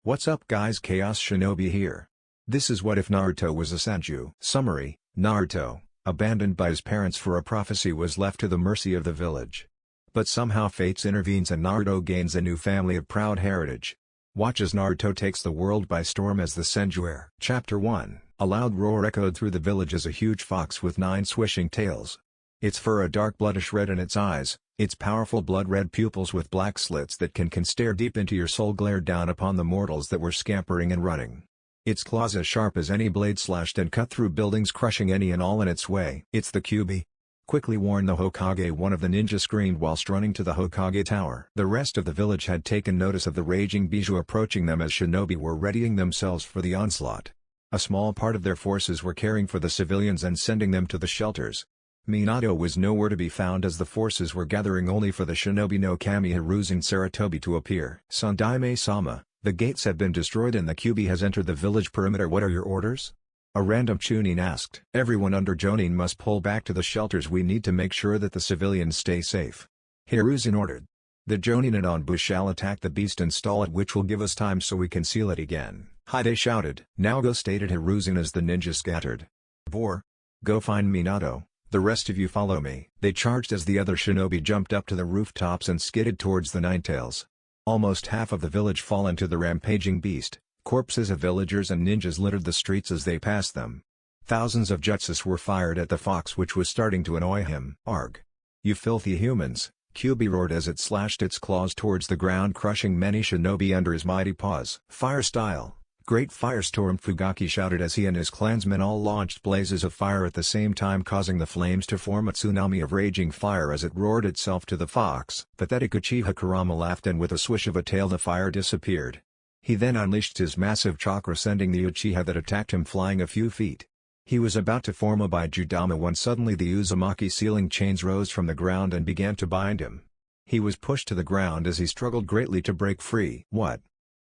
What's up guys, Chaos Shinobi here. This is What If Naruto Was a Senju. Summary: Naruto, abandoned by his parents for a prophecy, was left to the mercy of the village. But somehow fates intervenes and Naruto gains a new family of proud heritage. Watch as Naruto takes the world by storm as the Senju heir. Chapter 1. A loud roar echoed through the village as a huge fox with 9 swishing tails. Its fur a dark bloodish red and its eyes, its powerful blood-red pupils with black slits that can stare deep into your soul, glared down upon the mortals that were scampering and running. Its claws as sharp as any blade slashed and cut through buildings, crushing any and all in its way. "It's the Kyuubi!" quickly warned the Hokage. One of the ninjas screamed whilst running to the Hokage tower. The rest of the village had taken notice of the raging Bijou approaching them as shinobi were readying themselves for the onslaught. A small part of their forces were caring for the civilians and sending them to the shelters. Minato was nowhere to be found as the forces were gathering only for the shinobi no kami Hiruzen Sarutobi to appear. "Sandaime-sama, the gates have been destroyed and the Kyuubi has entered the village perimeter. What are your orders?" a random Chunin asked. "Everyone under Jonin must pull back to the shelters. We need to make sure that the civilians stay safe," Hiruzen ordered. "The Jonin and Onbu shall attack the beast and stall it, which will give us time so we can seal it again," Hide shouted. "Now go," stated Hiruzen as the ninja scattered. "Vor. Go find Minato. The rest of you follow me." They charged as the other shinobi jumped up to the rooftops and skidded towards the Ninetales. Almost half of the village fallen to the rampaging beast. Corpses of villagers and ninjas littered the streets as they passed them. Thousands of jutsus were fired at the fox, which was starting to annoy him. "Arg! You filthy humans!" Kyuubi roared as it slashed its claws towards the ground, crushing many shinobi under his mighty paws. "Fire style! Great firestorm!" Fugaki shouted as he and his clansmen all launched blazes of fire at the same time, causing the flames to form a tsunami of raging fire as it roared itself to the fox. Pathetic Uchiha Kurama laughed, and with a swish of a tail the fire disappeared. He then unleashed his massive chakra, sending the Uchiha that attacked him flying a few feet. He was about to form a Baijudama when suddenly the Uzumaki sealing chains rose from the ground and began to bind him. He was pushed to the ground as he struggled greatly to break free. "What?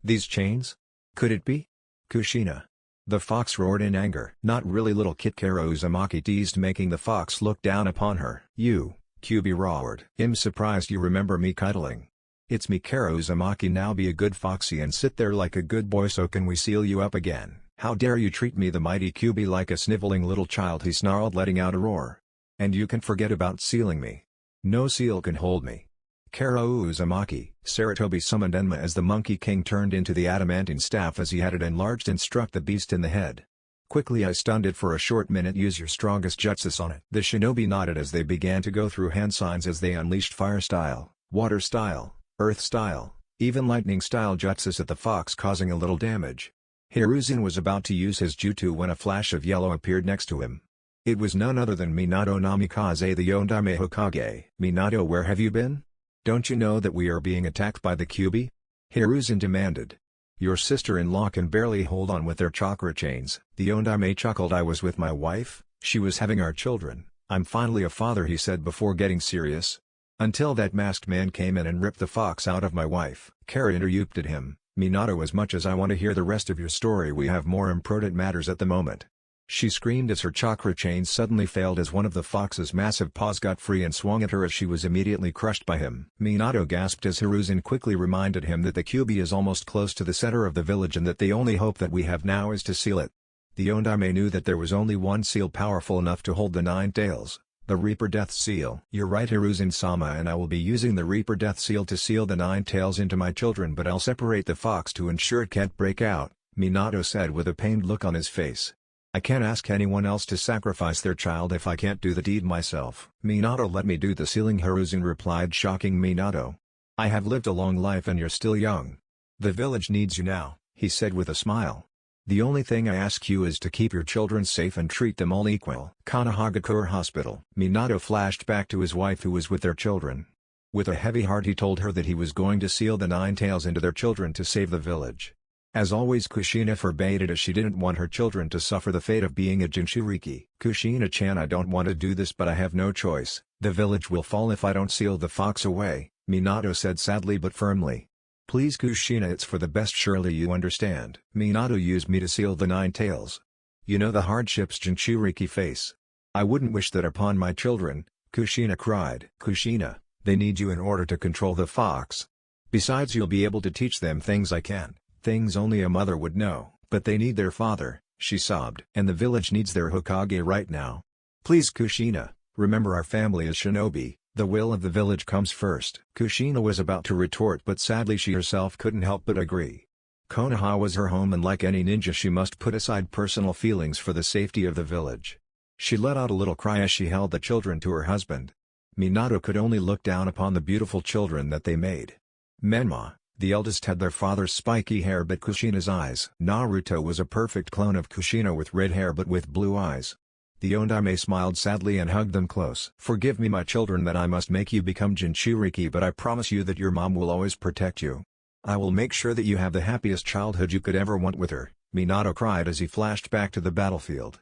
These chains? Could it be?" "Kushina!" the fox roared in anger. "Not really," little Kitkara Uzumaki teased, making the fox look down upon her. "You," Kyuubi roared. "I'm surprised you remember me cuddling. It's me, Kara Uzumaki. Now be a good foxy and sit there like a good boy, so can we seal you up again?" "How dare you treat me, the mighty Kyuubi, like a sniveling little child," he snarled, letting out a roar. "And you can forget about sealing me. No seal can hold me." Kara Uzumaki. Sarutobi summoned Menma as the Monkey King turned into the adamantine staff as he had it enlarged and struck the beast in the head. "Quickly, I stunned it for a short minute. Use your strongest jutsus on it." The shinobi nodded as they began to go through hand signs as they unleashed fire style, water style, earth style, even lightning style jutsus at the fox, causing a little damage. Hiruzen was about to use his jutsu when a flash of yellow appeared next to him. It was none other than Minato Namikaze, the Yondaime Hokage. "Minato, where have you been? Don't you know that we are being attacked by the Kyuubi?" Hiruzen demanded. "Your sister-in-law can barely hold on with their chakra chains." The Yondaime chuckled. "I was with my wife, she was having our children. I'm finally a father," he said before getting serious. "Until that masked man came in and ripped the fox out of my wife." Kara interrupted him. "Minato, as much as I want to hear the rest of your story, we have more important matters at the moment," she screamed as her chakra chains suddenly failed as one of the fox's massive paws got free and swung at her as she was immediately crushed by him. Minato gasped as Hiruzen quickly reminded him that the Kyuubi is almost close to the center of the village and that the only hope that we have now is to seal it. The Yondaime knew that there was only one seal powerful enough to hold the 9 tails, the Reaper Death Seal. "You're right, Hiruzen-sama, and I will be using the Reaper Death Seal to seal the 9 tails into my children, but I'll separate the fox to ensure it can't break out," Minato said with a pained look on his face. "I can't ask anyone else to sacrifice their child if I can't do the deed myself." "Minato, let me do the sealing," Hiruzen replied, shocking Minato. "I have lived a long life and you're still young. The village needs you now," he said with a smile. "The only thing I ask you is to keep your children safe and treat them all equal." Kanahagakure Hospital. Minato flashed back to his wife, who was with their children. With a heavy heart he told her that he was going to seal the 9 tails into their children to save the village. As always, Kushina forbade it as she didn't want her children to suffer the fate of being a Jinchuriki. "Kushina-chan, I don't want to do this, but I have no choice. The village will fall if I don't seal the fox away," Minato said sadly but firmly. "Please Kushina, it's for the best, surely you understand." "Minato used me to seal the 9 tails. You know the hardships Jinchuriki face. I wouldn't wish that upon my children," Kushina cried. "Kushina, they need you in order to control the fox. Besides, you'll be able to teach them things I can." Things only a mother would know. But they need their father, she sobbed. And the village needs their Hokage right now. Please Kushina, remember our family is shinobi, the will of the village comes first. Kushina was about to retort but sadly she herself couldn't help but agree. Konoha was her home and like any ninja she must put aside personal feelings for the safety of the village. She let out a little cry as she held the children to her husband. Minato could only look down upon the beautiful children that they made. Menma, the eldest, had their father's spiky hair but Kushina's eyes. Naruto was a perfect clone of Kushina with red hair but with blue eyes. The Ondaime smiled sadly and hugged them close. Forgive me my children that I must make you become Jinchuriki, but I promise you that your mom will always protect you. I will make sure that you have the happiest childhood you could ever want with her, Minato cried as he flashed back to the battlefield.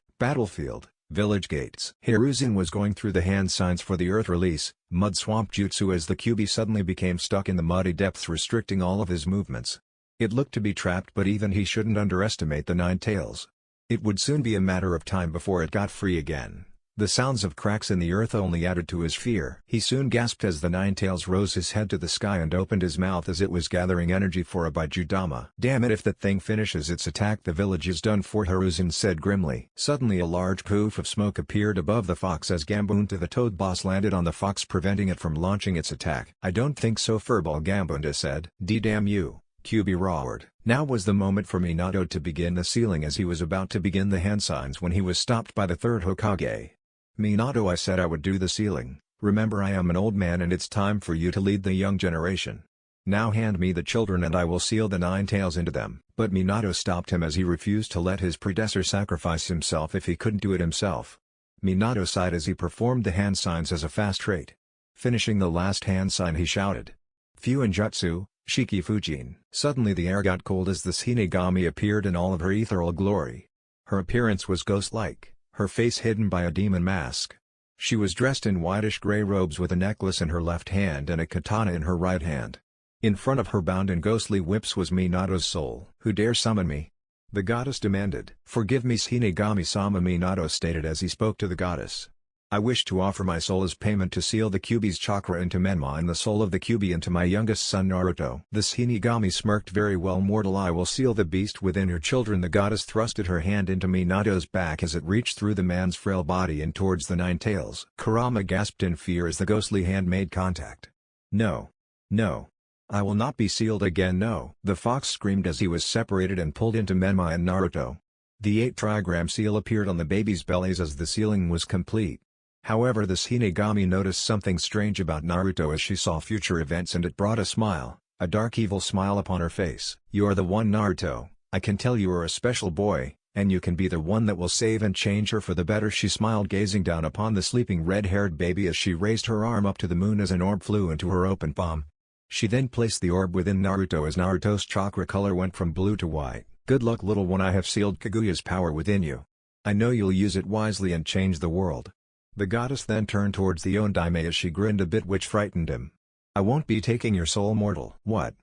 Village gates. Hiruzen was going through the hand signs for the earth release, mud swamp jutsu as the Kyuubi suddenly became stuck in the muddy depths restricting all of his movements. It looked to be trapped but even he shouldn't underestimate the Nine Tails. It would soon be a matter of time before it got free again. The sounds of cracks in the earth only added to his fear. He soon gasped as the Nine Tails rose his head to the sky and opened his mouth as it was gathering energy for a Baijudama. Damn it, if that thing finishes its attack the village is done for, Hiruzen said grimly. Suddenly a large poof of smoke appeared above the fox as Gambunta the toad boss landed on the fox preventing it from launching its attack. I don't think so, furball, Gambunta said. Damn you, Kyuubi roared. Now was the moment for Minato to begin the sealing as he was about to begin the hand signs when he was stopped by the third Hokage. Minato, I said I would do the sealing. Remember I am an old man and it's time for you to lead the young generation. Now hand me the children and I will seal the Nine Tails into them. But Minato stopped him as he refused to let his predecessor sacrifice himself if he couldn't do it himself. Minato sighed as he performed the hand signs as a fast rate. Finishing the last hand sign he shouted. Fuinjutsu, Shiki Fujin. Suddenly the air got cold as the Shinigami appeared in all of her ethereal glory. Her appearance was ghost-like, her face hidden by a demon mask. She was dressed in whitish-gray robes with a necklace in her left hand and a katana in her right hand. In front of her bound in ghostly whips was Minato's soul. Who dare summon me? The goddess demanded. Forgive me Shinigami-sama, Minato stated as he spoke to the goddess. I wish to offer my soul as payment to seal the Kyuubi's chakra into Menma and the soul of the Kyuubi into my youngest son Naruto. The Shinigami smirked. Very well, mortal, I will seal the beast within your children. The goddess thrusted her hand into Minato's back as it reached through the man's frail body and towards the Nine Tails. Kurama gasped in fear as the ghostly hand made contact. No. No. I will not be sealed again, no. The fox screamed as he was separated and pulled into Menma and Naruto. The 8-trigram seal appeared on the babies' bellies as the sealing was complete. However, the Shinigami noticed something strange about Naruto as she saw future events and it brought a smile, a dark evil smile upon her face. You are the one, Naruto, I can tell you are a special boy, and you can be the one that will save and change her for the better. She smiled gazing down upon the sleeping red-haired baby as she raised her arm up to the moon as an orb flew into her open palm. She then placed the orb within Naruto as Naruto's chakra color went from blue to white. Good luck, little one, I have sealed Kaguya's power within you. I know you'll use it wisely and change the world. The goddess then turned towards the Ondaime as she grinned a bit, which frightened him. I won't be taking your soul, mortal. What?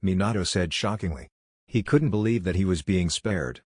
Minato said shockingly. He couldn't believe that he was being spared.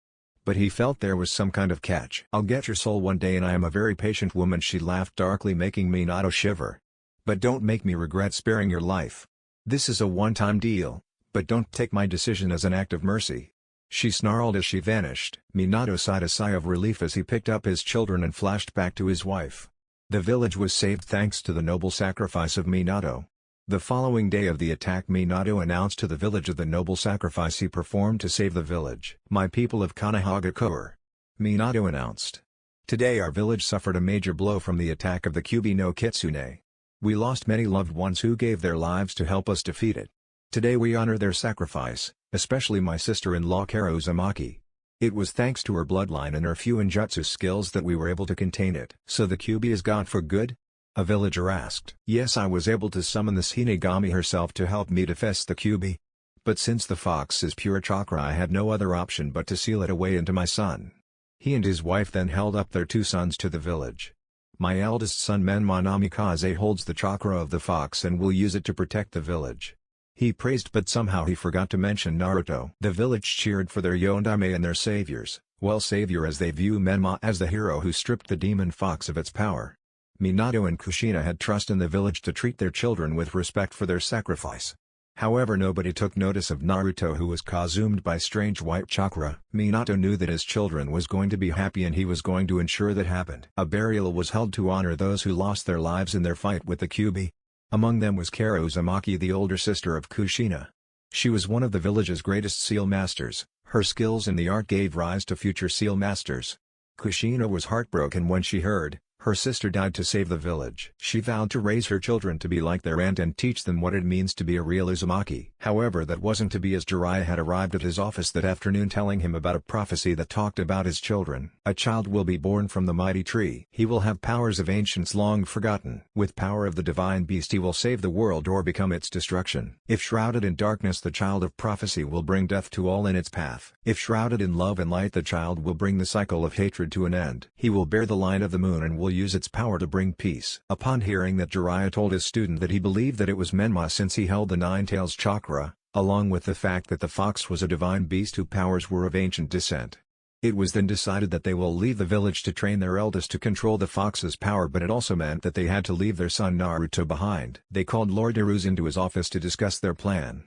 But he felt there was some kind of catch. I'll get your soul one day and I am a very patient woman, she laughed darkly, making Minato shiver. But don't make me regret sparing your life. This is a one-time deal, but don't take my decision as an act of mercy. She snarled as she vanished. Minato sighed a sigh of relief as he picked up his children and flashed back to his wife. The village was saved thanks to the noble sacrifice of Minato. The following day of the attack, Minato announced to the village of the noble sacrifice he performed to save the village. My people of Konohagakure, Minato announced. Today our village suffered a major blow from the attack of the Kyuubi no Kitsune. We lost many loved ones who gave their lives to help us defeat it. Today we honor their sacrifice, especially my sister-in-law Kara Uzumaki. It was thanks to her bloodline and her Fuinjutsu skills that we were able to contain it. So the Kyuubi is gone for good? A villager asked. Yes, I was able to summon the Shinigami herself to help me defeat the Kyuubi. But since the fox is pure chakra, I had no other option but to seal it away into my son. He and his wife then held up their 2 sons to the village. My eldest son Menma Namikaze holds the chakra of the fox and will use it to protect the village. He praised, but somehow he forgot to mention Naruto. The village cheered for their Yondaime and their saviors, well, savior as they view Menma as the hero who stripped the demon fox of its power. Minato and Kushina had trust in the village to treat their children with respect for their sacrifice. However, nobody took notice of Naruto, who was consumed by strange white chakra. Minato knew that his children was going to be happy and he was going to ensure that happened. A burial was held to honor those who lost their lives in their fight with the Kyuubi. Among them was Kara Uzumaki, the older sister of Kushina. She was one of the village's greatest seal masters. Her skills in the art gave rise to future seal masters. Kushina was heartbroken when she heard her sister died to save the village. She vowed to raise her children to be like their aunt and teach them what it means to be a real Uzumaki. However, that wasn't to be, as Jiraiya had arrived at his office that afternoon telling him about a prophecy that talked about his children. A child will be born from the mighty tree. He will have powers of ancients long forgotten. With power of the divine beast he will save the world or become its destruction. If shrouded in darkness, the child of prophecy will bring death to all in its path. If shrouded in love and light, the child will bring the cycle of hatred to an end. He will bear the line of the moon and will use its power to bring peace. Upon hearing that, Jiraiya told his student that he believed that it was Menma, since he held the Nine Tails chakra, along with the fact that the fox was a divine beast whose powers were of ancient descent. It was then decided that they will leave the village to train their eldest to control the fox's power, but it also meant that they had to leave their son Naruto behind. They called Lord Hiruzen to his office to discuss their plan.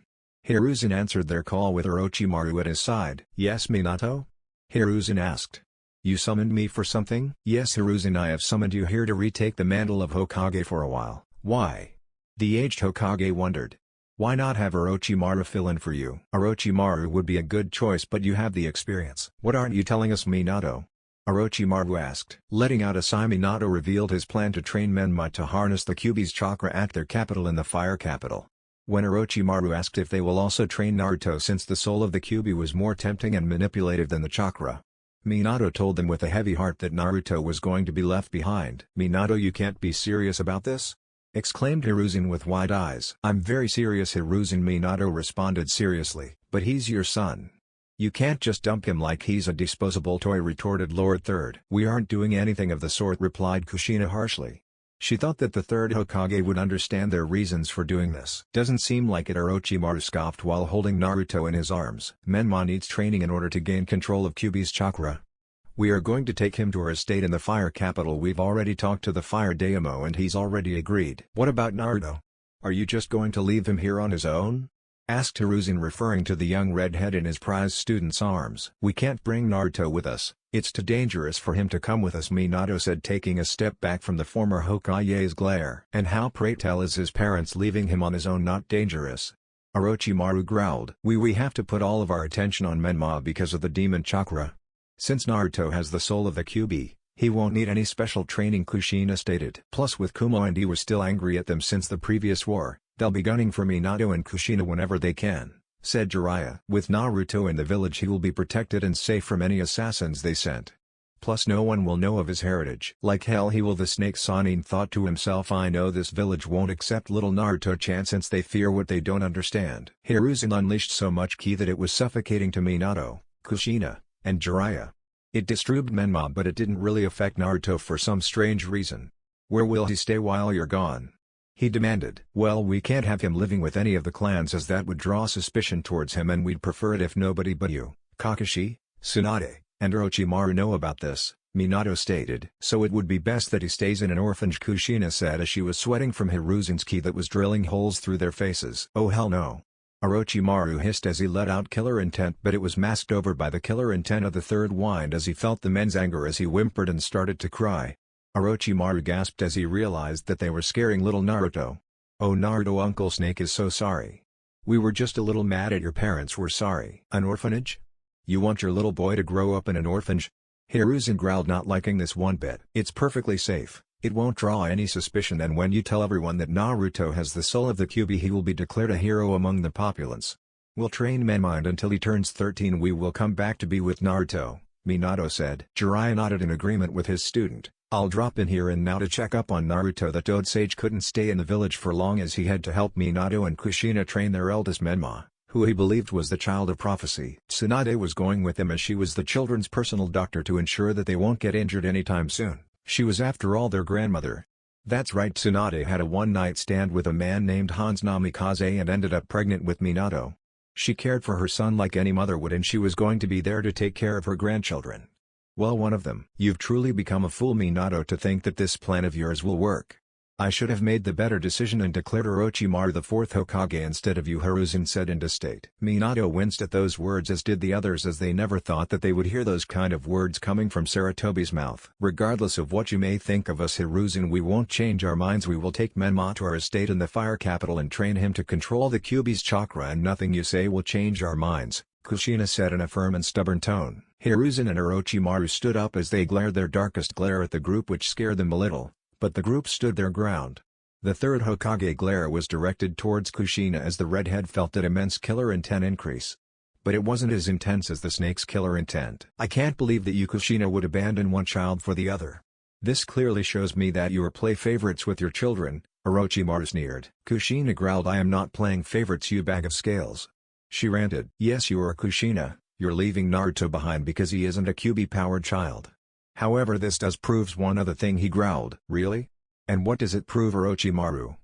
Hiruzen answered their call with Orochimaru at his side. "Yes, Minato?" Hiruzen asked. "You summoned me for something?" "Yes, Hiruzen, I have summoned you here to retake the mantle of Hokage for a while." "Why?" The aged Hokage wondered. "Why not have Orochimaru fill in for you?" "Orochimaru would be a good choice, but you have the experience." "What aren't you telling us, Minato?" Orochimaru asked. Letting out a sigh, Minato revealed his plan to train Menma to harness the Kyuubi's chakra at their capital in the Fire Capital. When Orochimaru asked if they will also train Naruto, since the soul of the Kyuubi was more tempting and manipulative than the chakra, Minato told them with a heavy heart that Naruto was going to be left behind. "Minato, you can't be serious about this?" exclaimed Hiruzen with wide eyes. "I'm very serious, Hiruzen," Minato responded seriously. "But he's your son. You can't just dump him like he's a disposable toy," retorted Lord Third. "We aren't doing anything of the sort," replied Kushina harshly. She thought that the third Hokage would understand their reasons for doing this. "Doesn't seem like it," Orochimaru scoffed while holding Naruto in his arms. "Menma needs training in order to gain control of Kyuubi's chakra. We are going to take him to our estate in the Fire Capital. We've already talked to the Fire Daimyo and he's already agreed." "What about Naruto? Are you just going to leave him here on his own?" asked Hiruzen, referring to the young redhead in his prize student's arms. "We can't bring Naruto with us. It's too dangerous for him to come with us," Minato said, taking a step back from the former Hokage's glare. "And how, pray tell, is his parents leaving him on his own not dangerous?" Orochimaru growled. We have to put all of our attention on Menma because of the demon chakra. Since Naruto has the soul of the Kyuubi, he won't need any special training," Kushina stated. "Plus, with Kumo and Iwa still angry at them since the previous war, they'll be gunning for Minato and Kushina whenever they can," said Jiraiya. "With Naruto in the village, he will be protected and safe from any assassins they sent. Plus, no one will know of his heritage." "Like hell he will," the snake Sanin thought to himself. "I know this village won't accept little Naruto-chan since they fear what they don't understand." Hiruzen unleashed so much ki that it was suffocating to Minato, Kushina, and Jiraiya. It disturbed Menma, but it didn't really affect Naruto for some strange reason. "Where will he stay while you're gone?" he demanded. "Well, we can't have him living with any of the clans, as that would draw suspicion towards him, and we'd prefer it if nobody but you, Kakashi, Tsunade, and Orochimaru know about this," Minato stated. "So it would be best that he stays in an orphanage," Kushina said as she was sweating from Hiruzen's ki that was drilling holes through their faces. "Oh hell no," Orochimaru hissed as he let out killer intent, but it was masked over by the killer intent of the third whined as he felt the men's anger as he whimpered and started to cry. Orochimaru gasped as he realized that they were scaring little Naruto. "Oh Naruto, Uncle Snake is so sorry. We were just a little mad at your parents, we're sorry." "An orphanage? You want your little boy to grow up in an orphanage?" Hiruzen growled, not liking this one bit. "It's perfectly safe. It won't draw any suspicion, and when you tell everyone that Naruto has the soul of the Kyuubi, he will be declared a hero among the populace. We'll train Menma until he turns 13. We will come back to be with Naruto," Minato said. Jiraiya nodded in agreement with his student. "I'll drop in here and now to check up on Naruto." The Toad Sage couldn't stay in the village for long as he had to help Minato and Kushina train their eldest Menma, who he believed was the child of prophecy. Tsunade was going with him as she was the children's personal doctor to ensure that they won't get injured anytime soon. She was after all their grandmother. That's right, Tsunade had a one-night stand with a man named Hans Namikaze and ended up pregnant with Minato. She cared for her son like any mother would, and she was going to be there to take care of her grandchildren. Well, one of them. "You've truly become a fool, Minato, to think that this plan of yours will work. I should have made the better decision and declared Orochimaru the fourth Hokage instead of you, Hiruzen said in disdain. Minato winced at those words, as did the others, as they never thought that they would hear those kind of words coming from Sarutobi's mouth. Regardless of what you may think of us, Hiruzen, we won't change our minds. We will take Menma to our estate in the fire capital and train him to control the Kyuubi's chakra, and nothing you say will change our minds, Kushina said in a firm and stubborn tone. Hiruzen and Orochimaru stood up as they glared their darkest glare at the group, which scared them a little, but the group stood their ground. The third Hokage glare was directed towards Kushina as the redhead felt that immense killer intent increase. But it wasn't as intense as the snake's killer intent. I can't believe that you, Kushina, would abandon one child for the other. This clearly shows me that you are play favorites with your children, Orochimaru sneered. Kushina growled, I am not playing favorites, you bag of scales. She ranted. Yes, you are, Kushina, you're leaving Naruto behind because he isn't a Kyuubi-powered child. However, this does proves one other thing, he growled. Really? And what does it prove, Orochimaru?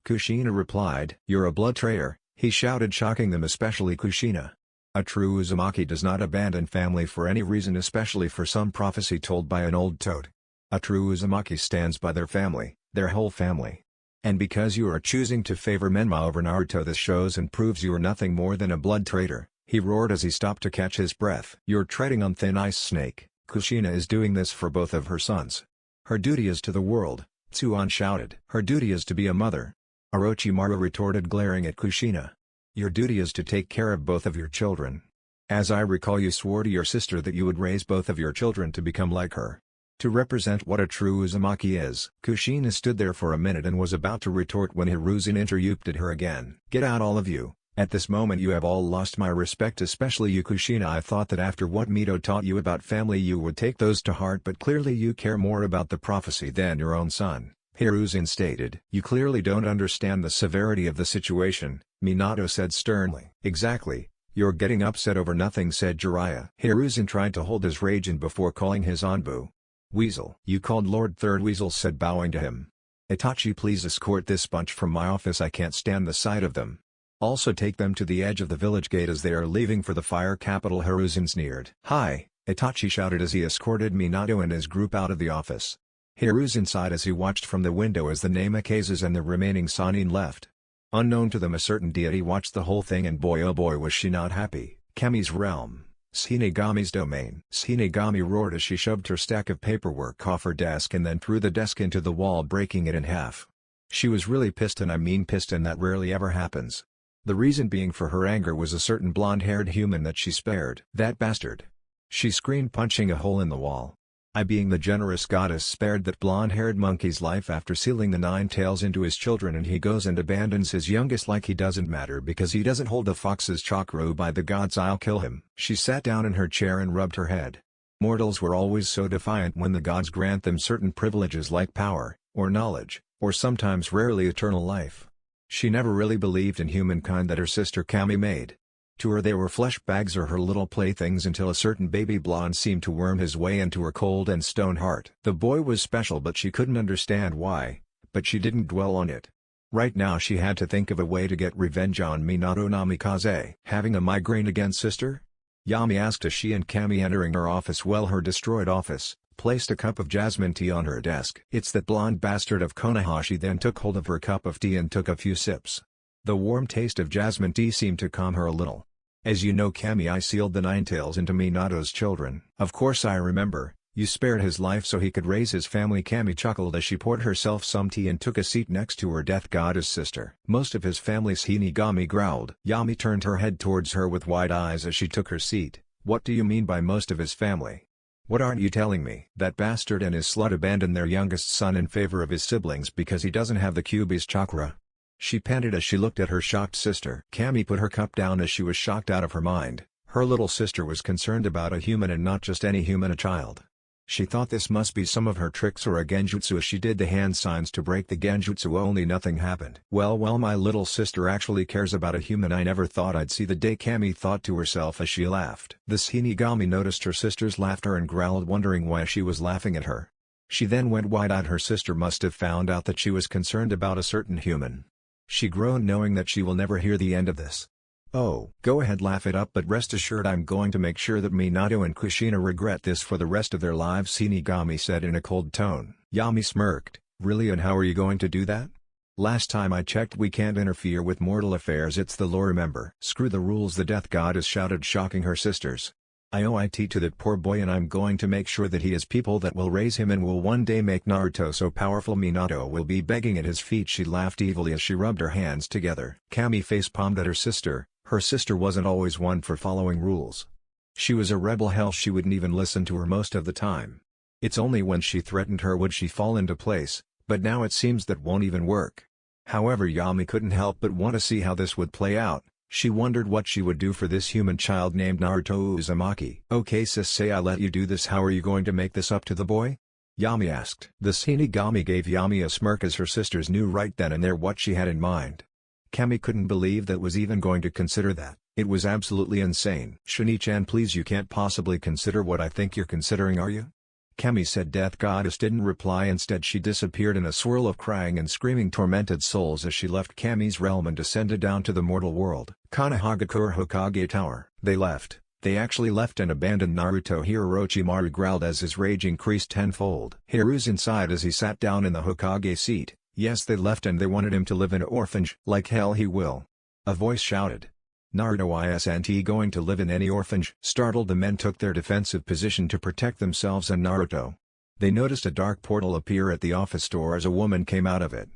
Kushina replied. You're a blood traitor, he shouted, shocking them, especially Kushina. A true Uzumaki does not abandon family for any reason, especially for some prophecy told by an old toad. A true Uzumaki stands by their family, their whole family. And because you are choosing to favor Menma over Naruto, this shows and proves you are nothing more than a blood traitor, he roared as he stopped to catch his breath. You're treading on thin ice, Snake. Kushina is doing this for both of her sons. Her duty is to the world, Tsuon shouted. Her duty is to be a mother. Orochimaru retorted, glaring at Kushina. Your duty is to take care of both of your children. As I recall, you swore to your sister that you would raise both of your children to become like her. To represent what a true Uzumaki is. Kushina stood there for a minute and was about to retort when Hiruzen interrupted her again. Get out, all of you. At this moment you have all lost my respect, especially you, Kushina. I thought that after what Mito taught you about family you would take those to heart, but clearly you care more about the prophecy than your own son, Hiruzen stated. You clearly don't understand the severity of the situation, Minato said sternly. Exactly, you're getting upset over nothing, said Jiraiya. Hiruzen tried to hold his rage in before calling his Anbu. Weasel. You called Lord Third Weasel, said bowing to him. Itachi, please escort this bunch from my office, I can't stand the sight of them. Also take them to the edge of the village gate as they are leaving for the fire capital, Hiruzen sneered. Hi, Itachi shouted as he escorted Minato and his group out of the office. Hiruzen sighed as he watched from the window as the Namakazes and the remaining Sannin left. Unknown to them, a certain deity watched the whole thing, and boy oh boy was she not happy. Kami's realm. Shinigami's domain. Shinigami roared as she shoved her stack of paperwork off her desk and then threw the desk into the wall, breaking it in half. She was really pissed, and I mean pissed, and that rarely ever happens. The reason being for her anger was a certain blonde-haired human that she spared. That bastard! She screamed, punching a hole in the wall. I, being the generous goddess, spared that blonde-haired monkey's life after sealing the 9 tails into his children, and he goes and abandons his youngest like he doesn't matter because he doesn't hold a fox's chakra. By the gods, I'll kill him. She sat down in her chair and rubbed her head. Mortals were always so defiant when the gods grant them certain privileges like power, or knowledge, or sometimes rarely eternal life. She never really believed in humankind that her sister Kami made. To her they were flesh bags or her little playthings, until a certain baby blonde seemed to worm his way into her cold and stone heart. The boy was special, but she couldn't understand why, but she didn't dwell on it. Right now she had to think of a way to get revenge on Minato. Namikaze. Having a migraine again, sister? Yami asked as she and Kami, entering her office, her destroyed office, placed a cup of jasmine tea on her desk. It's that blonde bastard of Konohashi then took hold of her cup of tea and took a few sips. The warm taste of jasmine tea seemed to calm her a little. As you know, Kami, I sealed the 9 tails into Minato's children. Of course I remember, you spared his life so he could raise his family. Kami chuckled as she poured herself some tea and took a seat next to her death goddess sister. Most of his family's Shinigami growled. Yami turned her head towards her with wide eyes as she took her seat. What do you mean by most of his family? What aren't you telling me? That bastard and his slut abandoned their youngest son in favor of his siblings because he doesn't have the Kyuubi's chakra. She panted as she looked at her shocked sister. Kami put her cup down as she was shocked out of her mind. Her little sister was concerned about a human, and not just any human, a child. She thought this must be some of her tricks or a genjutsu as she did the hand signs to break the genjutsu, only nothing happened. Well, my little sister actually cares about a human. I never thought I'd see the day, Kami thought to herself as she laughed. The Shinigami noticed her sister's laughter and growled, wondering why she was laughing at her. She then went wide-eyed. Her sister must have found out that she was concerned about a certain human. She groaned, knowing that she will never hear the end of this. Oh, go ahead, laugh it up, but rest assured I'm going to make sure that Minato and Kushina regret this for the rest of their lives, Shinigami said in a cold tone. Yami smirked, Really, and how are you going to do that? Last time I checked, we can't interfere with mortal affairs, it's the law, remember. Screw the rules, the death goddess shouted, shocking her sisters. I owe it to that poor boy, and I'm going to make sure that he has people that will raise him and will one day make Naruto so powerful Minato will be begging at his feet. She laughed evilly as she rubbed her hands together. Kami face-palmed at her sister. Her sister wasn't always one for following rules. She was a rebel. Hell, she wouldn't even listen to her most of the time. It's only when she threatened her would she fall into place, but now it seems that won't even work. However, Yami couldn't help but want to see how this would play out. She wondered what she would do for this human child named Naruto Uzumaki. Okay sis, say I let you do this, how are you going to make this up to the boy? Yami asked. The Shinigami gave Yami a smirk as her sisters knew right then and there what she had in mind. Kami couldn't believe that was even going to consider that. It was absolutely insane. Shini-chan, please, you can't possibly consider what I think you're considering, are you? Kami said. Death Goddess didn't reply. Instead she disappeared in a swirl of crying and screaming tormented souls as she left Kami's realm and descended down to the mortal world. Konohagakure Hokage Tower. They left. They actually left and abandoned Naruto here, Orochimaru growled as his rage increased tenfold. Hiruzen sighed as he sat down in the Hokage seat. Yes, they left and they wanted him to live in an orphanage. Like hell he will. A voice shouted. Naruto isn't he going to live in any orphanage? Startled, the men took their defensive position to protect themselves and Naruto. They noticed a dark portal appear at the office door as a woman came out of it.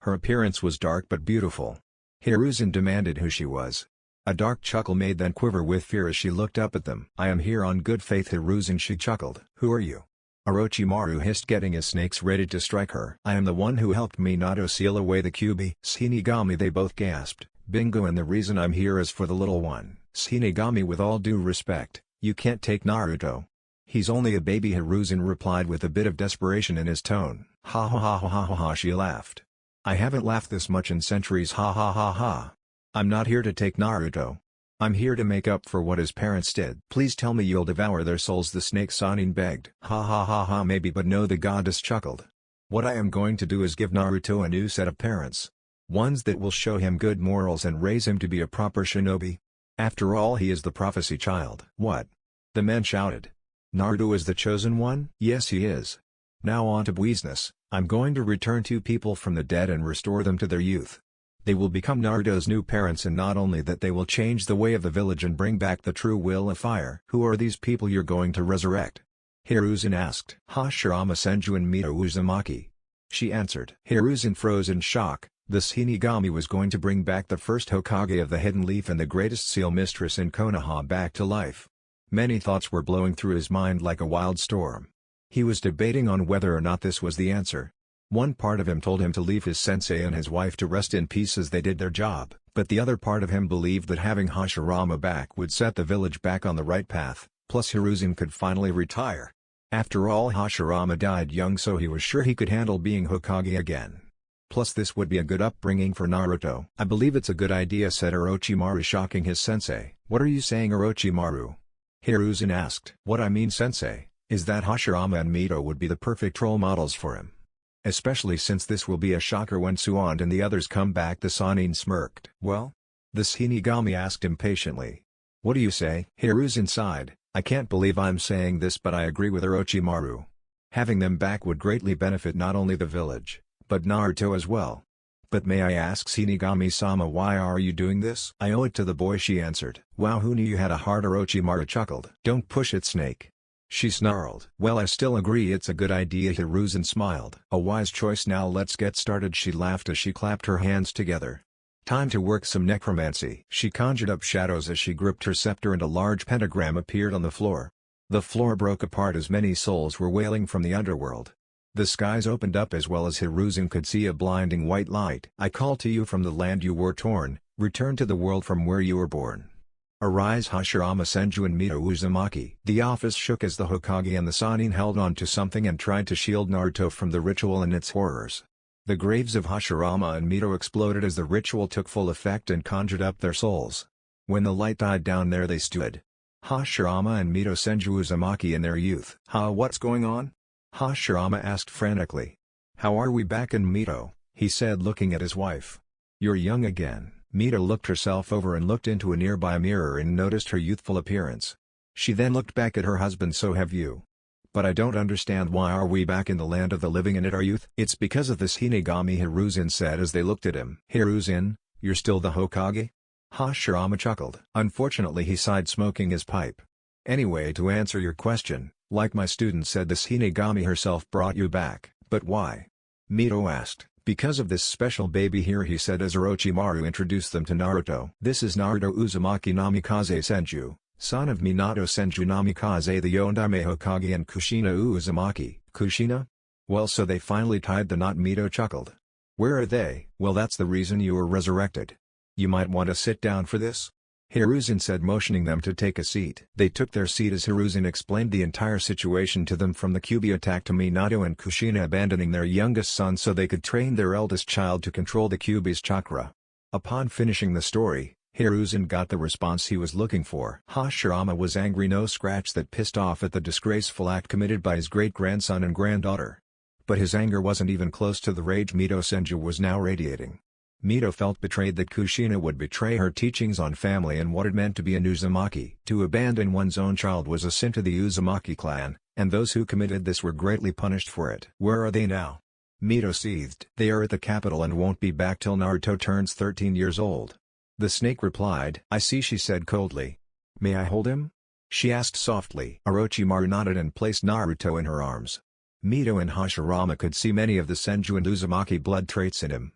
Her appearance was dark but beautiful. Hiruzen demanded who she was. A dark chuckle made them quiver with fear as she looked up at them. I am here on good faith, Hiruzen, she chuckled. Who are you? Orochimaru hissed, getting his snakes ready to strike her. I am the one who helped Minato seal away the Kyuubi. Shinigami, they both gasped. Bingo, and the reason I'm here is for the little one. Shinigami, with all due respect, you can't take Naruto. He's only a baby, Hiruzen replied with a bit of desperation in his tone. Ha ha ha ha ha ha ha, she laughed. I haven't laughed this much in centuries, ha ha ha ha. I'm not here to take Naruto. I'm here to make up for what his parents did. Please tell me you'll devour their souls, the snake Sanin begged. Ha ha ha ha, maybe, but no, the goddess chuckled. What I am going to do is give Naruto a new set of parents. Ones that will show him good morals and raise him to be a proper shinobi. After all, he is the prophecy child. What? The men shouted. Naruto is the chosen one? Yes, he is. Now on to business. I'm going to return 2 people from the dead and restore them to their youth. They will become Naruto's new parents, and not only that, they will change the way of the village and bring back the true will of fire. Who are these people you're going to resurrect? Hiruzen asked. Hashirama Senju and Minato Uzumaki. She answered. Hiruzen froze in shock. The Shinigami was going to bring back the first Hokage of the Hidden Leaf and the greatest seal mistress in Konoha back to life. Many thoughts were blowing through his mind like a wild storm. He was debating on whether or not this was the answer. One part of him told him to leave his sensei and his wife to rest in peace as they did their job, but the other part of him believed that having Hashirama back would set the village back on the right path, plus Hiruzen could finally retire. After all, Hashirama died young, so he was sure he could handle being Hokage again. Plus this would be a good upbringing for Naruto. I believe it's a good idea, said Orochimaru, shocking his sensei. What are you saying, Orochimaru? Hiruzen asked. What I mean, sensei, is that Hashirama and Minato would be the perfect role models for him. Especially since this will be a shocker when Suand and the others come back. The Sannin smirked. Well? The Shinigami asked impatiently. What do you say? Hiruzen sighed. I can't believe I'm saying this, but I agree with Orochimaru. Having them back would greatly benefit not only the village, but Naruto as well. But may I ask, Shinigami-sama, why are you doing this? I owe it to the boy, she answered. Wow, who knew you had a heart? Orochimaru chuckled. Don't push it, snake. She snarled. Well, I still agree it's a good idea, Hiruzen smiled. A wise choice. Now let's get started, she laughed as she clapped her hands together. Time to work some necromancy. She conjured up shadows as she gripped her scepter and a large pentagram appeared on the floor. The floor broke apart as many souls were wailing from the underworld. The skies opened up as well as Hiruzen could see a blinding white light. I call to you from the land you were torn, return to the world from where you were born. Arise, Hashirama Senju and Minato Uzumaki. The office shook as the Hokage and the Sannin held on to something and tried to shield Naruto from the ritual and its horrors. The graves of Hashirama and Minato exploded as the ritual took full effect and conjured up their souls. When the light died down, there they stood. Hashirama and Minato Senju Uzumaki in their youth. What's going on? Hashirama asked frantically. How are we back in Minato? He said, looking at his wife. You're young again. Minato looked herself over and looked into a nearby mirror and noticed her youthful appearance. She then looked back at her husband. So have you But I don't understand, why are we back in the land of the living in our youth? It's because of this Hinigami, Hiruzen said as they looked at him. Hiruzen, you're still the Hokage? Hashirama chuckled. Unfortunately, he sighed, smoking his pipe. Anyway, to answer your question, like my student said, this Hinigami herself brought you back. But why? Mito asked. Because of this special baby here, he said as Orochimaru introduced them to Naruto. This is Naruto Uzumaki Namikaze Senju, son of Minato Senju Namikaze, the Yondaime Hokage, and Kushina Uzumaki. Kushina? Well, so they finally tied the knot. Mito chuckled. Where are they? Well, that's the reason you were resurrected. You might want to sit down for this, Hiruzen said, motioning them to take a seat. They took their seat as Hiruzen explained the entire situation to them, from the Kyuubi attack to Minato and Kushina abandoning their youngest son so they could train their eldest child to control the Kyuubi's chakra. Upon finishing the story, Hiruzen got the response he was looking for. Hashirama was angry, no scratch, that pissed off at the disgraceful act committed by his great-grandson and granddaughter. But his anger wasn't even close to the rage Mito Senju was now radiating. Mito felt betrayed that Kushina would betray her teachings on family and what it meant to be an Uzumaki. To abandon one's own child was a sin to the Uzumaki clan, and those who committed this were greatly punished for it. Where are they now? Mito seethed. They are at the capital and won't be back till Naruto turns 13 years old. The snake replied. I see, she said coldly. May I hold him? She asked softly. Orochimaru nodded and placed Naruto in her arms. Mito and Hashirama could see many of the Senju and Uzumaki blood traits in him.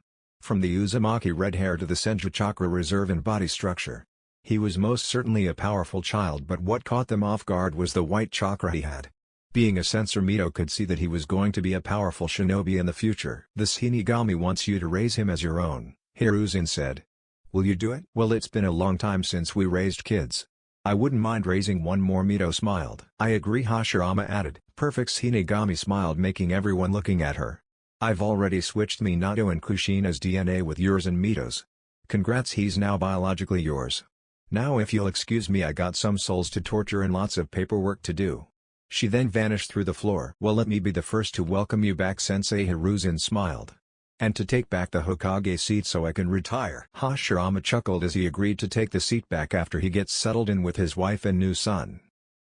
From the Uzumaki red hair to the Senju chakra reserve and body structure. He was most certainly a powerful child, but what caught them off guard was the white chakra he had. Being a sensor, Mito could see that he was going to be a powerful shinobi in the future. This Hinigami wants you to raise him as your own, Hiruzen said. Will you do it? Well, it's been a long time since we raised kids. I wouldn't mind raising one more, Mito smiled. I agree, Hashirama added. Perfect, Hinigami smiled, making everyone looking at her. I've already switched Minato and Kushina's DNA with yours and Mito's. Congrats, he's now biologically yours. Now if you'll excuse me, I got some souls to torture and lots of paperwork to do. She then vanished through the floor. Well, let me be the first to welcome you back, Sensei, Hiruzen smiled. And to take back the Hokage seat so I can retire. Hashirama chuckled as he agreed to take the seat back after he gets settled in with his wife and new son.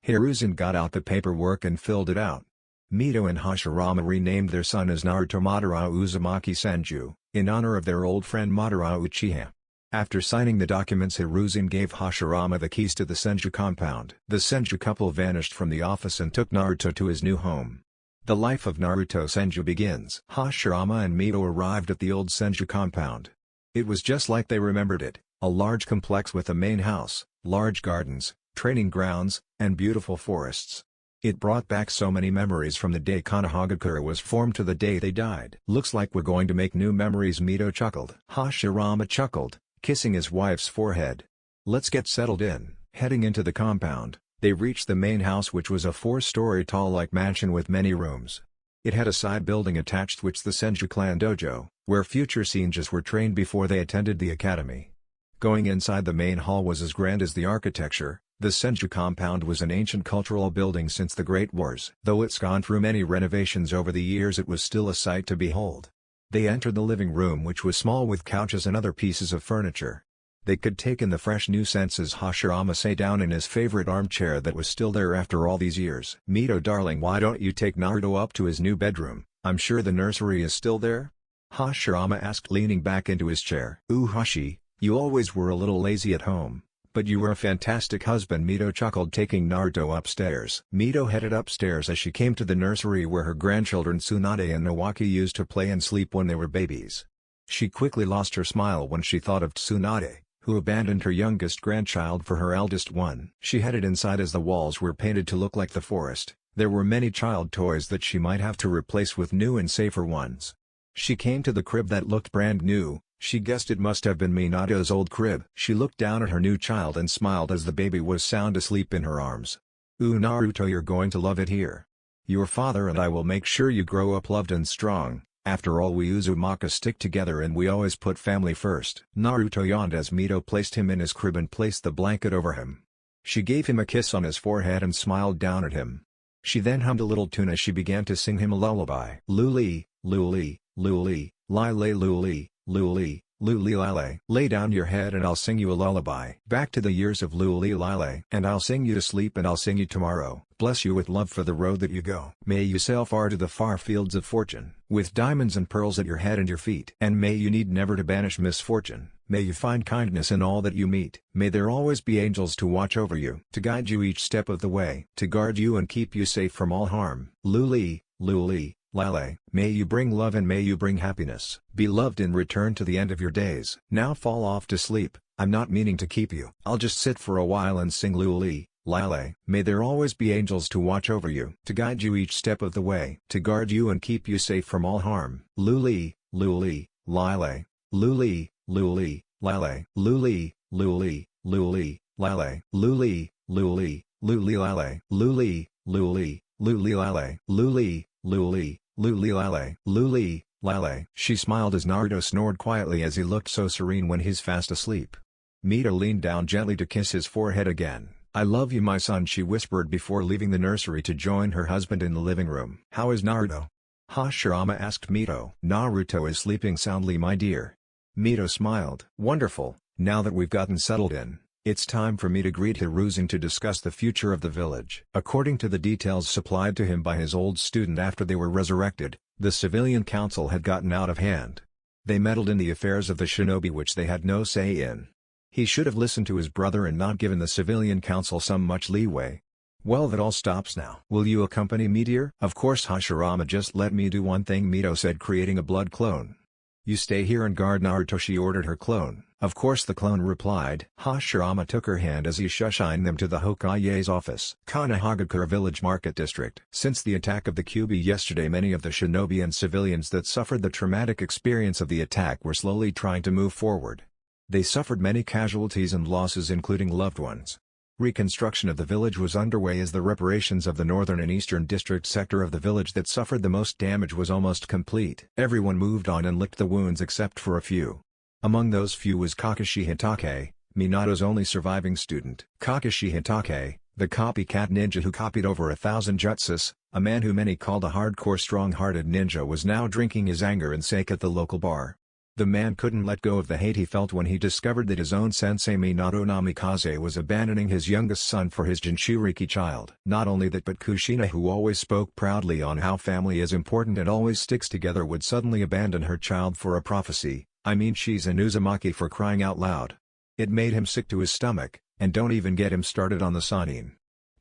Hiruzen got out the paperwork and filled it out. Mito and Hashirama renamed their son as Naruto Madara Uzumaki Senju, in honor of their old friend Madara Uchiha. After signing the documents, Hiruzen gave Hashirama the keys to the Senju compound. The Senju couple vanished from the office and took Naruto to his new home. The life of Naruto Senju begins. Hashirama and Mito arrived at the old Senju compound. It was just like they remembered it, a large complex with a main house, large gardens, training grounds, and beautiful forests. It brought back so many memories from the day Konohagakure was formed to the day they died. Looks like we're going to make new memories, Mito chuckled. Hashirama chuckled, kissing his wife's forehead. Let's get settled in. Heading into the compound, they reached the main house, which was a 4-story tall mansion with many rooms. It had a side building attached, which the Senju clan dojo, where future senjus were trained before they attended the academy. Going inside the main hall was as grand as the architecture. The Senju compound was an ancient cultural building since the Great Wars. Though it's gone through many renovations over the years, it was still a sight to behold. They entered the living room, which was small with couches and other pieces of furniture. They could take in the fresh new scents as Hashirama sat down in his favorite armchair that was still there after all these years. Mito darling, why don't you take Naruto up to his new bedroom? I'm sure the nursery is still there? Hashirama asked, leaning back into his chair. Ooh Hashi, you always were a little lazy at home. But you were a fantastic husband, Mito chuckled, taking Naruto upstairs. Mito headed upstairs as she came to the nursery where her grandchildren Tsunade and Nawaki used to play and sleep when they were babies. She quickly lost her smile when she thought of Tsunade, who abandoned her youngest grandchild for her eldest one. She headed inside as the walls were painted to look like the forest. There were many child toys that she might have to replace with new and safer ones. She came to the crib that looked brand new. She guessed it must have been Minato's old crib. She looked down at her new child and smiled as the baby was sound asleep in her arms. Ooh Naruto, you're going to love it here. Your father and I will make sure you grow up loved and strong. After all, we Uzumaki stick together and we always put family first. Naruto yawned as Mito placed him in his crib and placed the blanket over him. She gave him a kiss on his forehead and smiled down at him. She then hummed a little tune as she began to sing him a lullaby. Luli, luli, luli, lile luli. Luli, Lulilale. Lay down your head and I'll sing you a lullaby. Back to the years of Lulilale. And I'll sing you to sleep and I'll sing you tomorrow. Bless you with love for the road that you go. May you sail far to the far fields of fortune, with diamonds and pearls at your head and your feet. And may you need never to banish misfortune. May you find kindness in all that you meet. May there always be angels to watch over you, to guide you each step of the way, to guard you and keep you safe from all harm. Luli, Luli, Lale. May you bring love and may you bring happiness. Be loved in return to the end of your days. Now fall off to sleep. I'm not meaning to keep you. I'll just sit for a while and sing Luli, Lale. May there always be angels to watch over you, to guide you each step of the way, to guard you and keep you safe from all harm. Luli, Luli, Lale. Luli, Luli, Lale. Luli, Luli, Luli, Lale. Luli, Luli, Luli Lale. Luli, Luli, Luli Lale. Luli, Luli, Luli Lale. Luli, Lale. She smiled as Naruto snored quietly as he looked so serene when he's fast asleep. Mita leaned down gently to kiss his forehead again. I love you my son, she whispered before leaving the nursery to join her husband in the living room. How is Naruto? Hashirama asked Mito. Naruto is sleeping soundly my dear. Mito smiled. Wonderful, now that we've gotten settled in, it's time for me to greet Hiruzen to discuss the future of the village. According to the details supplied to him by his old student after they were resurrected, the civilian council had gotten out of hand. They meddled in the affairs of the shinobi which they had no say in. He should have listened to his brother and not given the civilian council some much leeway. Well, that all stops now. Will you accompany me, dear? Of course Hashirama, just let me do one thing, Mito said, creating a blood clone. You stay here and guard Naruto, she ordered her clone. Of course the clone replied. Hashirama took her hand as he shushined them to the Hokage's office. Kanahagakure Village Market District. Since the attack of the Kyuubi yesterday, many of the shinobi and civilians that suffered the traumatic experience of the attack were slowly trying to move forward. They suffered many casualties and losses, including loved ones. Reconstruction of the village was underway as the reparations of the northern and eastern district sector of the village that suffered the most damage was almost complete. Everyone moved on and licked the wounds except for a few. Among those few was Kakashi Hitake, Minato's only surviving student. Kakashi Hitake, the copycat ninja who copied over 1,000 jutsus, a man who many called a hardcore strong-hearted ninja, was now drinking his anger and sake at the local bar. The man couldn't let go of the hate he felt when he discovered that his own sensei Minato Namikaze was abandoning his youngest son for his Jinchuriki child. Not only that, but Kushina, who always spoke proudly on how family is important and always sticks together, would suddenly abandon her child for a prophecy. I mean, she's an Uzumaki, for crying out loud. It made him sick to his stomach, and don't even get him started on the Sannin.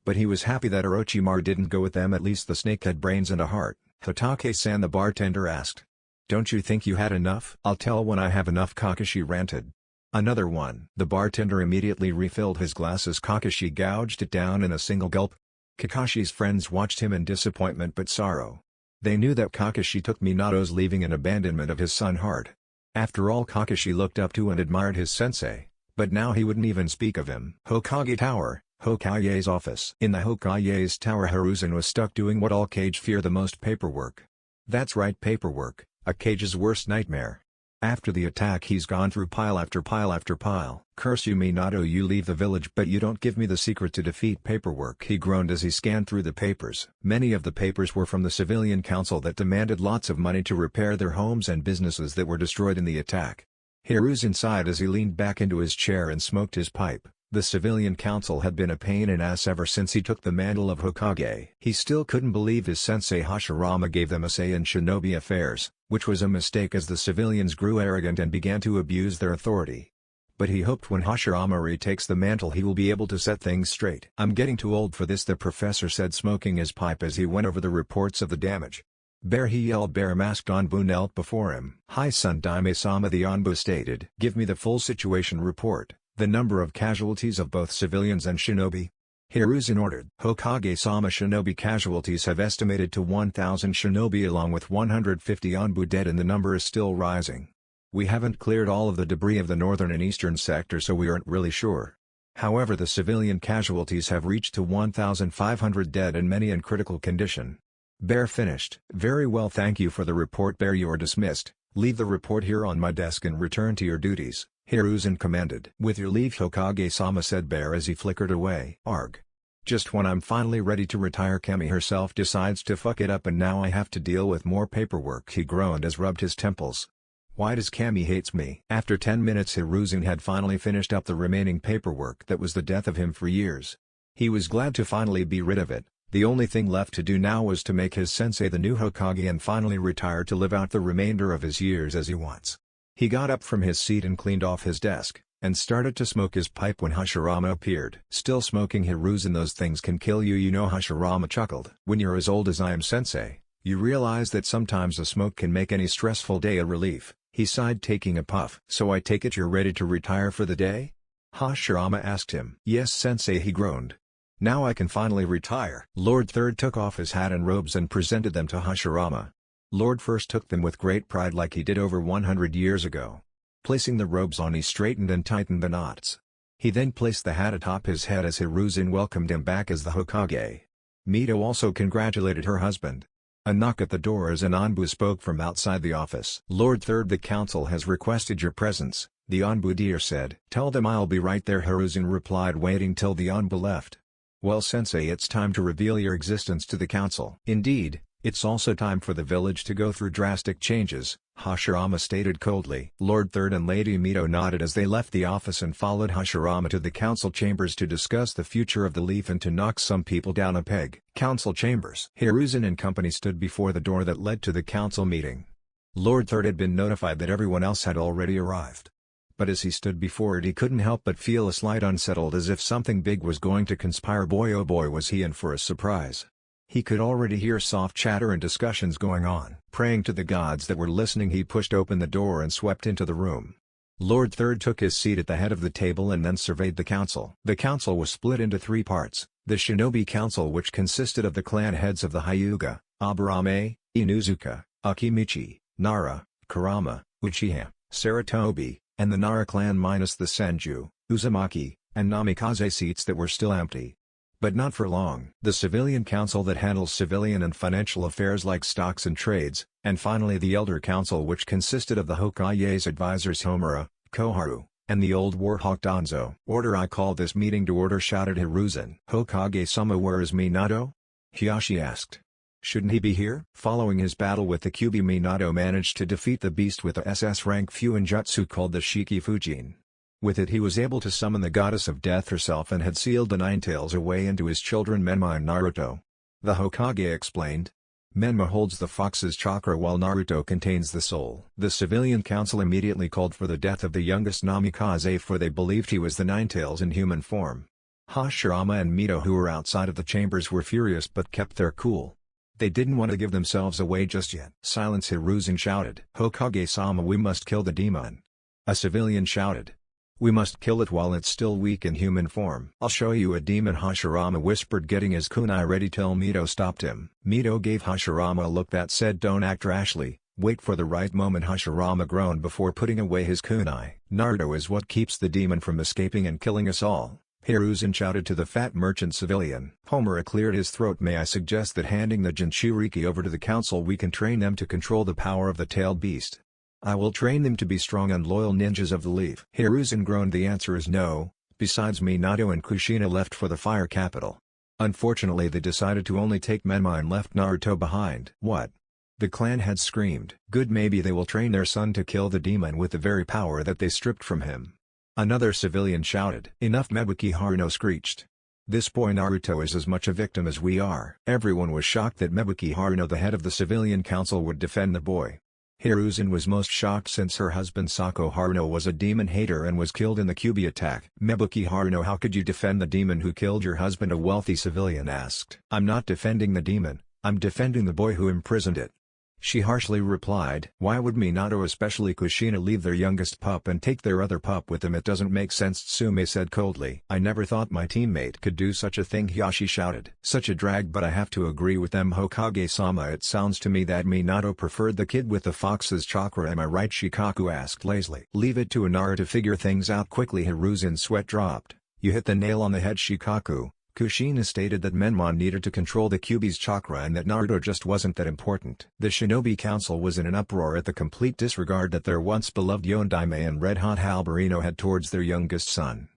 But he was happy that Orochimaru didn't go with them. At least the snake had brains and a heart. Hitake-san, the bartender asked. Don't you think you had enough? I'll tell when I have enough, Kakashi ranted. Another one. The bartender immediately refilled his glass as Kakashi gouged it down in a single gulp. Kakashi's friends watched him in disappointment but sorrow. They knew that Kakashi took Minato's leaving and abandonment of his son hard. After all, Kakashi looked up to and admired his sensei, but now he wouldn't even speak of him. Hokage Tower, Hokage's office. In the Hokage's tower, Hiruzen was stuck doing what all Kage fear the most: paperwork. That's right, paperwork. A Kage's worst nightmare. After the attack, he's gone through pile after pile after pile. Curse you, Minato, you leave the village but you don't give me the secret to defeat paperwork, he groaned as he scanned through the papers. Many of the papers were from the civilian council that demanded lots of money to repair their homes and businesses that were destroyed in the attack. Hiruzen sighed as he leaned back into his chair and smoked his pipe. The civilian council had been a pain in ass ever since he took the mantle of Hokage. He still couldn't believe his sensei Hashirama gave them a say in shinobi affairs, which was a mistake as the civilians grew arrogant and began to abuse their authority. But he hoped when Hashirama retakes the mantle he will be able to set things straight. I'm getting too old for this, the professor said, smoking his pipe as he went over the reports of the damage. Bear, he yelled. Bear-masked Anbu knelt before him. Hi son, Daime-sama, the Anbu stated. Give me the full situation report. The number of casualties of both civilians and shinobi. Hiruzen ordered. Hokage-sama, shinobi casualties have estimated to 1,000 shinobi along with 150 Anbu dead, and the number is still rising. We haven't cleared all of the debris of the northern and eastern sector, so we aren't really sure. However, the civilian casualties have reached to 1,500 dead and many in critical condition. Bear finished. Very well, thank you for the report, Bear. You are dismissed. Leave the report here on my desk and return to your duties, Hiruzen commanded. With your leave, Hokage-sama, said Bear as he flickered away. Arg. Just when I'm finally ready to retire, Kemi herself decides to fuck it up and now I have to deal with more paperwork, he groaned as rubbed his temples. Why does Kami hates me? After 10 minutes Hiruzen had finally finished up the remaining paperwork that was the death of him for years. He was glad to finally be rid of it. The only thing left to do now was to make his sensei the new Hokage and finally retire to live out the remainder of his years as he wants. He got up from his seat and cleaned off his desk, and started to smoke his pipe when Hashirama appeared. Still smoking? Hiruzen, those things can kill you, you know. Hashirama chuckled. When you're as old as I am, sensei, you realize that sometimes a smoke can make any stressful day a relief. He sighed, taking a puff. So I take it you're ready to retire for the day? Hashirama asked him. Yes sensei, he groaned. Now I can finally retire. Lord Third took off his hat and robes and presented them to Hashirama. Lord First took them with great pride like he did over 100 years ago. Placing the robes on, he straightened and tightened the knots. He then placed the hat atop his head as Hiruzen welcomed him back as the Hokage. Mito also congratulated her husband. A knock at the door as an Anbu spoke from outside the office. Lord Third, the council has requested your presence, the Anbu dear said. Tell them I'll be right there, Hiruzen replied, waiting till the Anbu left. Well sensei, it's time to reveal your existence to the council. Indeed, it's also time for the village to go through drastic changes, Hashirama stated coldly. Lord Third and Lady Mito nodded as they left the office and followed Hashirama to the council chambers to discuss the future of the leaf and to knock some people down a peg. Council chambers. Hiruzen and company stood before the door that led to the council meeting. Lord Third had been notified that everyone else had already arrived. But as he stood before it, he couldn't help but feel a slight unsettled, as if something big was going to conspire. Boy oh boy, was he in for a surprise. He could already hear soft chatter and discussions going on. Praying to the gods that were listening, he pushed open the door and swept into the room. Lord Third took his seat at the head of the table and then surveyed the council. The council was split into three parts: the Shinobi Council, which consisted of the clan heads of the Hyuga, Aburame, Inuzuka, Akimichi, Nara, Kurama, Uchiha, Sarutobi, and the Nara clan minus the Senju, Uzumaki, and Namikaze seats that were still empty. But not for long. The Civilian Council that handles civilian and financial affairs like stocks and trades, and finally the Elder Council, which consisted of the Hokage's advisors Homura, Koharu, and the old warhawk Danzo. Order! I call this meeting to order, shouted Hiruzen. Hokage-sama, where is Minato? Hiyashi asked. Shouldn't he be here? Following his battle with the Kyuubi, Minato managed to defeat the beast with a SS rank Fuinjutsu called the Shiki Fujin. With it he was able to summon the goddess of death herself and had sealed the Nine Tails away into his children Menma and Naruto. The Hokage explained. Menma holds the fox's chakra while Naruto contains the soul. The Civilian Council immediately called for the death of the youngest Namikaze, for they believed he was the Nine Tails in human form. Hashirama and Mito, who were outside of the chambers, were furious but kept their cool. They didn't want to give themselves away just yet. Silence! Hiruzen shouted. Hokage-sama, we must kill the demon. A civilian shouted. We must kill it while it's still weak in human form. I'll show you a demon, Hashirama whispered, getting his kunai ready till Mito stopped him. Mito gave Hashirama a look that said, don't act rashly, wait for the right moment. Hashirama groaned before putting away his kunai. Naruto is what keeps the demon from escaping and killing us all, Hiruzen shouted to the fat merchant civilian. Homura cleared his throat. May I suggest that handing the Jinchuriki over to the council, we can train them to control the power of the tailed beast. I will train them to be strong and loyal ninjas of the leaf. Hiruzen groaned. The answer is no. Besides, Minato and Kushina left for the fire capital. Unfortunately, they decided to only take Menma and left Naruto behind. What? The clan had screamed. Good, maybe they will train their son to kill the demon with the very power that they stripped from him. Another civilian shouted. Enough, Mebuki Haruno screeched. This boy Naruto is as much a victim as we are. Everyone was shocked that Mebuki Haruno, the head of the Civilian Council, would defend the boy. Hiruzen was most shocked since her husband Sako Haruno was a demon hater and was killed in the Kyuubi attack. Mebuki Haruno, how could you defend the demon who killed your husband? A wealthy civilian asked. I'm not defending the demon, I'm defending the boy who imprisoned it, she harshly replied. Why would Minato, especially Kushina, leave their youngest pup and take their other pup with them? It doesn't make sense, Tsume said coldly. I never thought my teammate could do such a thing, Hiyashi shouted. Such a drag, but I have to agree with them, Hokage-sama. It sounds to me that Minato preferred the kid with the fox's chakra, am I right? Shikaku asked lazily. Leave it to Inara to figure things out quickly. Hiruzen's sweat dropped. You hit the nail on the head, Shikaku. Kushina stated that Menma needed to control the Kyuubi's chakra and that Naruto just wasn't that important. The Shinobi Council was in an uproar at the complete disregard that their once beloved Yondaime and Red Hot Halberino had towards their youngest son.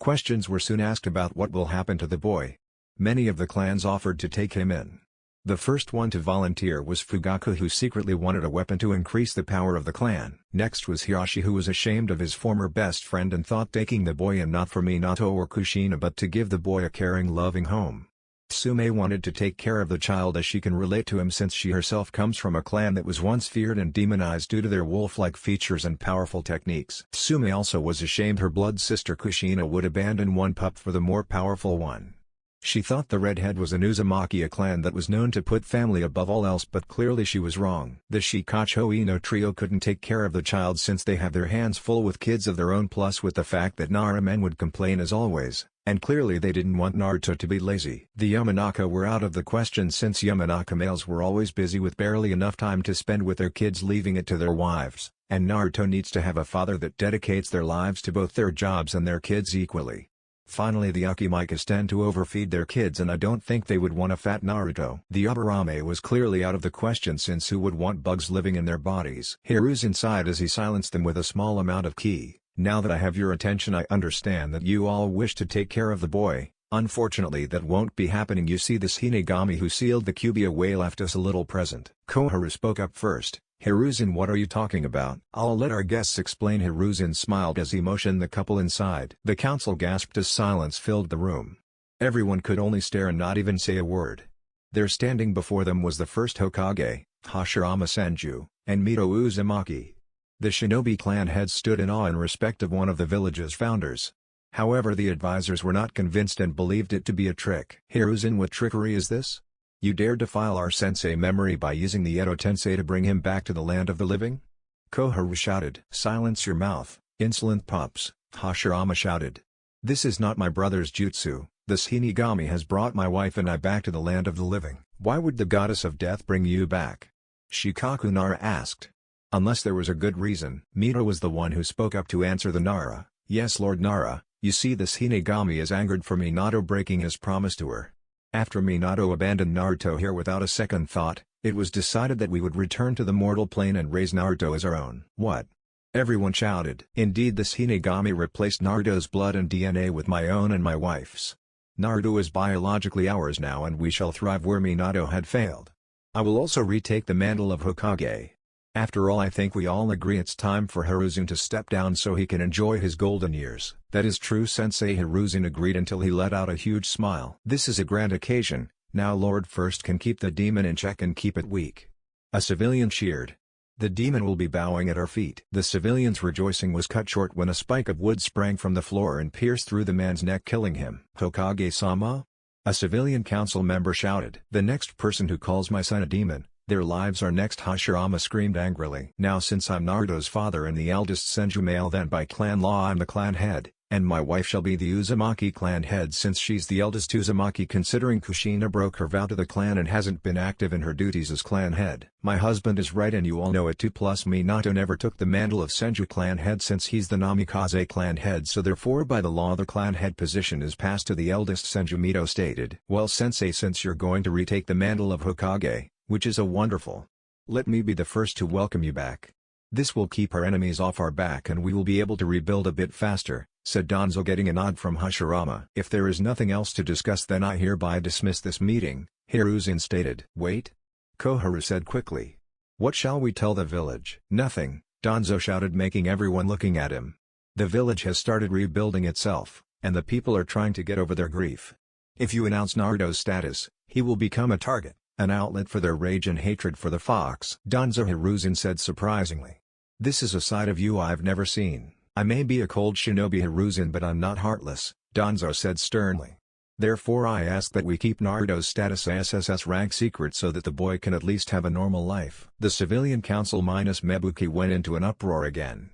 Questions were soon asked about what will happen to the boy. Many of the clans offered to take him in. The first one to volunteer was Fugaku, who secretly wanted a weapon to increase the power of the clan. Next was Hiyashi, who was ashamed of his former best friend and thought taking the boy in not for Minato or Kushina but to give the boy a caring, loving home. Tsume wanted to take care of the child as she can relate to him since she herself comes from a clan that was once feared and demonized due to their wolf-like features and powerful techniques. Tsume also was ashamed her blood sister Kushina would abandon one pup for the more powerful one. She thought the redhead was an Uzumaki, a clan that was known to put family above all else, but clearly she was wrong. The Shikacho Ino trio couldn't take care of the child since they have their hands full with kids of their own, plus with the fact that Nara men would complain as always, and clearly they didn't want Naruto to be lazy. The Yamanaka were out of the question since Yamanaka males were always busy with barely enough time to spend with their kids, leaving it to their wives, and Naruto needs to have a father that dedicates their lives to both their jobs and their kids equally. Finally, the Ukimikas tend to overfeed their kids, and I don't think they would want a fat Naruto. The Aburame was clearly out of the question since who would want bugs living in their bodies? Hiruzen sighed as he silenced them with a small amount of ki. Now that I have your attention, I understand that you all wish to take care of the boy. Unfortunately that won't be happening. You see, this Hinigami who sealed the Kyuubi away left us a little present. Koharu spoke up first. Hiruzen, what are you talking about? I'll let our guests explain. Hiruzen smiled as he motioned the couple inside. The council gasped as silence filled the room. Everyone could only stare and not even say a word. There standing before them was the first Hokage, Hashirama Senju, and Mito Uzumaki. The shinobi clan heads stood in awe and respect of one of the village's founders. However, the advisors were not convinced and believed it to be a trick. Hiruzen, what trickery is this? You dare defile our sensei memory by using the Edo Tensei to bring him back to the land of the living? Koharu shouted. Silence your mouth, insolent pups, Hashirama shouted. This is not my brother's jutsu. This Hinigami has brought my wife and I back to the land of the living. Why would the goddess of death bring you back? Shikaku Nara asked. Unless there was a good reason. Mito was the one who spoke up to answer the Nara. Yes, Lord Nara, you see, this Hinigami is angered for Minato breaking his promise to her. After Minato abandoned Naruto here without a second thought, it was decided that we would return to the mortal plane and raise Naruto as our own. What? Everyone shouted. Indeed, this Hinigami replaced Naruto's blood and DNA with my own and my wife's. Naruto is biologically ours now and we shall thrive where Minato had failed. I will also retake the mantle of Hokage. After all, I think we all agree it's time for Hiruzen to step down so he can enjoy his golden years. That is true, Sensei. Hiruzen agreed until he let out a huge smile. This is a grand occasion. Now Lord First can keep the demon in check and keep it weak. A civilian cheered. The demon will be bowing at our feet. The civilian's rejoicing was cut short when a spike of wood sprang from the floor and pierced through the man's neck, killing him. Hokage-sama? A civilian council member shouted. The next person who calls my son a demon, their lives are next. Hashirama screamed angrily. Now since I'm Naruto's father and the eldest Senju male, then by clan law I'm the clan head, and my wife shall be the Uzumaki clan head since she's the eldest Uzumaki, considering Kushina broke her vow to the clan and hasn't been active in her duties as clan head. My husband is right and you all know it too, plus Minato never took the mantle of Senju clan head since he's the Namikaze clan head, so therefore by the law the clan head position is passed to the eldest Senju. Mito stated. Well Sensei, since you're going to retake the mantle of Hokage, which is a wonderful. Let me be the first to welcome you back. This will keep our enemies off our back and we will be able to rebuild a bit faster, said Danzo, getting a nod from Hashirama. If there is nothing else to discuss, then I hereby dismiss this meeting, Hiruzen stated. Wait? Koharu said quickly. What shall we tell the village? Nothing, Danzo shouted, making everyone looking at him. The village has started rebuilding itself, and the people are trying to get over their grief. If you announce Naruto's status, he will become a target, an outlet for their rage and hatred for the fox. Danzo, Hiruzen said surprisingly. This is a side of you I've never seen. I may be a cold shinobi, Hiruzen, but I'm not heartless, Danzo said sternly. Therefore I ask that we keep Naruto's status SSS rank secret so that the boy can at least have a normal life. The civilian council minus Mebuki went into an uproar again.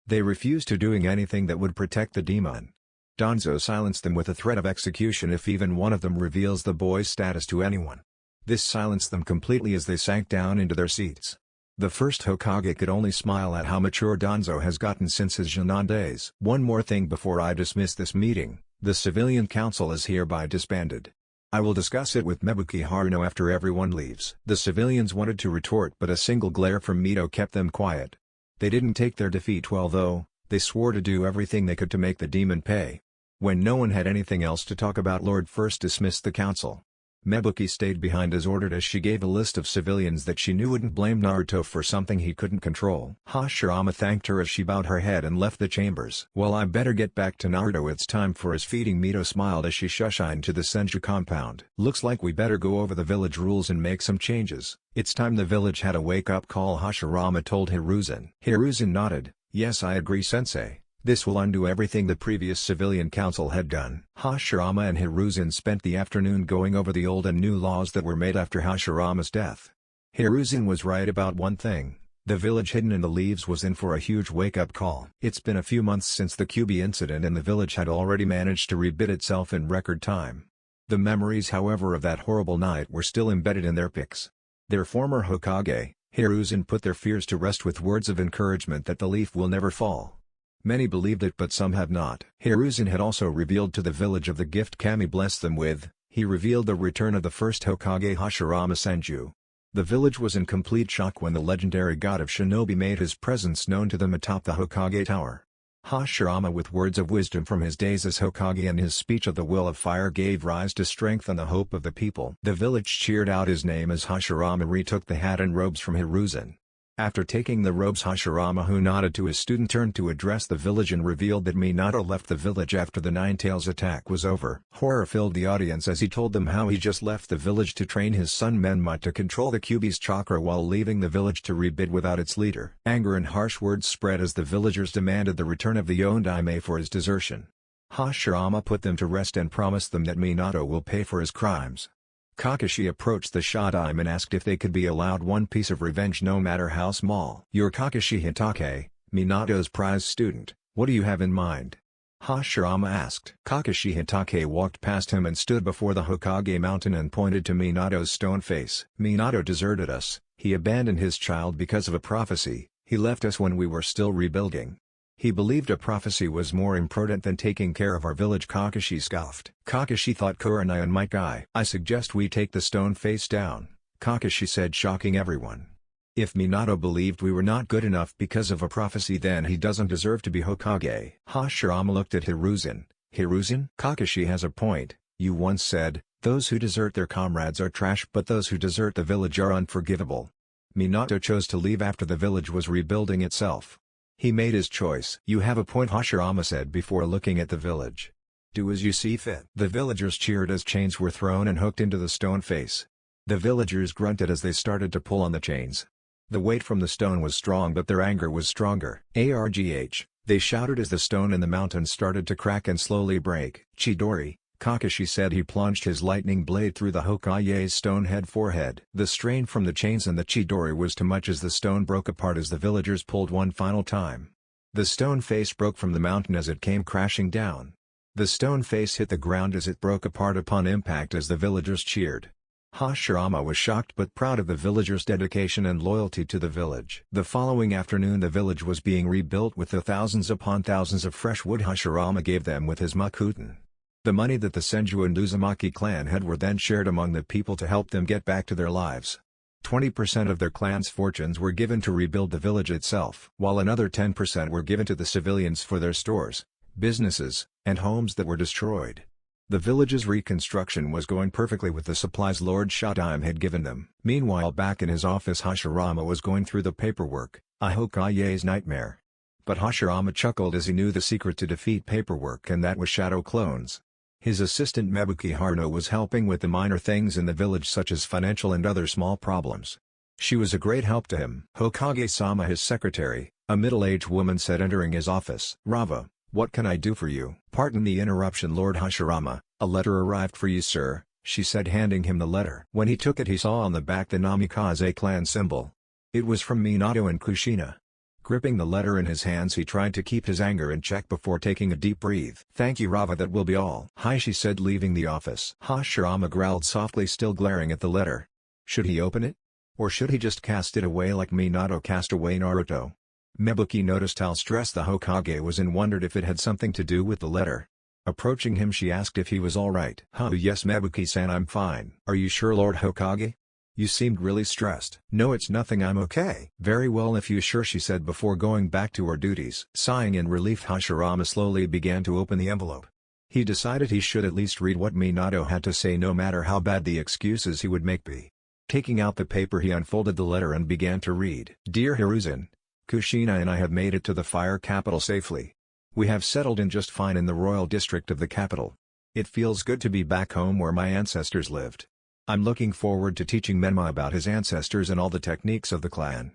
They refused to doing anything that would protect the demon. Danzo silenced them with a threat of execution if even one of them reveals the boy's status to anyone. This silenced them completely as they sank down into their seats. The first Hokage could only smile at how mature Danzo has gotten since his Junon days. One more thing before I dismiss this meeting, the civilian council is hereby disbanded. I will discuss it with Mebuki Haruno after everyone leaves. The civilians wanted to retort, but a single glare from Mito kept them quiet. They didn't take their defeat well though, they swore to do everything they could to make the demon pay. When no one had anything else to talk about, Lord First dismissed the council. Mebuki stayed behind as ordered as she gave a list of civilians that she knew wouldn't blame Naruto for something he couldn't control. Hashirama thanked her as she bowed her head and left the chambers. Well, I better get back to Naruto, it's time for his feeding. Mito smiled as she shushined to the Senju compound. Looks like we better go over the village rules and make some changes. It's time the village had a wake-up call, Hashirama told Hiruzen. Hiruzen nodded. Yes, I agree, sensei. This will undo everything the previous civilian council had done. Hashirama and Hiruzen spent the afternoon going over the old and new laws that were made after Hashirama's death. Hiruzen was right about one thing. The village hidden in the leaves was in for a huge wake-up call. It's been a few months since the Kyuubi incident and the village had already managed to rebuild itself in record time. The memories, however, of that horrible night were still embedded in their pics. Their former Hokage, Hiruzen, put their fears to rest with words of encouragement that the leaf will never fall. Many believed it, but some have not. Hiruzen had also revealed to the village of the gift Kami blessed them with. He revealed the return of the first Hokage, Hashirama Senju. The village was in complete shock when the legendary god of shinobi made his presence known to them atop the Hokage Tower. Hashirama, with words of wisdom from his days as Hokage and his speech of the will of fire, gave rise to strength and the hope of the people. The village cheered out his name as Hashirama retook the hat and robes from Hiruzen. After taking the robes, Hashirama, who nodded to his student, turned to address the village and revealed that Minato left the village after the Nine-Tails attack was over. Horror filled the audience as he told them how he just left the village to train his son Menma to control the Kyuubi's chakra while leaving the village to rebuild without its leader. Anger and harsh words spread as the villagers demanded the return of the Yondaime for his desertion. Hashirama put them to rest and promised them that Minato will pay for his crimes. Kakashi approached the Shodaime and asked if they could be allowed one piece of revenge, no matter how small. "You're Kakashi Hitake, Minato's prize student. What do you have in mind?" Hashirama asked. Kakashi Hitake walked past him and stood before the Hokage mountain and pointed to Minato's stone face. "Minato deserted us. He abandoned his child because of a prophecy. He left us when we were still rebuilding. He believed a prophecy was more important than taking care of our village," Kakashi scoffed. Kakashi thought Kurenai might die. "I suggest we take the stone face down," Kakashi said, shocking everyone. "If Minato believed we were not good enough because of a prophecy, then he doesn't deserve to be Hokage." Hashirama looked at Hiruzen. "Hiruzen? Kakashi has a point. You once said, those who desert their comrades are trash, but those who desert the village are unforgivable. Minato chose to leave after the village was rebuilding itself. He made his choice." "You have a point," Hashirama said before looking at the village. "Do as you see fit." The villagers cheered as chains were thrown and hooked into the stone face. The villagers grunted as they started to pull on the chains. The weight from the stone was strong, but their anger was stronger. "Argh!" they shouted as the stone in the mountain started to crack and slowly break. "Chidori," Kakashi said. He plunged his lightning blade through the Hokage's stone-head forehead. The strain from the chains and the Chidori was too much as the stone broke apart as the villagers pulled one final time. The stone face broke from the mountain as it came crashing down. The stone face hit the ground as it broke apart upon impact as the villagers cheered. Hashirama was shocked but proud of the villagers' dedication and loyalty to the village. The following afternoon the village was being rebuilt with the thousands upon thousands of fresh wood Hashirama gave them with his Makuten. The money that the Senju and Uzumaki clan had were then shared among the people to help them get back to their lives. 20% of their clan's fortunes were given to rebuild the village itself, while another 10% were given to the civilians for their stores, businesses, and homes that were destroyed. The village's reconstruction was going perfectly with the supplies Lord Shodaime had given them. Meanwhile, back in his office, Hashirama was going through the paperwork, a Hokage's nightmare. But Hashirama chuckled as he knew the secret to defeat paperwork, and that was shadow clones. His assistant Mebuki Haruno was helping with the minor things in the village such as financial and other small problems. She was a great help to him. Hokage-sama, his secretary, a middle-aged woman, said, entering his office. "Rava, what can I do for you?" "Pardon the interruption, Lord Hashirama, a letter arrived for you, sir," she said, handing him the letter. When he took it, he saw on the back the Namikaze clan symbol. It was from Minato and Kushina. Gripping the letter in his hands, he tried to keep his anger in check before taking a deep breath. "Thank you, Rava, that will be all." "Hi," she said, leaving the office. Hashirama growled softly, still glaring at the letter. Should he open it? Or should he just cast it away like Minato cast away Naruto? Mebuki noticed how stressed the Hokage was and wondered if it had something to do with the letter. Approaching him, she asked if he was alright. Yes, Mebuki-san, I'm fine." "Are you sure, Lord Hokage? You seemed really stressed." "No, it's nothing, I'm okay." "Very well, if you're sure," she said before going back to her duties. Sighing in relief, Hashirama slowly began to open the envelope. He decided he should at least read what Minato had to say no matter how bad the excuses he would make be. Taking out the paper he unfolded the letter and began to read. Dear Hiruzen, Kushina and I have made it to the fire capital safely. We have settled in just fine in the royal district of the capital. It feels good to be back home where my ancestors lived. I'm looking forward to teaching Menma about his ancestors and all the techniques of the clan.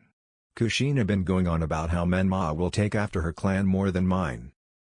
Kushina been going on about how Menma will take after her clan more than mine.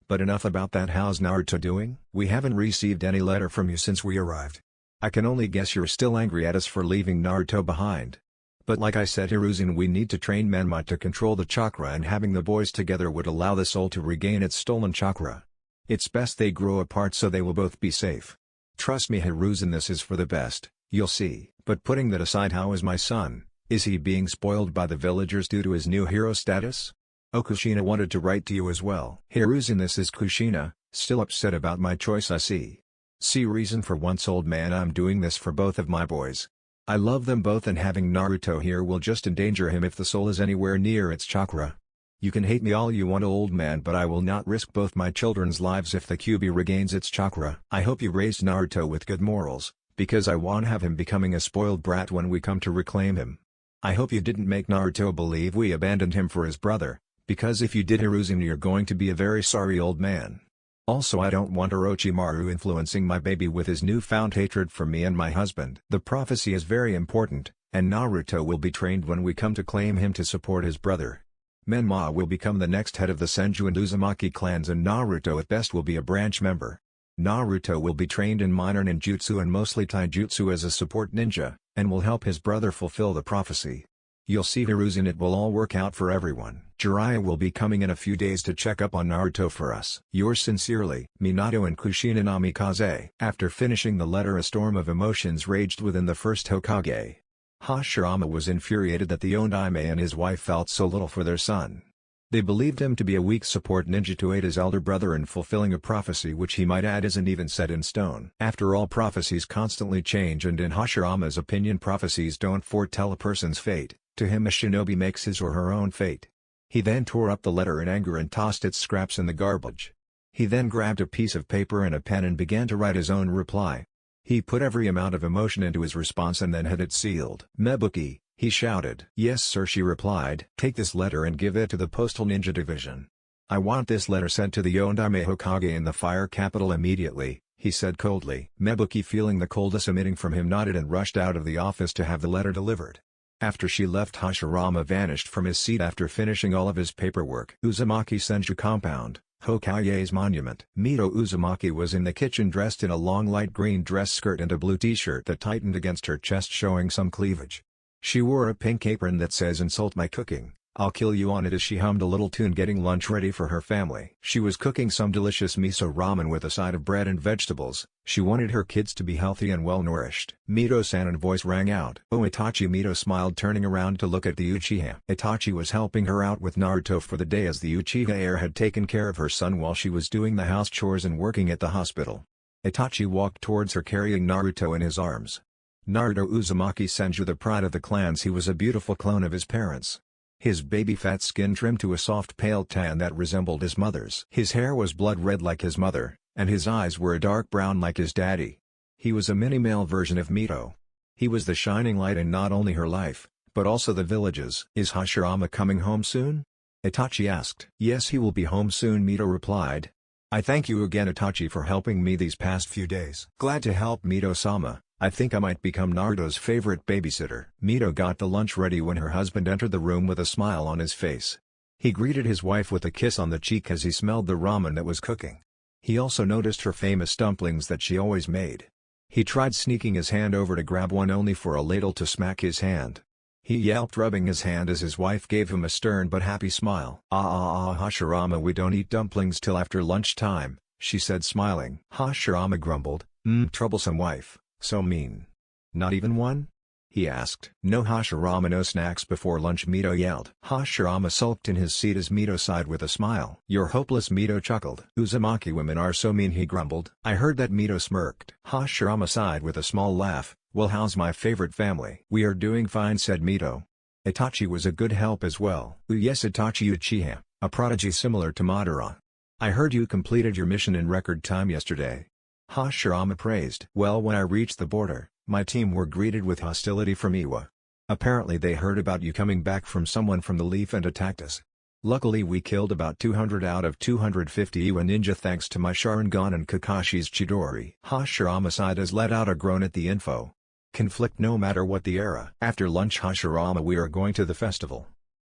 But enough about that. How's Naruto doing? We haven't received any letter from you since we arrived. I can only guess you're still angry at us for leaving Naruto behind. But like I said Hiruzen, we need to train Menma to control the chakra, and having the boys together would allow the soul to regain its stolen chakra. It's best they grow apart so they will both be safe. Trust me Hiruzen, this is for the best, you'll see. But putting that aside, how is my son? Is he being spoiled by the villagers due to his new hero status? Oh, Kushina wanted to write to you as well. Hiruzen, this is Kushina, still upset about my choice I see. See reason for once, old man, I'm doing this for both of my boys. I love them both, and having Naruto here will just endanger him if the soul is anywhere near its chakra. You can hate me all you want, old man, but I will not risk both my children's lives if the QB regains its chakra. I hope you raised Naruto with good morals, because I won't have him becoming a spoiled brat when we come to reclaim him. I hope you didn't make Naruto believe we abandoned him for his brother, because if you did Hiruzen, you're going to be a very sorry old man. Also, I don't want Orochimaru influencing my baby with his newfound hatred for me and my husband. The prophecy is very important, and Naruto will be trained when we come to claim him to support his brother. Menma will become the next head of the Senju and Uzumaki clans, and Naruto at best will be a branch member. Naruto will be trained in minor ninjutsu and mostly taijutsu as a support ninja, and will help his brother fulfill the prophecy. You'll see Hiruzen, it will all work out for everyone. Jiraiya will be coming in a few days to check up on Naruto for us. Yours sincerely, Minato and Kushina Namikaze. After finishing the letter, a storm of emotions raged within the first Hokage. Hashirama was infuriated that the Ondaime and his wife felt so little for their son. They believed him to be a weak support ninja to aid his elder brother in fulfilling a prophecy which he might add isn't even set in stone. After all, prophecies constantly change, and in Hashirama's opinion prophecies don't foretell a person's fate. To him, a shinobi makes his or her own fate. He then tore up the letter in anger and tossed its scraps in the garbage. He then grabbed a piece of paper and a pen and began to write his own reply. He put every amount of emotion into his response and then had it sealed. "Mebuki," he shouted. "Yes sir," she replied. "Take this letter and give it to the Postal Ninja Division. I want this letter sent to the Ondaime Hokage in the fire capital immediately," he said coldly. Mebuki, feeling the coldness emitting from him, nodded and rushed out of the office to have the letter delivered. After she left, Hashirama vanished from his seat after finishing all of his paperwork. Uzumaki Senju Compound, Hokage's monument. Mito Uzumaki was in the kitchen dressed in a long light green dress skirt and a blue t-shirt that tightened against her chest, showing some cleavage. She wore a pink apron that says "Insult my cooking, I'll kill you" on it as she hummed a little tune, getting lunch ready for her family. She was cooking some delicious miso ramen with a side of bread and vegetables. She wanted her kids to be healthy and well-nourished. Mito-san's voice rang out. "Oh Itachi." Mito smiled, turning around to look at the Uchiha. Itachi was helping her out with Naruto for the day, as the Uchiha heir had taken care of her son while she was doing the house chores and working at the hospital. Itachi walked towards her carrying Naruto in his arms. Naruto Uzumaki Senju, the pride of the clans, he was a beautiful clone of his parents. His baby fat skin trimmed to a soft pale tan that resembled his mother's. His hair was blood red like his mother, and his eyes were a dark brown like his daddy. He was a mini-male version of Mito. He was the shining light in not only her life, but also the village's. "Is Hashirama coming home soon?" Itachi asked. "Yes, he will be home soon," Mito replied. "I thank you again, Itachi, for helping me these past few days." "Glad to help, Mito-sama. I think I might become Naruto's favorite babysitter." Mito got the lunch ready when her husband entered the room with a smile on his face. He greeted his wife with a kiss on the cheek as he smelled the ramen that was cooking. He also noticed her famous dumplings that she always made. He tried sneaking his hand over to grab one, only for a ladle to smack his hand. He yelped, rubbing his hand, as his wife gave him a stern but happy smile. Hashirama, we don't eat dumplings till after lunchtime," she said, smiling. Hashirama grumbled, Troublesome wife. So mean. "Not even one?" he asked. "No Hashirama, no snacks before lunch," Mito yelled. Hashirama sulked in his seat as Mito sighed with a smile. "You're hopeless," Mito chuckled. "Uzumaki women are so mean," he grumbled. "I heard that," Mito smirked. Hashirama sighed with a small laugh. "Well, how's my favorite family?" "We are doing fine," said Mito. Itachi was a good help as well. "Yes, Itachi Uchiha, a prodigy similar to Madara." I heard you completed your mission in record time yesterday. Hashirama praised. Well, when I reached the border, my team were greeted with hostility from Iwa. Apparently they heard about you coming back from someone from the Leaf and attacked us. Luckily we killed about 200 out of 250 Iwa ninja thanks to my Sharingan and Kakashi's Chidori. Hashirama sighed as let out a groan at the info. Conflict no matter what the era. After lunch Hashirama, we are going to the festival.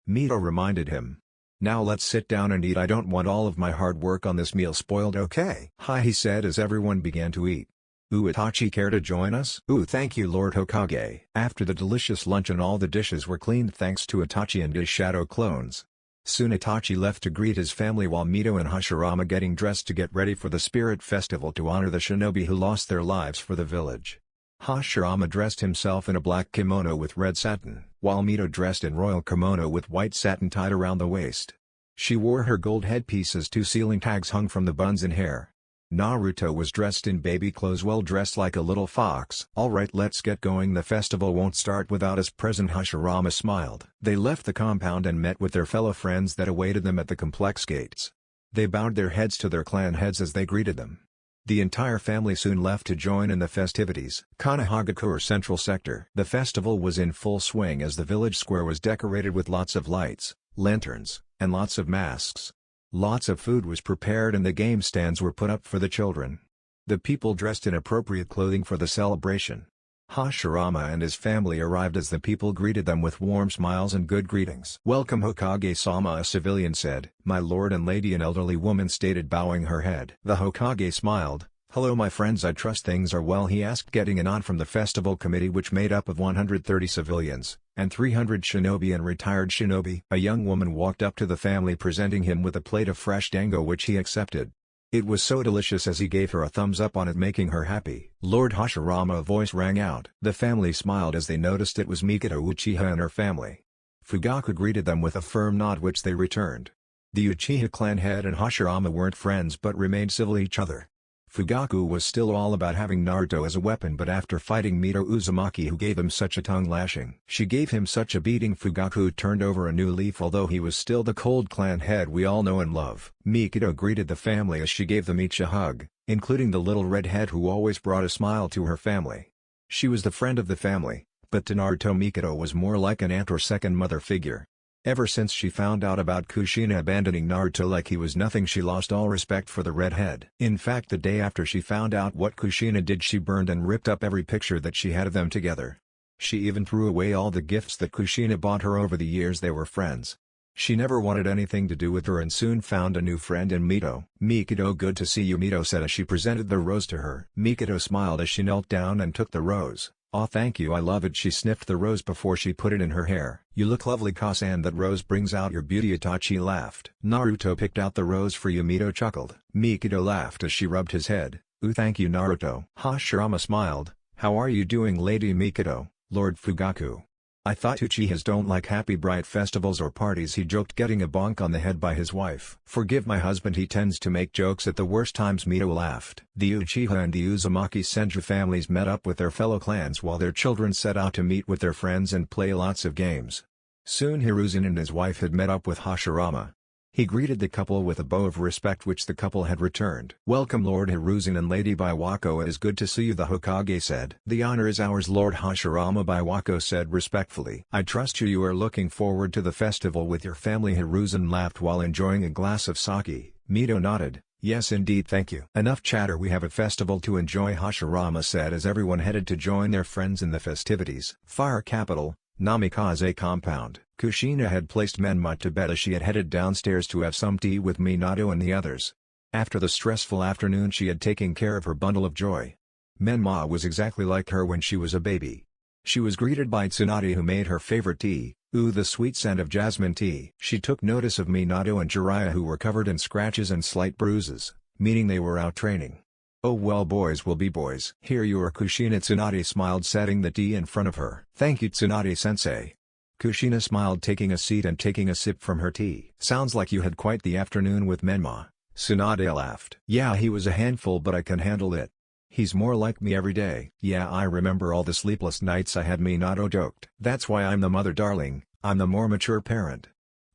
Mito reminded him. Now let's sit down and eat. I don't want all of my hard work on this meal spoiled, okay? Hi, he said as everyone began to eat. Itachi, care to join us? Thank you Lord Hokage. After the delicious luncheon all the dishes were cleaned thanks to Itachi and his shadow clones. Soon Itachi left to greet his family while Mito and Hashirama getting dressed to get ready for the spirit festival to honor the shinobi who lost their lives for the village. Hashirama dressed himself in a black kimono with red satin, while Mito dressed in royal kimono with white satin tied around the waist. She wore her gold headpiece as two ceiling tags hung from the buns and hair. Naruto was dressed in baby clothes, well dressed like a little fox. Alright, let's get going, the festival won't start without us present. Hashirama smiled. They left the compound and met with their fellow friends that awaited them at the complex gates. They bowed their heads to their clan heads as they greeted them. The entire family soon left to join in the festivities. Kanahagaku Central Sector. The festival was in full swing as the village square was decorated with lots of lights, lanterns, and lots of masks. Lots of food was prepared and the game stands were put up for the children. The people dressed in appropriate clothing for the celebration. Hashirama and his family arrived as the people greeted them with warm smiles and good greetings. Welcome Hokage-sama, a civilian said. My lord and lady, an elderly woman stated, bowing her head. The Hokage smiled. Hello my friends, I trust things are well, he asked, getting a nod from the festival committee which made up of 130 civilians, and 300 shinobi and retired shinobi. A young woman walked up to the family presenting him with a plate of fresh dango which he accepted. It was so delicious as he gave her a thumbs up on it, making her happy. Lord Hashirama, a voice rang out. The family smiled as they noticed it was Mikado Uchiha and her family. Fugaku greeted them with a firm nod which they returned. The Uchiha clan head and Hashirama weren't friends but remained civil to each other. Fugaku was still all about having Naruto as a weapon, but after fighting Mito Uzumaki who gave him such a tongue lashing, she gave him such a beating, Fugaku turned over a new leaf although he was still the cold clan head we all know and love. Mikado greeted the family as she gave them each a hug, including the little redhead who always brought a smile to her family. She was the friend of the family, but to Naruto Mikado was more like an aunt or second mother figure. Ever since she found out about Kushina abandoning Naruto like he was nothing, she lost all respect for the redhead. In fact, the day after she found out what Kushina did, she burned and ripped up every picture that she had of them together. She even threw away all the gifts that Kushina bought her over the years they were friends. She never wanted anything to do with her and soon found a new friend in Mito. Mikado, good to see you, Mito said as she presented the rose to her. Mikado smiled as she knelt down and took the rose. Aw, thank you, I love it. She sniffed the rose before she put it in her hair. You look lovely, Kasan, that rose brings out your beauty, Itachi laughed. Naruto picked out the rose for you, Mito chuckled. Mikado laughed as she rubbed his head. Thank you, Naruto. Hashirama smiled. How are you doing, Lady Mikado, Lord Fugaku? I thought Uchihas don't like happy bright festivals or parties, he joked, getting a bonk on the head by his wife. Forgive my husband, he tends to make jokes at the worst times, Mito laughed. The Uchiha and the Uzumaki Senju families met up with their fellow clans while their children set out to meet with their friends and play lots of games. Soon Hiruzen and his wife had met up with Hashirama. He greeted the couple with a bow of respect which the couple had returned. Welcome Lord Hiruzen and Lady Biwako, it is good to see you, the Hokage said. The honor is ours, Lord Hashirama, Biwako said respectfully. I trust you are looking forward to the festival with your family. Hiruzen laughed while enjoying a glass of sake. Mito nodded. Yes indeed, thank you. Enough chatter, we have a festival to enjoy, Hashirama said as everyone headed to join their friends in the festivities. Fire capital, Namikaze compound. Kushina had placed Menma to bed as she had headed downstairs to have some tea with Minato and the others. After the stressful afternoon she had taken care of her bundle of joy. Menma was exactly like her when she was a baby. She was greeted by Tsunade who made her favorite tea, the sweet scent of jasmine tea. She took notice of Minato and Jiraiya who were covered in scratches and slight bruises, meaning they were out training. Oh well, boys will be boys. Here you are, Kushina, Tsunade smiled, setting the tea in front of her. Thank you, Tsunade-sensei. Kushina smiled, taking a seat and taking a sip from her tea. Sounds like you had quite the afternoon with Menma. Tsunade laughed. Yeah, he was a handful but I can handle it. He's more like me every day. Yeah, I remember all the sleepless nights I had, Minato joked. That's why I'm the mother, darling, I'm the more mature parent.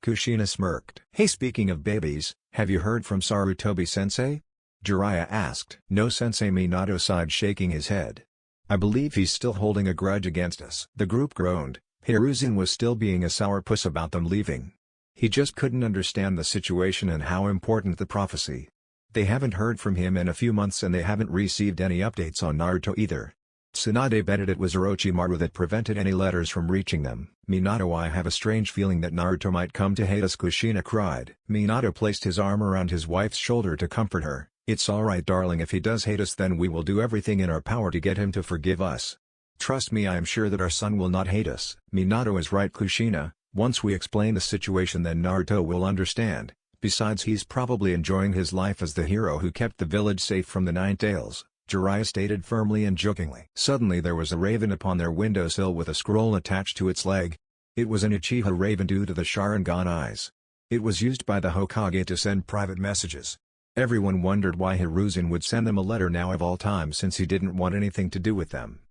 Kushina smirked. Hey, speaking of babies, have you heard from Sarutobi-sensei? Jiraiya asked. No sensei, Minato sighed, shaking his head. I believe he's still holding a grudge against us. The group groaned. Hiruzen was still being a sourpuss about them leaving. He just couldn't understand the situation and how important the prophecy. They haven't heard from him in a few months and they haven't received any updates on Naruto either. Tsunade betted it was Orochimaru that prevented any letters from reaching them. Minato, I have a strange feeling that Naruto might come to hate us, Kushina cried. Minato placed his arm around his wife's shoulder to comfort her. It's alright darling, if he does hate us then we will do everything in our power to get him to forgive us. Trust me, I am sure that our son will not hate us. Minato is right, Kushina. Once we explain the situation then Naruto will understand. Besides, he's probably enjoying his life as the hero who kept the village safe from the Nine Tails, Jiraiya stated firmly and jokingly. Suddenly there was a raven upon their windowsill with a scroll attached to its leg. It was an Uchiha raven due to the Sharingan eyes. It was used by the Hokage to send private messages. Everyone wondered why Hiruzen would send them a letter now of all time, since he didn't want anything to do with them.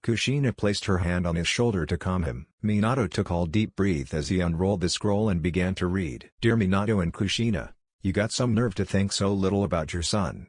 Kushina placed her hand on his shoulder to calm him. Minato took a deep breath as he unrolled the scroll and began to read. Dear Minato and Kushina, you got some nerve to think so little about your son.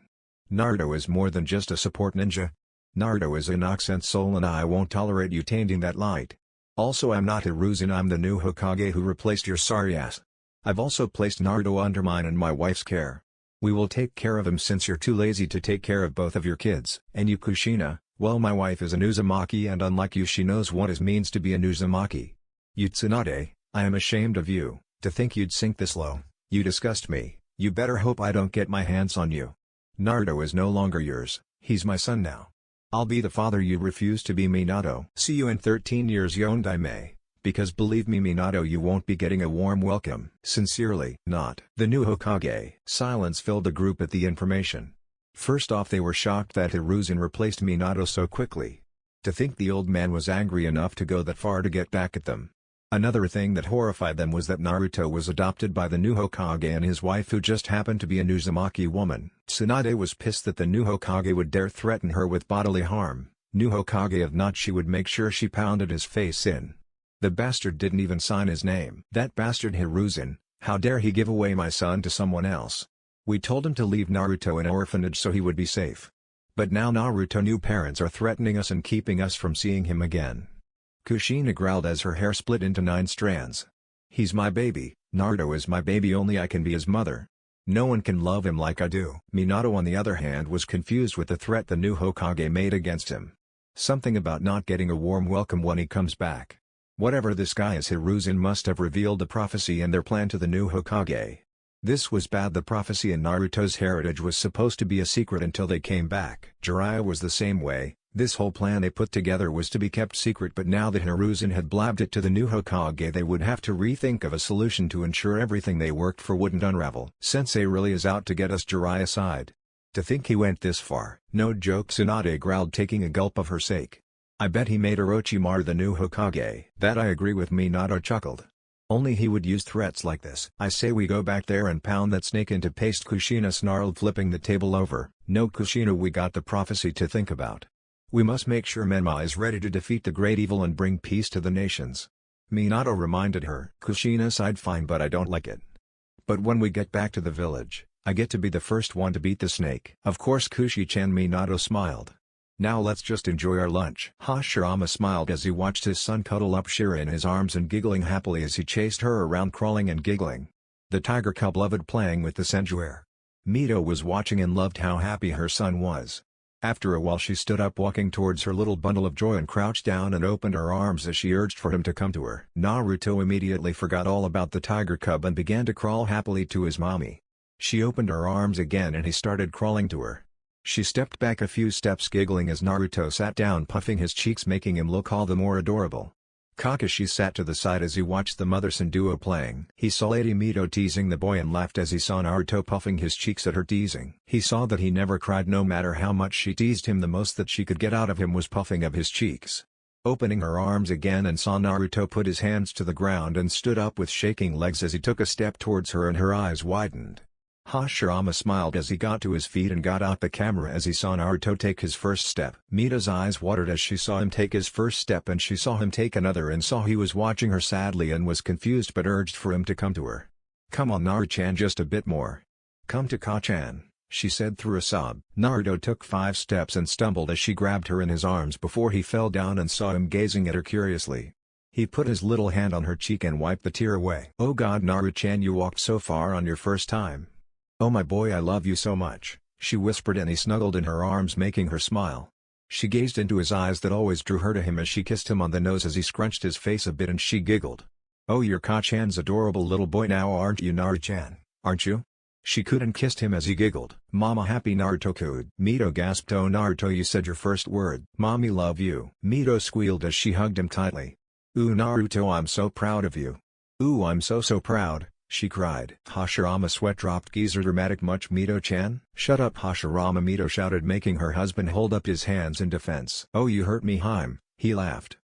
Naruto is more than just a support ninja. Naruto is an innocent soul and I won't tolerate you tainting that light. Also, I'm not Hiruzen, I'm the new Hokage who replaced your sorry ass. I've also placed Naruto under mine and my wife's care. We will take care of him since you're too lazy to take care of both of your kids. And you, Kushina, well, my wife is an Uzumaki and unlike you she knows what it means to be an Uzumaki. You Tsunade, I am ashamed of you, to think you'd sink this low. You disgust me, you better hope I don't get my hands on you. Naruto is no longer yours, he's my son now. I'll be the father you refuse to be, Minato. See you in 13 years, Yondaime, because believe me Minato, you won't be getting a warm welcome. Sincerely, not the new Hokage. Silence filled the group at the information. First off, they were shocked that Hiruzen replaced Minato so quickly. To think the old man was angry enough to go that far to get back at them. Another thing that horrified them was that Naruto was adopted by the new Hokage and his wife who just happened to be an Uzumaki woman. Tsunade was pissed that the new Hokage would dare threaten her with bodily harm. New Hokage, if not, she would make sure she pounded his face in. The bastard didn't even sign his name. That bastard Hiruzen, how dare he give away my son to someone else. We told him to leave Naruto in an orphanage so he would be safe. But now Naruto's new parents are threatening us and keeping us from seeing him again. Kushina growled as her hair split into 9 strands. He's my baby, Naruto is my baby, only I can be his mother. No one can love him like I do. Minato on the other hand was confused with the threat the new Hokage made against him. Something about not getting a warm welcome when he comes back. Whatever this guy is, Hiruzen must have revealed the prophecy and their plan to the new Hokage. This was bad. The prophecy in Naruto's heritage was supposed to be a secret until they came back. Jiraiya was the same way. This whole plan they put together was to be kept secret, but now that Hiruzen had blabbed it to the new Hokage, they would have to rethink of a solution to ensure everything they worked for wouldn't unravel. Sensei really is out to get us, Jiraiya sighed. To think he went this far. No joke, Tsunade growled, taking a gulp of her sake. I bet he made Orochimaru the new Hokage. That I agree with, Minato chuckled. Only he would use threats like this. I say we go back there and pound that snake into paste, Kushina snarled, flipping the table over. No, Kushina, we got the prophecy to think about. We must make sure Menma is ready to defeat the great evil and bring peace to the nations. Minato reminded her. Kushina sighed, fine, but I don't like it. But when we get back to the village, I get to be the first one to beat the snake. Of course, Kushi-chan, Minato smiled. Now let's just enjoy our lunch. Hashirama smiled as he watched his son cuddle up Shira in his arms and giggling happily as he chased her around, crawling and giggling. The tiger cub loved playing with the Senju. Mito was watching and loved how happy her son was. After a while she stood up, walking towards her little bundle of joy, and crouched down and opened her arms as she urged for him to come to her. Naruto immediately forgot all about the tiger cub and began to crawl happily to his mommy. She opened her arms again and he started crawling to her. She stepped back a few steps, giggling as Naruto sat down, puffing his cheeks, making him look all the more adorable. Kakashi sat to the side as he watched the mother-son duo playing. He saw Lady Mito teasing the boy and laughed as he saw Naruto puffing his cheeks at her teasing. He saw that he never cried no matter how much she teased him. The most that she could get out of him was puffing of his cheeks. Opening her arms again and saw Naruto put his hands to the ground and stood up with shaking legs as he took a step towards her, and her eyes widened. Hashirama smiled as he got to his feet and got out the camera as he saw Naruto take his first step. Mita's eyes watered as she saw him take his first step and she saw him take another and saw he was watching her sadly and was confused but urged for him to come to her. "Come on Naru-chan, just a bit more. Come to Ka-chan," she said through a sob. Naruto took 5 steps and stumbled as she grabbed her in his arms before he fell down and saw him gazing at her curiously. He put his little hand on her cheek and wiped the tear away. "Oh God Naru-chan, you walked so far on your first time. Oh my boy, I love you so much," she whispered and he snuggled in her arms making her smile. She gazed into his eyes that always drew her to him as she kissed him on the nose as he scrunched his face a bit and she giggled. "Oh, you're Ka-chan's adorable little boy now, aren't you Naru-chan, aren't you?" She cooed and kissed him as he giggled. "Mama happy Naruto cooed." Mito gasped. "Oh Naruto, you said your first word." "Mommy love you." Mito squealed as she hugged him tightly. "Ooh Naruto, I'm so proud of you. Ooh, I'm so proud," she cried. Hashirama sweat dropped. "Geezer dramatic much Mito-chan?" "Shut up Hashirama," Mito shouted making her husband hold up his hands in defense. "Oh you hurt me Haim," he laughed.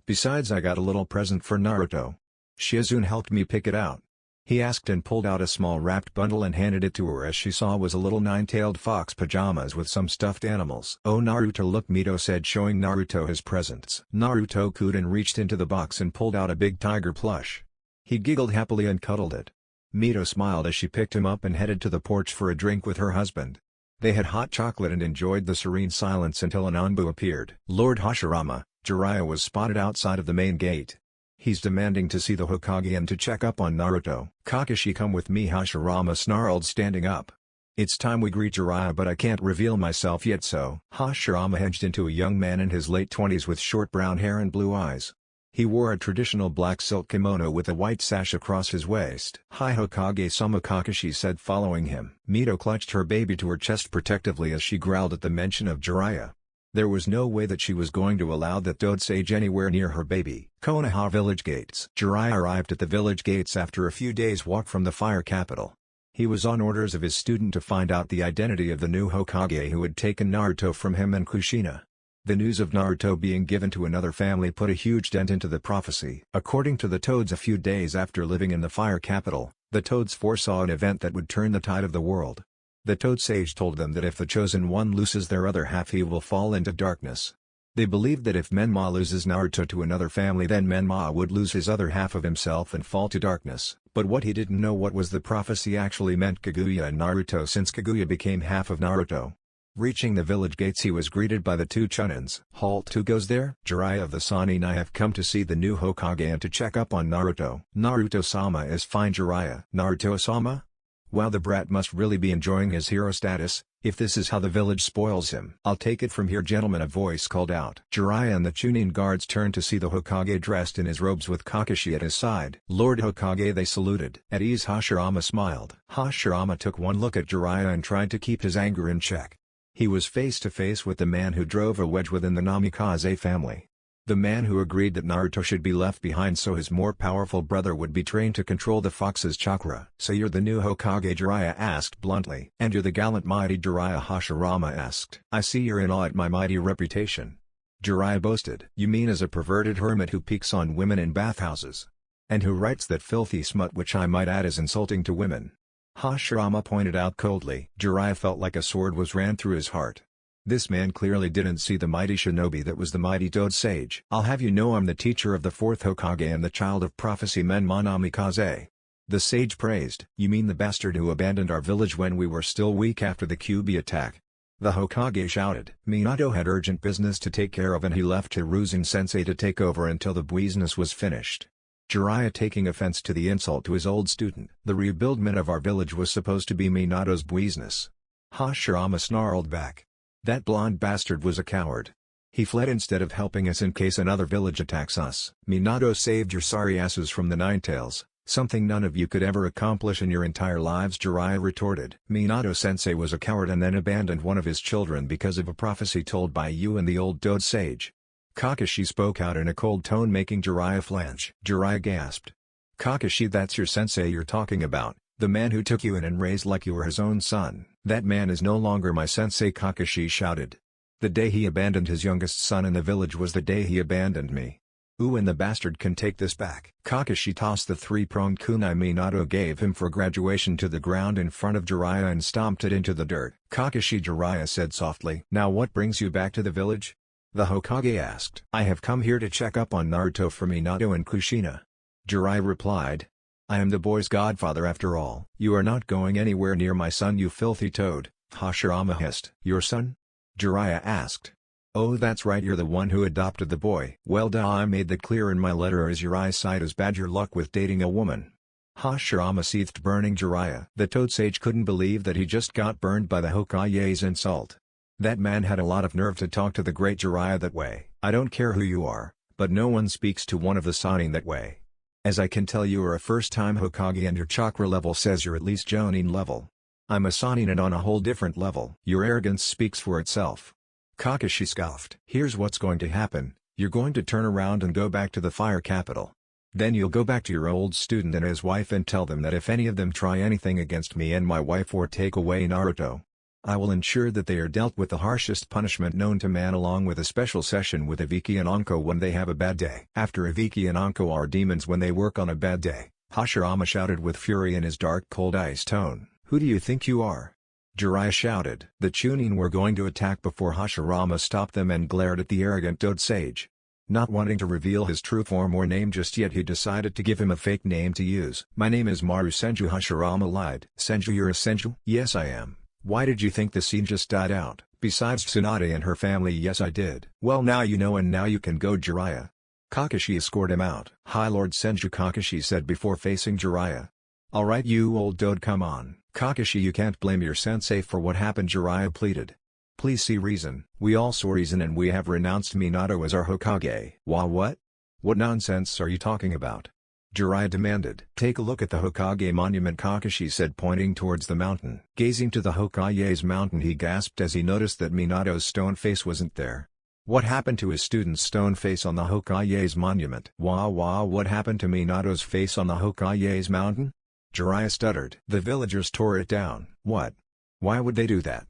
"Besides I got a little present for Naruto. Shizune helped me pick it out." He asked and pulled out a small wrapped bundle and handed it to her as she saw was a little 9-tailed fox pajamas with some stuffed animals. "Oh Naruto look," Mito said showing Naruto his presents. Naruto cooed and reached into the box and pulled out a big tiger plush. He giggled happily and cuddled it. Mito smiled as she picked him up and headed to the porch for a drink with her husband. They had hot chocolate and enjoyed the serene silence until an Anbu appeared. Lord Hashirama, Jiraiya was spotted outside of the main gate. "He's demanding to see the Hokage and to check up on Naruto." "Kakashi come with me," Hashirama snarled standing up. "It's time we greet Jiraiya but I can't reveal myself yet so." Hashirama hedged into a young man in his late 20s with short brown hair and blue eyes. He wore a traditional black silk kimono with a white sash across his waist. "Hi Hokage-sama," Kakashi said following him. Mito clutched her baby to her chest protectively as she growled at the mention of Jiraiya. There was no way that she was going to allow that Dode Sage anywhere near her baby. Konoha village gates. Jiraiya arrived at the village gates after a few days' walk from the fire capital. He was on orders of his student to find out the identity of the new Hokage who had taken Naruto from him and Kushina. The news of Naruto being given to another family put a huge dent into the prophecy. According to the Toads, a few days after living in the fire capital, the Toads foresaw an event that would turn the tide of the world. The Toad Sage told them that if the Chosen One loses their other half he will fall into darkness. They believed that if Menma loses Naruto to another family then Menma would lose his other half of himself and fall to darkness. But what he didn't know what was the prophecy actually meant Kaguya and Naruto, since Kaguya became half of Naruto. Reaching the village gates he was greeted by the 2 Chunins. "Halt, who goes there?" "Jiraiya of the Sannin. I have come to see the new Hokage and to check up on Naruto." "Naruto-sama is fine Jiraiya." "Naruto-sama? Wow, the brat must really be enjoying his hero status, if this is how the village spoils him." "I'll take it from here gentlemen," a voice called out. Jiraiya and the Chunin guards turned to see the Hokage dressed in his robes with Kakashi at his side. "Lord Hokage," they saluted. At ease Hashirama smiled. Hashirama took one look at Jiraiya and tried to keep his anger in check. He was face to face with the man who drove a wedge within the Namikaze family. The man who agreed that Naruto should be left behind so his more powerful brother would be trained to control the fox's chakra. "So you're the new Hokage?" Jiraiya asked bluntly. "And you're the gallant mighty Jiraiya?" Hashirama asked. "I see you're in awe at my mighty reputation." Jiraiya boasted. "You mean as a perverted hermit who peeks on women in bathhouses? And who writes that filthy smut which I might add is insulting to women?" Hashirama pointed out coldly. Jiraiya felt like a sword was ran through his heart. This man clearly didn't see the mighty shinobi that was the mighty Toad Sage. "I'll have you know I'm the teacher of the 4th Hokage and the child of prophecy Menma Namikaze." The sage praised. "You mean the bastard who abandoned our village when we were still weak after the Kyuubi attack?" The Hokage shouted. Minato had urgent business to take care of and he left Hiruzen sensei to take over until the business was finished. Jiraiya taking offense to the insult to his old student. "The rebuildment of our village was supposed to be Minato's business." Hashirama snarled back. "That blonde bastard was a coward. He fled instead of helping us in case another village attacks us." "Minato saved your sorry asses from the Nine Tails, something none of you could ever accomplish in your entire lives," Jiraiya retorted. "Minato-sensei was a coward and then abandoned one of his children because of a prophecy told by you and the old Toad Sage." Kakashi spoke out in a cold tone making Jiraiya flinch. Jiraiya gasped. "Kakashi, that's your sensei you're talking about, the man who took you in and raised like you were his own son." "That man is no longer my sensei," Kakashi shouted. "The day he abandoned his youngest son in the village was the day he abandoned me." Ooh, and the bastard can take this back. Kakashi tossed the three-pronged kunai Minato gave him for graduation to the ground in front of Jiraiya and stomped it into the dirt. Kakashi, Jiraiya said softly. Now what brings you back to the village? The Hokage asked. I have come here to check up on Naruto for Minato and Kushina. Jiraiya replied. I am the boy's godfather after all. You are not going anywhere near my son, you filthy toad, Hashirama hissed. Your son? Jiraiya asked. Oh, that's right, you're the one who adopted the boy. Well duh, I made that clear in my letter as your eyesight is bad your luck with dating a woman. Hashirama seethed, burning Jiraiya. The toad sage couldn't believe that he just got burned by the Hokage's insult. That man had a lot of nerve to talk to the great Jiraiya that way. I don't care who you are, but no one speaks to one of the Sannin that way. As I can tell, you are a first-time Hokage and your chakra level says you're at least Jonin level. I'm a Sannin and on a whole different level. Your arrogance speaks for itself. Kakashi scoffed. Here's what's going to happen, you're going to turn around and go back to the fire capital. Then you'll go back to your old student and his wife and tell them that if any of them try anything against me and my wife or take away Naruto, I will ensure that they are dealt with the harshest punishment known to man, along with a special session with Ibiki and Anko when they have a bad day. After Ibiki and Anko are demons when they work on a bad day, Hashirama shouted with fury in his dark cold ice tone. Who do you think you are? Jiraiya shouted. The Chunin were going to attack before Hashirama stopped them and glared at the arrogant toad sage. Not wanting to reveal his true form or name just yet, he decided to give him a fake name to use. My name is Maru Senju, Hashirama lied. Senju, you're a Senju? Yes, I am. Why did you think the scene just died out? Besides Tsunade and her family, yes I did. Well, now you know, and now you can go, Jiraiya. Kakashi escorted him out. Hi Lord Senju, Kakashi said before facing Jiraiya. Alright you old toad, come on. Kakashi, you can't blame your sensei for what happened, Jiraiya pleaded. Please see reason. We all saw reason and we have renounced Minato as our Hokage. What? What nonsense are you talking about? Jiraiya demanded. Take a look at the Hokage monument, Kakashi said, pointing towards the mountain. Gazing to the Hokage's mountain, he gasped as he noticed that Minato's stone face wasn't there. What happened to his student's stone face on the Hokage's monument? What happened to Minato's face on the Hokage's mountain? Jiraiya stuttered. The villagers tore it down. What? Why would they do that?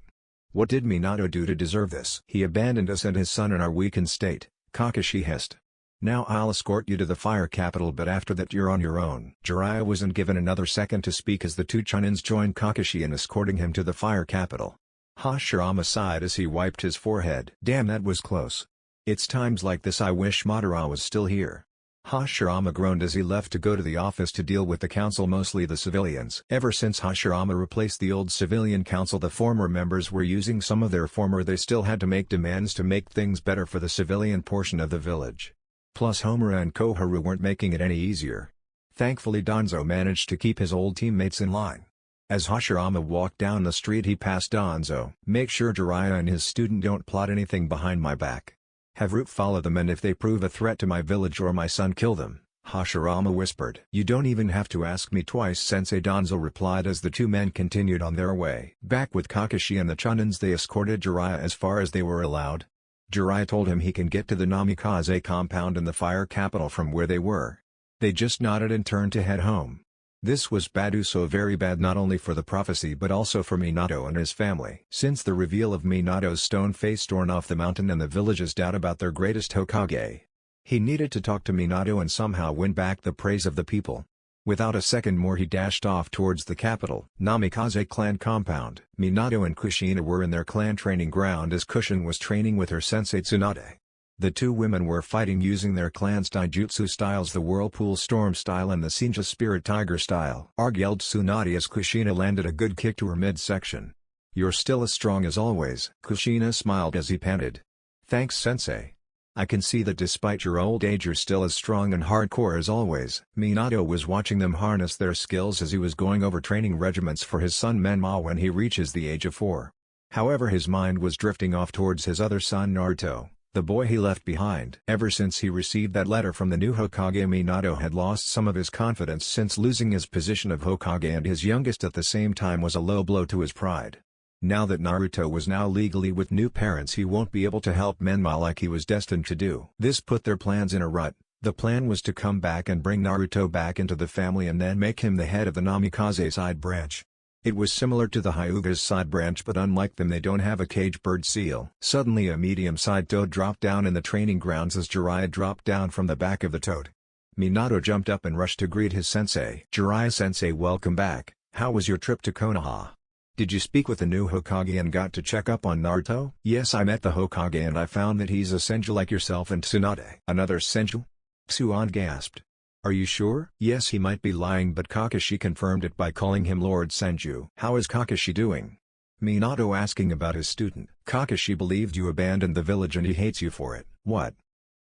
What did Minato do to deserve this? He abandoned us and his son in our weakened state, Kakashi hissed. Now I'll escort you to the fire capital, but after that you're on your own. Jiraiya wasn't given another second to speak as the two Chunins joined Kakashi in escorting him to the fire capital. Hashirama sighed as he wiped his forehead. Damn, that was close. It's times like this I wish Madara was still here. Hashirama groaned as he left to go to the office to deal with the council, mostly the civilians. Ever since Hashirama replaced the old civilian council, the former members were using some of their former. They still had to make demands to make things better for the civilian portion of the village. Plus Homura and Koharu weren't making it any easier. Thankfully Danzo managed to keep his old teammates in line. As Hashirama walked down the street he passed Danzo. Make sure Jiraiya and his student don't plot anything behind my back. Have Root follow them, and if they prove a threat to my village or my son, kill them, Hashirama whispered. You don't even have to ask me twice, Sensei, Danzo replied as the two men continued on their way. Back with Kakashi and the Chunins, they escorted Jiraiya as far as they were allowed. Jiraiya told him he can get to the Namikaze compound in the fire capital from where they were. They just nodded and turned to head home. This was bad, so very bad, not only for the prophecy but also for Minato and his family. Since the reveal of Minato's stone face torn off the mountain and the village's doubt about their greatest Hokage, he needed to talk to Minato and somehow win back the praise of the people. Without a second more he dashed off towards the capital. Namikaze clan compound. Minato and Kushina were in their clan training ground as Kushin was training with her sensei Tsunade. The two women were fighting using their clan's taijutsu styles, the Whirlpool Storm style and the Senju Spirit Tiger style. Arg yelled Tsunade as Kushina landed a good kick to her midsection. You're still as strong as always. Kushina smiled as he panted. Thanks, sensei. I can see that despite your old age you're still as strong and hardcore as always. Minato was watching them harness their skills as he was going over training regiments for his son Menma when he reaches the age of 4. However, his mind was drifting off towards his other son Naruto, the boy he left behind. Ever since he received that letter from the new Hokage, Minato had lost some of his confidence, since losing his position of Hokage and his youngest at the same time was a low blow to his pride. Now that Naruto was now legally with new parents, he won't be able to help Menma like he was destined to do. This put their plans in a rut. The plan was to come back and bring Naruto back into the family and then make him the head of the Namikaze side branch. It was similar to the Hyuga's side branch, but unlike them they don't have a cage bird seal. Suddenly a medium-sized toad dropped down in the training grounds as Jiraiya dropped down from the back of the toad. Minato jumped up and rushed to greet his sensei. Jiraiya-sensei, welcome back. How was your trip to Konoha? Did you speak with the new Hokage and got to check up on Naruto? Yes, I met the Hokage and I found that he's a Senju like yourself and Tsunade. Another Senju? Tsuan gasped. Are you sure? Yes, he might be lying, but Kakashi confirmed it by calling him Lord Senju. How is Kakashi doing? Minato asking about his student. Kakashi believed you abandoned the village and he hates you for it. What?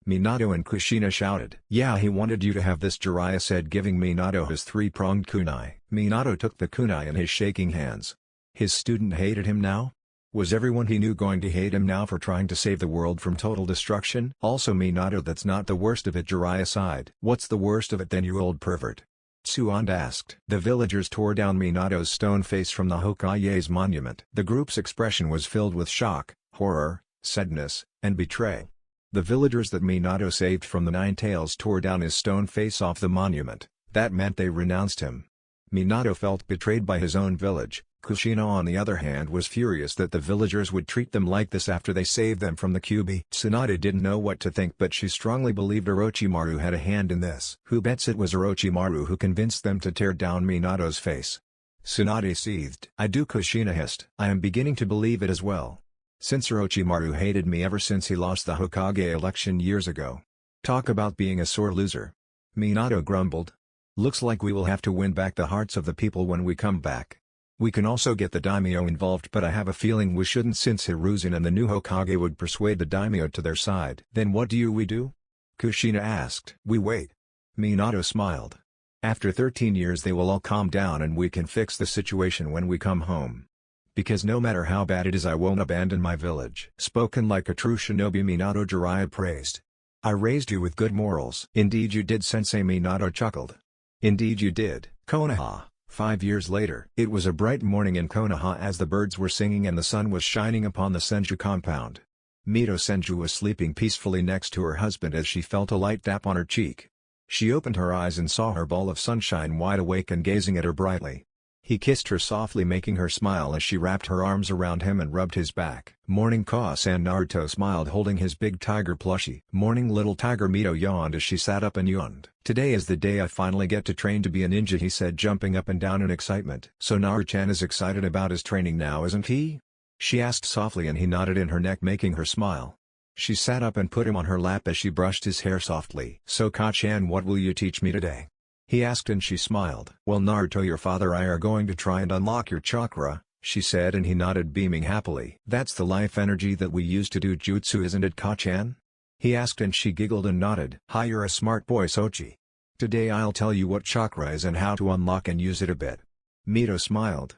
Minato and Kushina shouted. Yeah, he wanted you to have this, Jiraiya said, giving Minato his three-pronged kunai. Minato took the kunai in his shaking hands. His student hated him now? Was everyone he knew going to hate him now for trying to save the world from total destruction? Also Minato, that's not the worst of it, Jiraiya sighed. What's the worst of it then, you old pervert? Tsuan asked. The villagers tore down Minato's stone face from the Hokage's monument. The group's expression was filled with shock, horror, sadness, and betrayal. The villagers that Minato saved from the Nine Tails tore down his stone face off the monument. That meant they renounced him. Minato felt betrayed by his own village. Kushina on the other hand was furious that the villagers would treat them like this after they saved them from the Kyuubi. Tsunade didn't know what to think, but she strongly believed Orochimaru had a hand in this. Who bets it was Orochimaru who convinced them to tear down Minato's face? Tsunade seethed. I do, Kushina hissed. I am beginning to believe it as well. Since Orochimaru hated me ever since he lost the Hokage election years ago. Talk about being a sore loser. Minato grumbled. Looks like we will have to win back the hearts of the people when we come back. We can also get the daimyo involved, but I have a feeling we shouldn't, since Hiruzen and the new Hokage would persuade the daimyo to their side. Then what do we do? Kushina asked. We wait. Minato smiled. After 13 years they will all calm down and we can fix the situation when we come home. Because no matter how bad it is, I won't abandon my village. Spoken like a true shinobi, Minato, Jiraiya praised. I raised you with good morals. Indeed you did, Sensei, Minato chuckled. Indeed you did. Konoha. 5 years later. It was a bright morning in Konoha as the birds were singing and the sun was shining upon the Senju compound. Mito Senju was sleeping peacefully next to her husband as she felt a light tap on her cheek. She opened her eyes and saw her ball of sunshine wide awake and gazing at her brightly. He kissed her softly, making her smile as she wrapped her arms around him and rubbed his back. Morning, Ka-san. Naruto smiled, holding his big tiger plushie. Morning, little tiger. Mito yawned as she sat up and yawned. Today is the day I finally get to train to be a ninja, he said, jumping up and down in excitement. So Naru-chan is excited about his training now, isn't he? She asked softly, and he nodded in her neck, making her smile. She sat up and put him on her lap as she brushed his hair softly. So Ka-chan, what will you teach me today? He asked, and she smiled. Well, Naruto, your father and I are going to try and unlock your chakra, she said, and he nodded, beaming happily. That's the life energy that we use to do jutsu, isn't it, Ka-chan? He asked, and she giggled and nodded. Hi, you're a smart boy, Sochi. Today I'll tell you what chakra is and how to unlock and use it a bit. Mito smiled.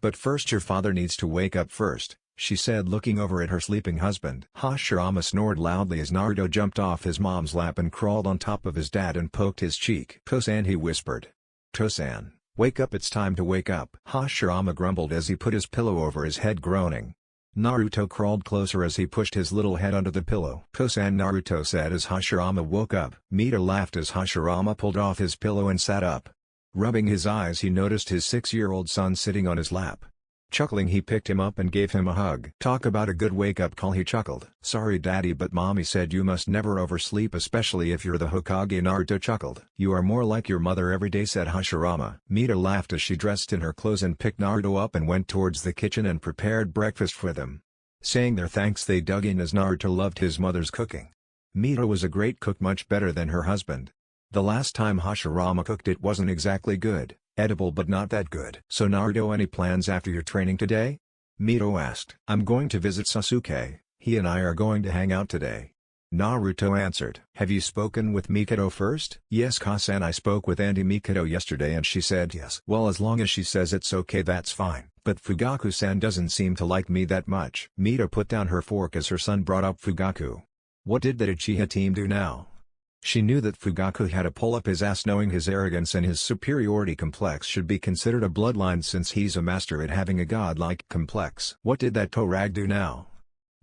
But first your father needs to wake up first, she said, looking over at her sleeping husband. Hashirama snored loudly as Naruto jumped off his mom's lap and crawled on top of his dad and poked his cheek. Tosan, he whispered. Tosan, wake up, it's time to wake up. Hashirama grumbled as he put his pillow over his head, groaning. Naruto crawled closer as he pushed his little head under the pillow. Tosan, Naruto said as Hashirama woke up. Mito laughed as Hashirama pulled off his pillow and sat up. Rubbing his eyes, he noticed his 6-year-old son sitting on his lap. Chuckling, he picked him up and gave him a hug. Talk about a good wake-up call, he chuckled. Sorry daddy, but mommy said you must never oversleep, especially if you're the Hokage. Naruto chuckled. You are more like your mother every day, said Hashirama. Mito laughed as she dressed in her clothes and picked Naruto up and went towards the kitchen and prepared breakfast for them. Saying their thanks, they dug in as Naruto loved his mother's cooking. Mito was a great cook, much better than her husband. The last time Hashirama cooked it wasn't exactly good. Edible but not that good. So Naruto, any plans after your training today? Mito asked. I'm going to visit Sasuke, he and I are going to hang out today. Naruto answered. Have you spoken with Mikado first? Yes, Ka-san, I spoke with Auntie Mikado yesterday and she said yes. Well, as long as she says it's okay, that's fine. But Fugaku-san doesn't seem to like me that much. Mito put down her fork as her son brought up Fugaku. What did the Uchiha team do now? She knew that Fugaku had to pull up his ass, knowing his arrogance and his superiority complex should be considered a bloodline since he's a master at having a godlike complex. What did that Torag do now?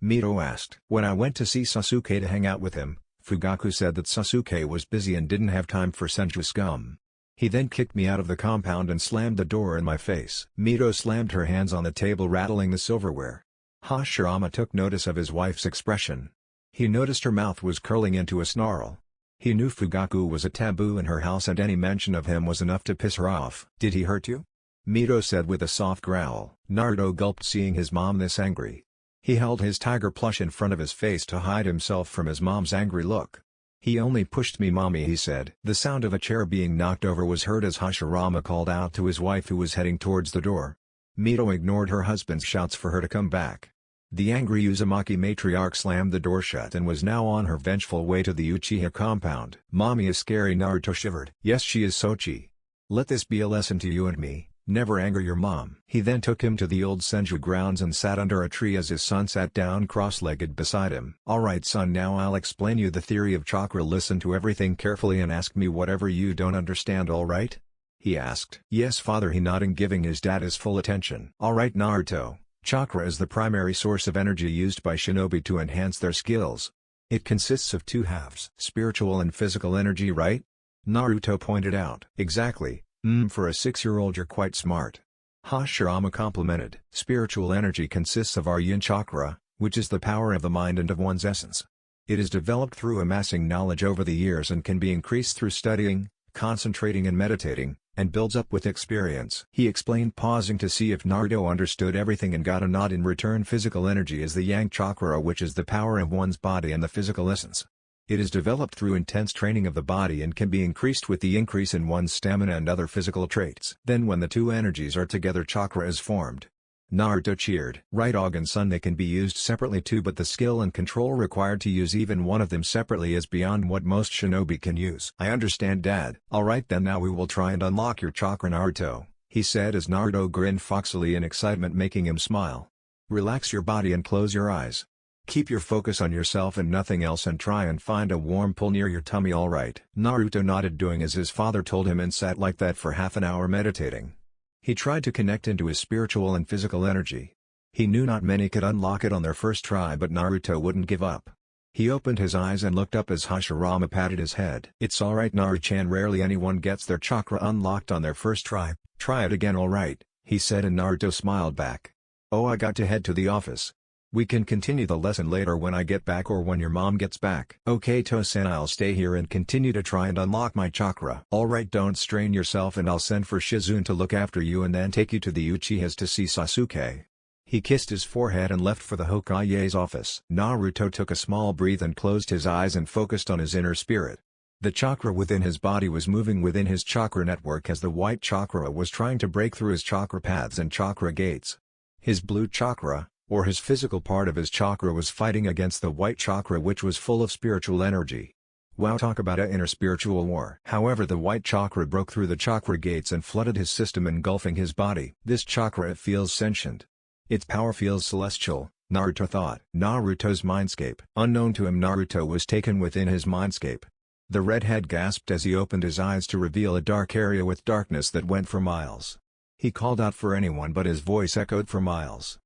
Mito asked. When I went to see Sasuke to hang out with him, Fugaku said that Sasuke was busy and didn't have time for Senju scum. He then kicked me out of the compound and slammed the door in my face. Mito slammed her hands on the table, rattling the silverware. Hashirama took notice of his wife's expression. He noticed her mouth was curling into a snarl. He knew Fugaku was a taboo in her house and any mention of him was enough to piss her off. "Did he hurt you?" Mito said with a soft growl. Naruto gulped, seeing his mom this angry. He held his tiger plush in front of his face to hide himself from his mom's angry look. "He only pushed me, mommy," he said. The sound of a chair being knocked over was heard as Hashirama called out to his wife, who was heading towards the door. Mito ignored her husband's shouts for her to come back. The angry Uzumaki matriarch slammed the door shut and was now on her vengeful way to the Uchiha compound. "Mommy is scary," Naruto shivered. "Yes, she is, Sochi. Let this be a lesson to you and me. Never anger your mom." He then took him to the old Senju grounds and sat under a tree as his son sat down cross-legged beside him. "Alright son, now I'll explain you the theory of chakra. Listen to everything carefully and ask me whatever you don't understand, alright?" he asked. "Yes father," he nodded, giving his dad his full attention. "Alright Naruto, chakra is the primary source of energy used by shinobi to enhance their skills. It consists of two halves, spiritual and physical energy, right?" Naruto pointed out. "Exactly. For a 6-year-old you're quite smart." Hashirama complimented. "Spiritual energy consists of our yin chakra, which is the power of the mind and of one's essence. It is developed through amassing knowledge over the years and can be increased through studying, concentrating and meditating, and builds up with experience." He explained, pausing to see if Naruto understood everything and got a nod in return. "Physical energy is the yang chakra, which is the power of one's body and the physical essence. It is developed through intense training of the body and can be increased with the increase in one's stamina and other physical traits. Then when the two energies are together, chakra is formed." Naruto cheered. "Right og son, they can be used separately too, but the skill and control required to use even one of them separately is beyond what most shinobi can use." "I understand dad." "Alright then, now we will try and unlock your chakra Naruto," he said as Naruto grinned foxily in excitement, making him smile. "Relax your body and close your eyes. Keep your focus on yourself and nothing else and try and find a warm pool near your tummy, alright?" Naruto nodded, doing as his father told him, and sat like that for half an hour meditating. He tried to connect into his spiritual and physical energy. He knew not many could unlock it on their first try, but Naruto wouldn't give up. He opened his eyes and looked up as Hashirama patted his head. "It's alright Naruto-chan, rarely anyone gets their chakra unlocked on their first try. Try it again, alright?" he said, and Naruto smiled back. "Oh, I got to head to the office. We can continue the lesson later when I get back or when your mom gets back." "Okay To-san, I'll stay here and continue to try and unlock my chakra." "Alright, don't strain yourself and I'll send for Shizune to look after you and then take you to the Uchihas to see Sasuke." He kissed his forehead and left for the Hokage's office. Naruto took a small breath and closed his eyes and focused on his inner spirit. The chakra within his body was moving within his chakra network as the white chakra was trying to break through his chakra paths and chakra gates. His blue chakra, or his physical part of his chakra, was fighting against the white chakra, which was full of spiritual energy. Wow, talk about an inner spiritual war. However, the white chakra broke through the chakra gates and flooded his system, engulfing his body. This chakra, it feels sentient. Its power feels celestial, Naruto thought. Naruto's mindscape. Unknown to him, Naruto was taken within his mindscape. The redhead gasped as he opened his eyes to reveal a dark area with darkness that went for miles. He called out for anyone, but his voice echoed for miles.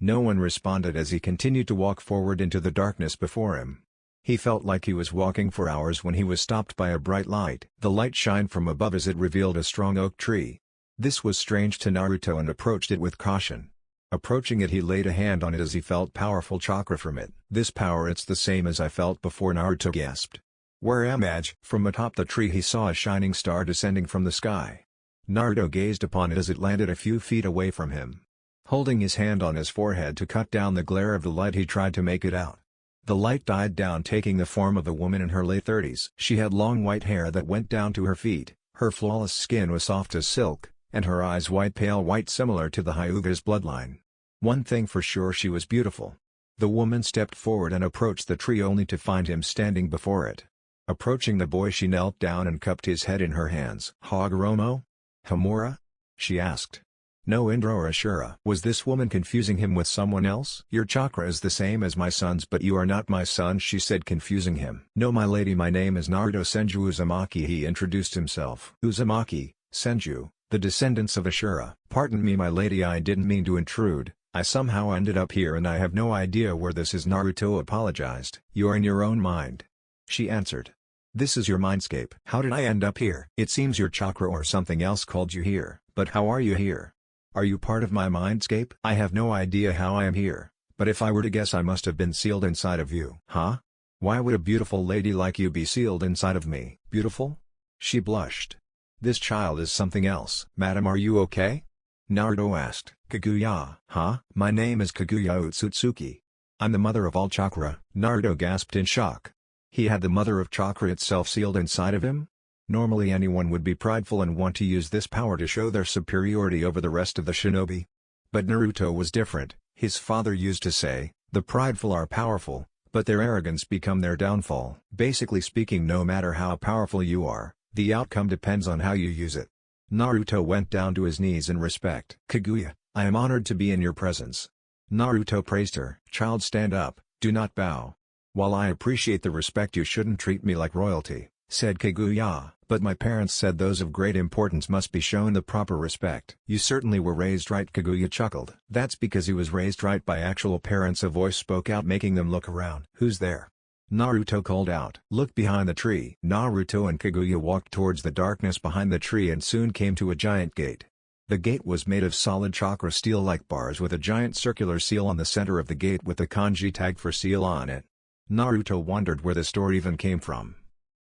No one responded as he continued to walk forward into the darkness before him. He felt like he was walking for hours when he was stopped by a bright light. The light shined from above as it revealed a strong oak tree. This was strange to Naruto and approached it with caution. Approaching it, he laid a hand on it as he felt powerful chakra from it. "This power, it's the same as I felt before," Naruto gasped. "Where am I?" From atop the tree he saw a shining star descending from the sky. Naruto gazed upon it as it landed a few feet away from him. Holding his hand on his forehead to cut down the glare of the light, he tried to make it out. The light died down, taking the form of a woman in her late 30s. She had long white hair that went down to her feet, her flawless skin was soft as silk, and her eyes pale white, similar to the Hyuga's bloodline. One thing for sure, she was beautiful. The woman stepped forward and approached the tree only to find him standing before it. Approaching the boy, she knelt down and cupped his head in her hands. "Hagoromo? Hamura?" she asked. No Indra or Ashura. Was this woman confusing him with someone else? "Your chakra is the same as my son's, but you are not my son," she said, confusing him. "No, my lady, my name is Naruto Senju Uzumaki," he introduced himself. "Uzumaki, Senju, the descendants of Ashura." "Pardon me, my lady, I didn't mean to intrude. I somehow ended up here and I have no idea where this is," Naruto apologized. "You're in your own mind," she answered. This is your Mindscape. How did I end up here? It seems your Chakra or something else called you here, but how are you here? Are you part of my Mindscape? I have no idea how I am here, but if I were to guess I must have been sealed inside of you. Huh? Why would a beautiful lady like you be sealed inside of me? Beautiful? She blushed. This child is something else. Madam, are you okay? Naruto asked. Kaguya. Huh? My name is Kaguya Ootsutsuki. I'm the mother of all chakra. Naruto gasped in shock. He had the mother of chakra itself sealed inside of him? Normally anyone would be prideful and want to use this power to show their superiority over the rest of the shinobi. But Naruto was different. His father used to say, the prideful are powerful, but their arrogance become their downfall. Basically speaking, no matter how powerful you are, the outcome depends on how you use it. Naruto went down to his knees in respect. Kaguya, I am honored to be in your presence. Naruto praised her. Child, stand up, do not bow. While I appreciate the respect, you shouldn't treat me like royalty, said Kaguya, but my parents said those of great importance must be shown the proper respect. You certainly were raised right, Kaguya chuckled. That's because he was raised right by actual parents, a voice spoke out making them look around. Who's there? Naruto called out. Look behind the tree. Naruto and Kaguya walked towards the darkness behind the tree and soon came to a giant gate. The gate was made of solid chakra steel-like bars with a giant circular seal on the center of the gate with the kanji tag for seal on it. Naruto wondered where the store even came from.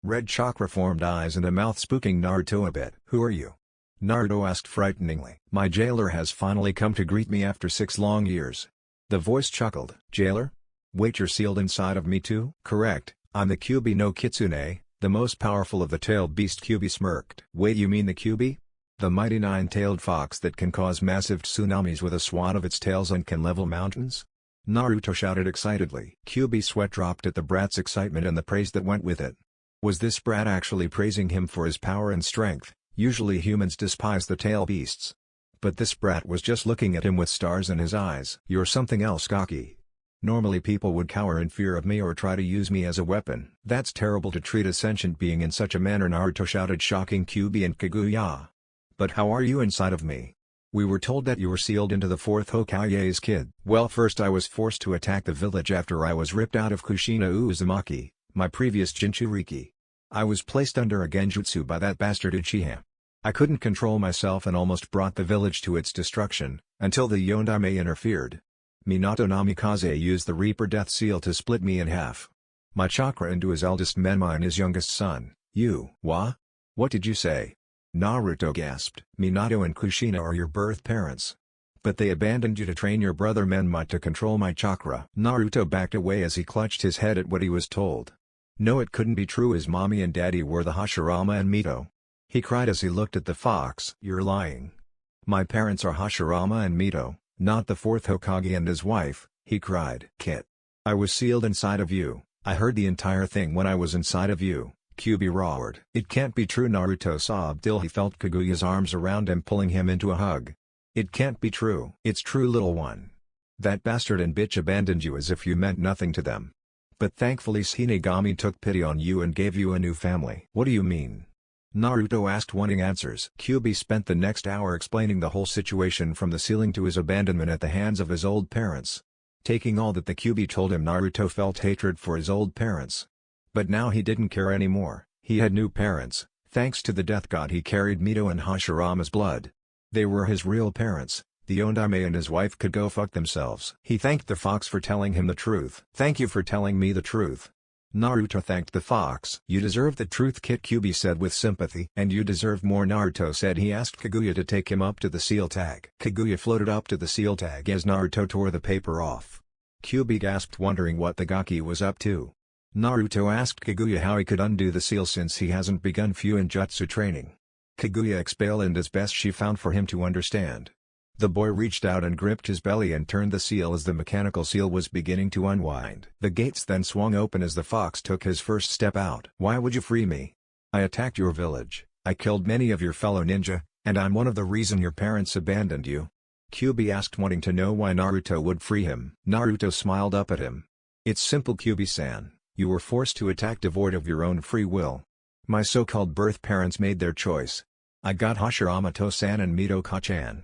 Red chakra formed eyes and a mouth, spooking Naruto a bit. Who are you? Naruto asked frighteningly. My jailer has finally come to greet me after 6 long years. The voice chuckled. Jailer? Wait, you're sealed inside of me too? Correct, I'm the Kyuubi no Kitsune, the most powerful of the tailed beast. Kyuubi smirked. Wait, you mean the Kyuubi? The mighty 9-tailed fox that can cause massive tsunamis with a swat of its tails and can level mountains? Naruto shouted excitedly. Kyuubi sweat dropped at the brat's excitement and the praise that went with it. Was this brat actually praising him for his power and strength? Usually humans despise the tail beasts. But this brat was just looking at him with stars in his eyes. You're something else, Gaki. Normally people would cower in fear of me or try to use me as a weapon. That's terrible to treat a sentient being in such a manner, Naruto shouted, shocking Kyuubi and Kaguya. But how are you inside of me? We were told that you were sealed into the 4th Hokage's kid. Well, first I was forced to attack the village after I was ripped out of Kushina Uzumaki, my previous Jinchuriki. I was placed under a genjutsu by that bastard Uchiha. I couldn't control myself and almost brought the village to its destruction, until the Yondaime interfered. Minato Namikaze used the Reaper Death Seal to split me in half. My chakra into his eldest Menma and his youngest son. You. What? What did you say? Naruto gasped. Minato and Kushina are your birth parents. But they abandoned you to train your brother Menma to control my chakra. Naruto backed away as he clutched his head at what he was told. No, it couldn't be true. His mommy and daddy were the Hashirama and Mito. He cried as he looked at the fox. You're lying. My parents are Hashirama and Mito, not the 4th Hokage and his wife, he cried. Kit. I was sealed inside of you. I heard the entire thing when I was inside of you. Kyuubi roared. It can't be true, Naruto sobbed till he felt Kaguya's arms around him pulling him into a hug. It can't be true. It's true, little one. That bastard and bitch abandoned you as if you meant nothing to them. But thankfully Shinigami took pity on you and gave you a new family. What do you mean? Naruto asked, wanting answers. Kyuubi spent the next hour explaining the whole situation from the sealing to his abandonment at the hands of his old parents. Taking all that the Kyuubi told him, Naruto felt hatred for his old parents. But now he didn't care anymore. He had new parents. Thanks to the death god, he carried Mito and Hashirama's blood. They were his real parents. The Yondaime and his wife could go fuck themselves. He thanked the fox for telling him the truth. Thank you for telling me the truth. Naruto thanked the fox. You deserve the truth, Kit, Kyuubi said with sympathy. And you deserve more, Naruto said. He asked Kaguya to take him up to the seal tag. Kaguya floated up to the seal tag as Naruto tore the paper off. Kyuubi gasped, wondering what the Gaki was up to. Naruto asked Kaguya how he could undo the seal since he hasn't begun Fuinjutsu training. Kaguya explained as best she found for him to understand. The boy reached out and gripped his belly and turned the seal as the mechanical seal was beginning to unwind. The gates then swung open as the fox took his first step out. Why would you free me? I attacked your village, I killed many of your fellow ninja, and I'm one of the reason your parents abandoned you. Kyuubi asked, wanting to know why Naruto would free him. Naruto smiled up at him. It's simple, Kyuubi-san. You were forced to attack devoid of your own free will. My so-called birth parents made their choice. I got Hashirama To-san and Mito Ka-chan.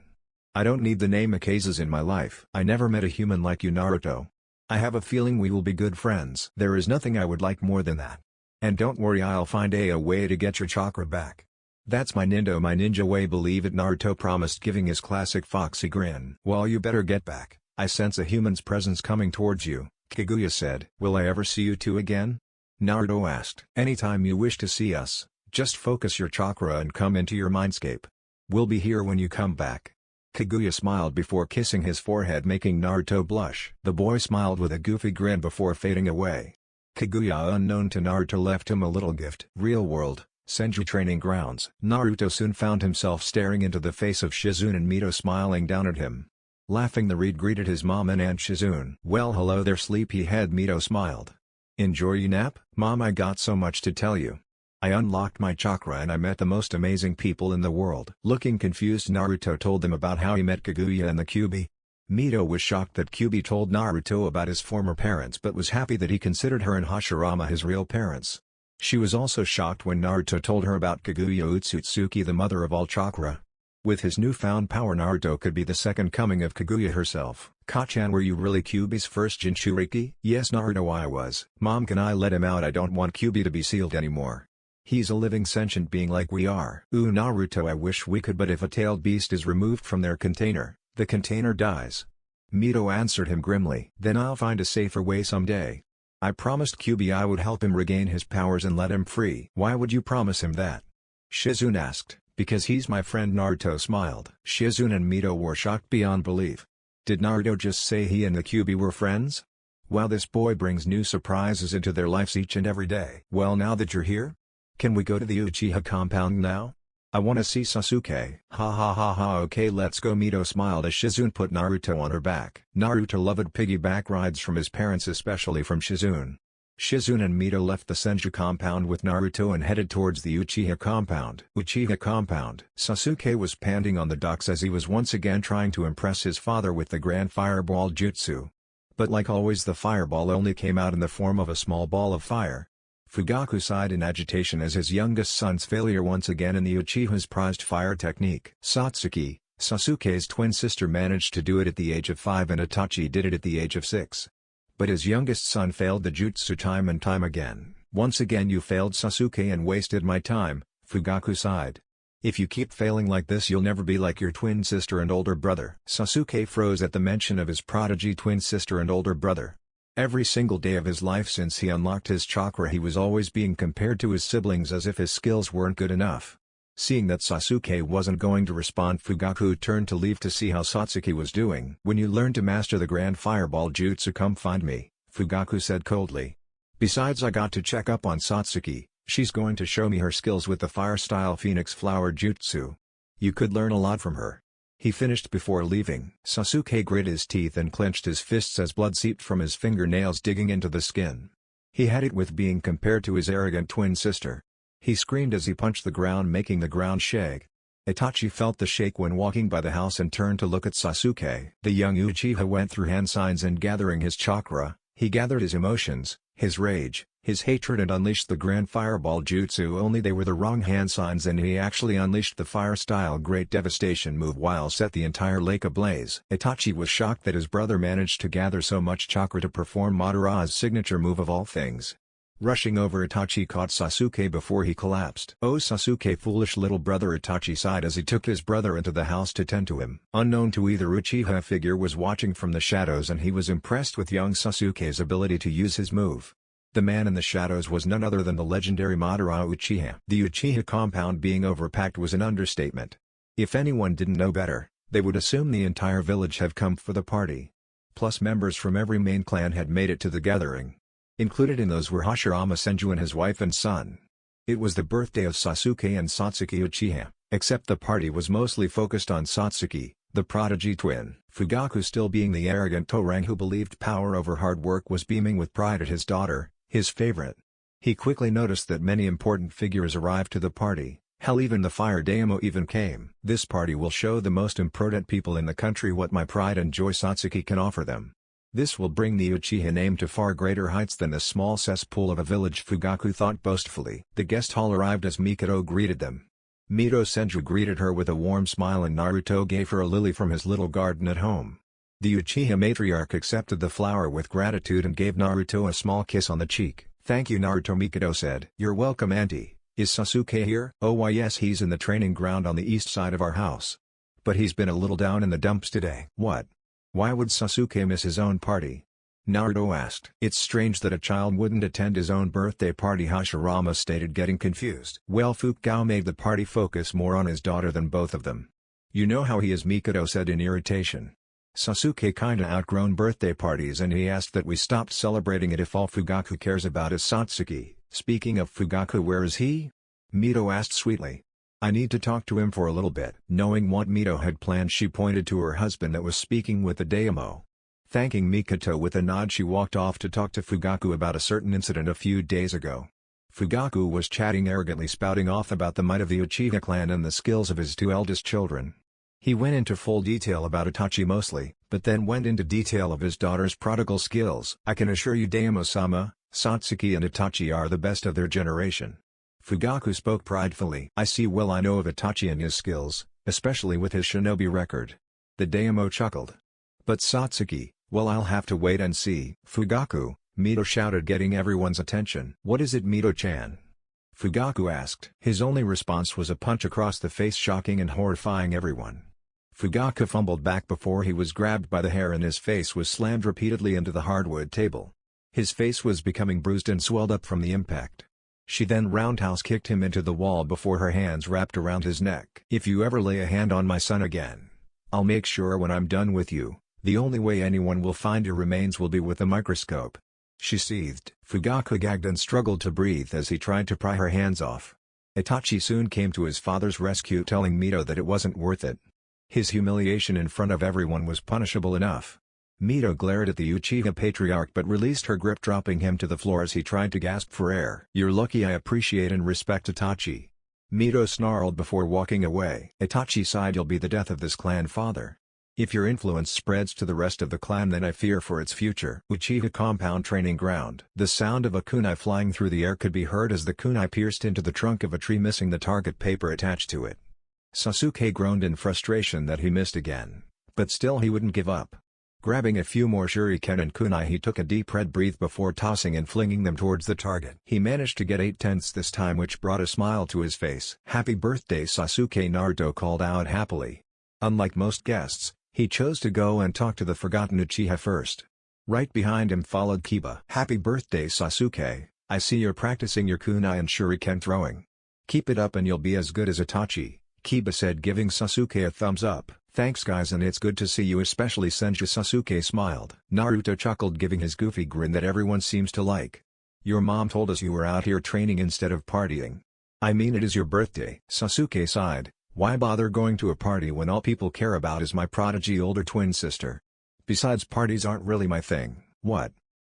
I don't need the Namakazes in my life. I never met a human like you, Naruto. I have a feeling we will be good friends. There is nothing I would like more than that. And don't worry, I'll find a way to get your chakra back. That's my ninja way, believe it, Naruto promised, giving his classic foxy grin. Well, you better get back, I sense a human's presence coming towards you, Kaguya said. Will I ever see you two again? Naruto asked. Anytime you wish to see us, just focus your chakra and come into your mindscape. We'll be here when you come back. Kaguya smiled before kissing his forehead, making Naruto blush. The boy smiled with a goofy grin before fading away. Kaguya, unknown to Naruto, left him a little gift. Real world, Senju training grounds. Naruto soon found himself staring into the face of Shizune and Mito smiling down at him. Laughing, the Reed greeted his mom and Aunt Shizune. Well, hello there, sleepyhead, Mito smiled. Enjoy your nap? Mom, I got so much to tell you. I unlocked my chakra and I met the most amazing people in the world. Looking confused, Naruto told them about how he met Kaguya and the Kyuubi. Mito was shocked that Kyuubi told Naruto about his former parents, but was happy that he considered her and Hashirama his real parents. She was also shocked when Naruto told her about Kaguya Ootsutsuki, the mother of all chakra. With his newfound power, Naruto could be the second coming of Kaguya herself. Kachan, were you really Kyuubi's first Jinchuriki? Yes, Naruto, I was. Mom, can I let him out? I don't want Kyuubi to be sealed anymore. He's a living sentient being like we are. Ooh, Naruto, I wish we could, but if a tailed beast is removed from their container, the container dies. Mito answered him grimly. Then I'll find a safer way someday. I promised Kyuubi I would help him regain his powers and let him free. Why would you promise him that? Shizune asked. Because he's my friend, Naruto smiled. Shizune and Mito were shocked beyond belief. Did Naruto just say he and the Kyuubi were friends? Wow, this boy brings new surprises into their lives each and every day. Well, now that you're here, can we go to the Uchiha compound now? I want to see Sasuke. Ha ha ha ha, okay, let's go, Mito smiled as Shizune put Naruto on her back. Naruto loved piggyback rides from his parents, especially from Shizune. Shizune and Mito left the Senju compound with Naruto and headed towards the Uchiha compound. Uchiha compound. Sasuke was panting on the docks as he was once again trying to impress his father with the Grand Fireball Jutsu. But like always, the fireball only came out in the form of a small ball of fire. Fugaku sighed in agitation as his youngest son's failure once again in the Uchiha's prized fire technique. Satsuki, Sasuke's twin sister, managed to do it at the age of 5 and Itachi did it at the age of 6. But his youngest son failed the jutsu time and time again. Once again you failed, Sasuke, and wasted my time, Fugaku sighed. If you keep failing like this, you'll never be like your twin sister and older brother. Sasuke froze at the mention of his prodigy twin sister and older brother. Every single day of his life since he unlocked his chakra, he was always being compared to his siblings as if his skills weren't good enough. Seeing that Sasuke wasn't going to respond, Fugaku turned to leave to see how Satsuki was doing. When you learn to master the Grand Fireball Jutsu, come find me, Fugaku said coldly. Besides, I got to check up on Satsuki. She's going to show me her skills with the fire-style Phoenix Flower Jutsu. You could learn a lot from her. He finished before leaving. Sasuke grit his teeth and clenched his fists as blood seeped from his fingernails, digging into the skin. He had it with being compared to his arrogant twin sister. He screamed as he punched the ground, making the ground shake. Itachi felt the shake when walking by the house and turned to look at Sasuke. The young Uchiha went through hand signs and gathering his chakra, he gathered his emotions, his rage, his hatred, and unleashed the Grand Fireball Jutsu, only they were the wrong hand signs and he actually unleashed the fire-style Great Devastation move while set the entire lake ablaze. Itachi was shocked that his brother managed to gather so much chakra to perform Madara's signature move of all things. Rushing over, Itachi caught Sasuke before he collapsed. Oh Sasuke, foolish little brother, Itachi sighed as he took his brother into the house to tend to him. Unknown to either, Uchiha, a figure was watching from the shadows and he was impressed with young Sasuke's ability to use his move. The man in the shadows was none other than the legendary Madara Uchiha. The Uchiha compound being overpacked was an understatement. If anyone didn't know better, they would assume the entire village have come for the party. Plus members from every main clan had made it to the gathering. Included in those were Hashirama Senju and his wife and son. It was the birthday of Sasuke and Satsuki Uchiha, except the party was mostly focused on Satsuki, the prodigy twin. Fugaku, still being the arrogant Torang who believed power over hard work, was beaming with pride at his daughter, his favorite. He quickly noticed that many important figures arrived to the party. Hell, even the fire daimyo even came. This party will show the most important people in the country what my pride and joy Satsuki can offer them. This will bring the Uchiha name to far greater heights than the small cesspool of a village, Fugaku thought boastfully. The guest hall arrived as Mikado greeted them. Mito Senju greeted her with a warm smile and Naruto gave her a lily from his little garden at home. The Uchiha matriarch accepted the flower with gratitude and gave Naruto a small kiss on the cheek. Thank you, Naruto. Mikado said. You're welcome, Auntie. Is Sasuke here? Oh why yes, he's in the training ground on the east side of our house. But he's been a little down in the dumps today. What? Why would Sasuke miss his own party? Naruto asked. It's strange that a child wouldn't attend his own birthday party, Hashirama stated, getting confused. Well, Fukao made the party focus more on his daughter than both of them. You know how he is, Mikado said in irritation. Sasuke kinda outgrown birthday parties and he asked that we stopped celebrating it if all Fugaku cares about is Satsuki. Speaking of Fugaku, where is he? Mito asked sweetly. I need to talk to him for a little bit. Knowing what Mito had planned, she pointed to her husband that was speaking with the Daimyo. Thanking Mikoto with a nod, she walked off to talk to Fugaku about a certain incident a few days ago. Fugaku was chatting arrogantly, spouting off about the might of the Uchiha clan and the skills of his two eldest children. He went into full detail about Itachi mostly, but then went into detail of his daughter's prodigal skills. I can assure you, Daimyo-sama, Satsuki and Itachi are the best of their generation. Fugaku spoke pridefully. I see, well, I know of Itachi and his skills, especially with his shinobi record. The Daimyo chuckled. But Satsuki, well, I'll have to wait and see. Fugaku, Mito shouted, getting everyone's attention. What is it, Mito-chan? Fugaku asked. His only response was a punch across the face, shocking and horrifying everyone. Fugaku fumbled back before he was grabbed by the hair and his face was slammed repeatedly into the hardwood table. His face was becoming bruised and swelled up from the impact. She then roundhouse kicked him into the wall before her hands wrapped around his neck. If you ever lay a hand on my son again, I'll make sure when I'm done with you, the only way anyone will find your remains will be with a microscope. She seethed. Fugaku gagged and struggled to breathe as he tried to pry her hands off. Itachi soon came to his father's rescue, telling Mito that it wasn't worth it. His humiliation in front of everyone was punishable enough. Mito glared at the Uchiha patriarch but released her grip, dropping him to the floor as he tried to gasp for air. You're lucky I appreciate and respect Itachi. Mito snarled before walking away. Itachi sighed. You'll be the death of this clan, father. If your influence spreads to the rest of the clan, then I fear for its future. Uchiha compound training ground. The sound of a kunai flying through the air could be heard as the kunai pierced into the trunk of a tree, missing the target paper attached to it. Sasuke groaned in frustration that he missed again, but still he wouldn't give up. Grabbing a few more shuriken and kunai, he took a deep red breath before tossing and flinging them towards the target. He managed to get 8/10 this time, which brought a smile to his face. Happy birthday, Sasuke, Naruto called out happily. Unlike most guests, he chose to go and talk to the forgotten Uchiha first. Right behind him followed Kiba. Happy birthday, Sasuke, I see you're practicing your kunai and shuriken throwing. Keep it up and you'll be as good as Itachi, Kiba said, giving Sasuke a thumbs up. Thanks guys, and it's good to see you, especially Senju. Sasuke smiled. Naruto chuckled, giving his goofy grin that everyone seems to like. Your mom told us you were out here training instead of partying. I mean, it is your birthday. Sasuke sighed. Why bother going to a party when all people care about is my prodigy older twin sister? Besides, parties aren't really my thing. What?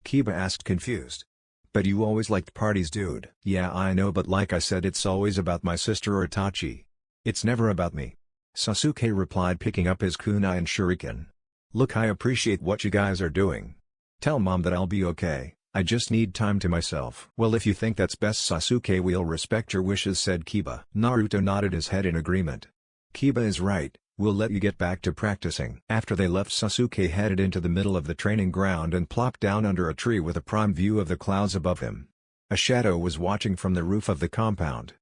Kiba asked, confused. But you always liked parties, dude. Yeah, I know, but like I said, it's always about my sister or Itachi. It's never about me. Sasuke replied, picking up his kunai and shuriken. Look, I appreciate what you guys are doing. Tell mom that I'll be okay. I just need time to myself. Well, if you think that's best, Sasuke, we'll respect your wishes, said Kiba. Naruto nodded his head in agreement. Kiba is right, we'll let you get back to practicing. After they left, Sasuke headed into the middle of the training ground and plopped down under a tree with a prime view of the clouds above him. A shadow was watching from the roof of the compound.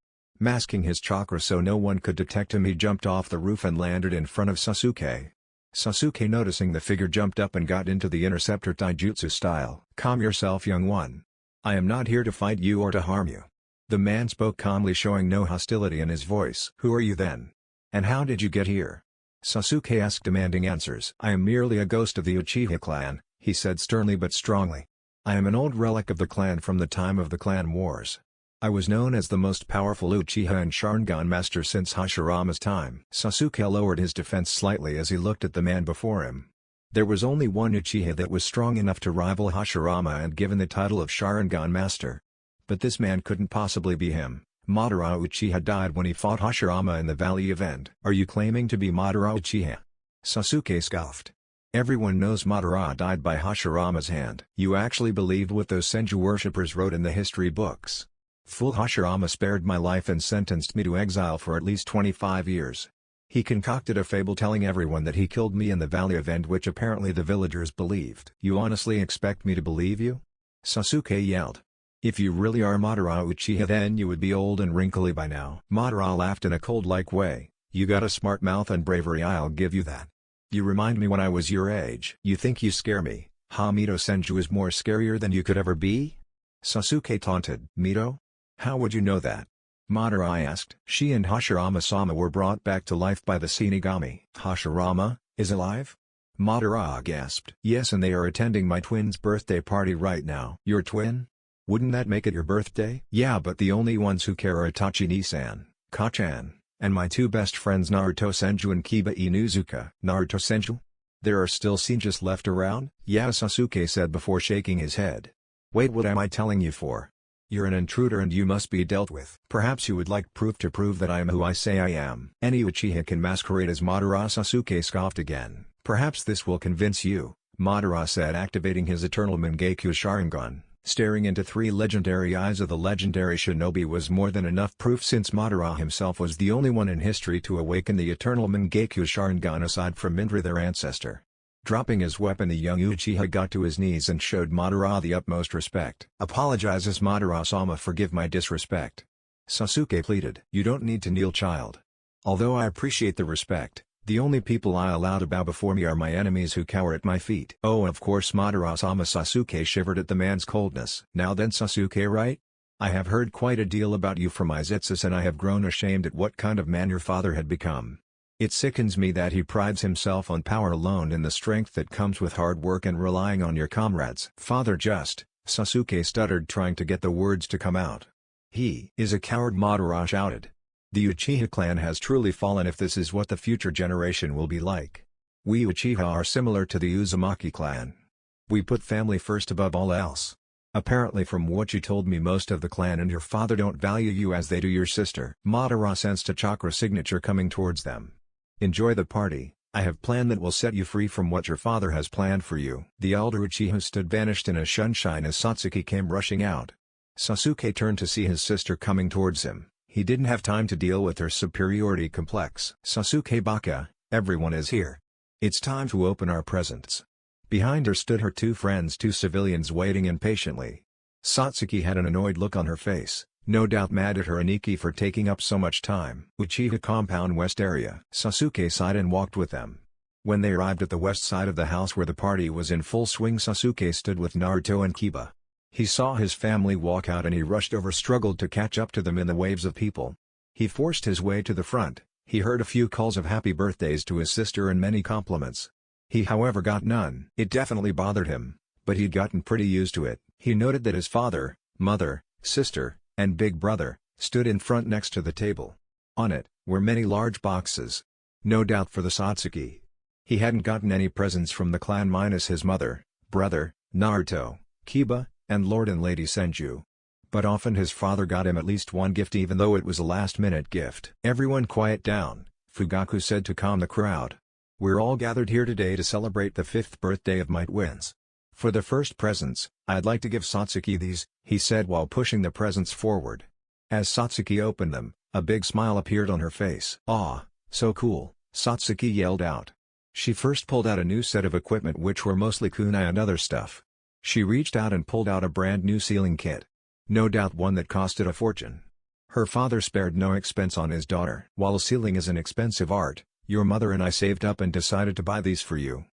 Masking his chakra so no one could detect him, he jumped off the roof and landed in front of Sasuke. Sasuke, noticing the figure, jumped up and got into the interceptor taijutsu style. Calm yourself, young one. I am not here to fight you or to harm you. The man spoke calmly, showing no hostility in his voice. Who are you then? And how did you get here? Sasuke asked, demanding answers. I am merely a ghost of the Uchiha clan, he said sternly but strongly. I am an old relic of the clan from the time of the clan wars. I was known as the most powerful Uchiha and Sharingan master since Hashirama's time. Sasuke lowered his defense slightly as he looked at the man before him. There was only one Uchiha that was strong enough to rival Hashirama and given the title of Sharingan master. But this man couldn't possibly be him. Madara Uchiha died when he fought Hashirama in the Valley event. Are you claiming to be Madara Uchiha? Sasuke scoffed. Everyone knows Madara died by Hashirama's hand. You actually believed what those Senju worshippers wrote in the history books? Fool, Hashirama spared my life and sentenced me to exile for at least 25 years. He concocted a fable telling everyone that he killed me in the Valley event, which apparently the villagers believed. You honestly expect me to believe you? Sasuke yelled. If you really are Madara Uchiha, then you would be old and wrinkly by now. Madara laughed in a cold-like way. You got a smart mouth and bravery, I'll give you that. You remind me when I was your age. You think you scare me? Mito Senju is more scarier than you could ever be? Sasuke taunted. Mito? How would you know that? Madara asked. She and Hashirama-sama were brought back to life by the Shinigami. Hashirama is alive? Madara gasped. Yes, and they are attending my twin's birthday party right now. Your twin? Wouldn't that make it your birthday? Yeah, but the only ones who care are Itachi-ni-san, Kachan, and my two best friends Naruto Senju and Kiba Inuzuka. Naruto Senju? There are still Senjus left around? Yeah, Sasuke said before shaking his head. Wait, what am I telling you for? You're an intruder and you must be dealt with. Perhaps you would like proof to prove that I am who I say I am. Any Uchiha can masquerade as Madara. Sasuke scoffed again. Perhaps this will convince you, Madara said, activating his eternal Mangekyo Sharingan. Staring into three legendary eyes of the legendary shinobi was more than enough proof, since Madara himself was the only one in history to awaken the eternal Mangekyo Sharingan aside from Indra, their ancestor. Dropping his weapon, the young Uchiha got to his knees and showed Madara the utmost respect. Apologizes Madara-sama, forgive my disrespect. Sasuke pleaded. You don't need to kneel, child. Although I appreciate the respect, the only people I allow to bow before me are my enemies who cower at my feet. Oh, of course, Madara-sama. Sasuke shivered at the man's coldness. Now then, Sasuke, right? I have heard quite a deal about you from Izetsus, and I have grown ashamed at what kind of man your father had become. It sickens me that he prides himself on power alone and the strength that comes with hard work and relying on your comrades. Father, just, Sasuke stuttered, trying to get the words to come out. He is a coward, Madara shouted. The Uchiha clan has truly fallen if this is what the future generation will be like. We Uchiha are similar to the Uzumaki clan. We put family first above all else. Apparently, from what you told me, most of the clan and your father don't value you as they do your sister. Madara sensed a chakra signature coming towards them. Enjoy the party. I have a plan that will set you free from what your father has planned for you. The elder Uchiha stood vanished in a sunshine as Satsuki came rushing out. Sasuke turned to see his sister coming towards him. He didn't have time to deal with her superiority complex. Sasuke Baka, everyone is here. It's time to open our presents. Behind her stood her two friends, two civilians waiting impatiently. Satsuki had an annoyed look on her face, no doubt mad at her Aniki for taking up so much time. Uchiha Compound West area. Sasuke sighed and walked with them. When they arrived at the west side of the house where the party was in full swing, Sasuke stood with Naruto and Kiba. He saw his family walk out and he rushed over, struggled to catch up to them in the waves of people. He forced his way to the front. He heard a few calls of happy birthdays to his sister and many compliments. He however got none. It definitely bothered him, but he'd gotten pretty used to it. He noted that his father, mother, sister, and big brother stood in front next to the table. On it were many large boxes. No doubt for the Satsuki. He hadn't gotten any presents from the clan minus his mother, brother, Naruto, Kiba, and Lord and Lady Senju. But often his father got him at least one gift, even though it was a last-minute gift. Everyone quiet down, Fugaku said to calm the crowd. We're all gathered here today to celebrate the 5th birthday of my twins. For the first presents, I'd like to give Satsuki these, he said while pushing the presents forward. As Satsuki opened them, a big smile appeared on her face. "Aw, so cool," Satsuki yelled out. She first pulled out a new set of equipment, which were mostly kunai and other stuff. She reached out and pulled out a brand new sealing kit. No doubt one that costed a fortune. Her father spared no expense on his daughter. While sealing is an expensive art, your mother and I saved up and decided to buy these for you,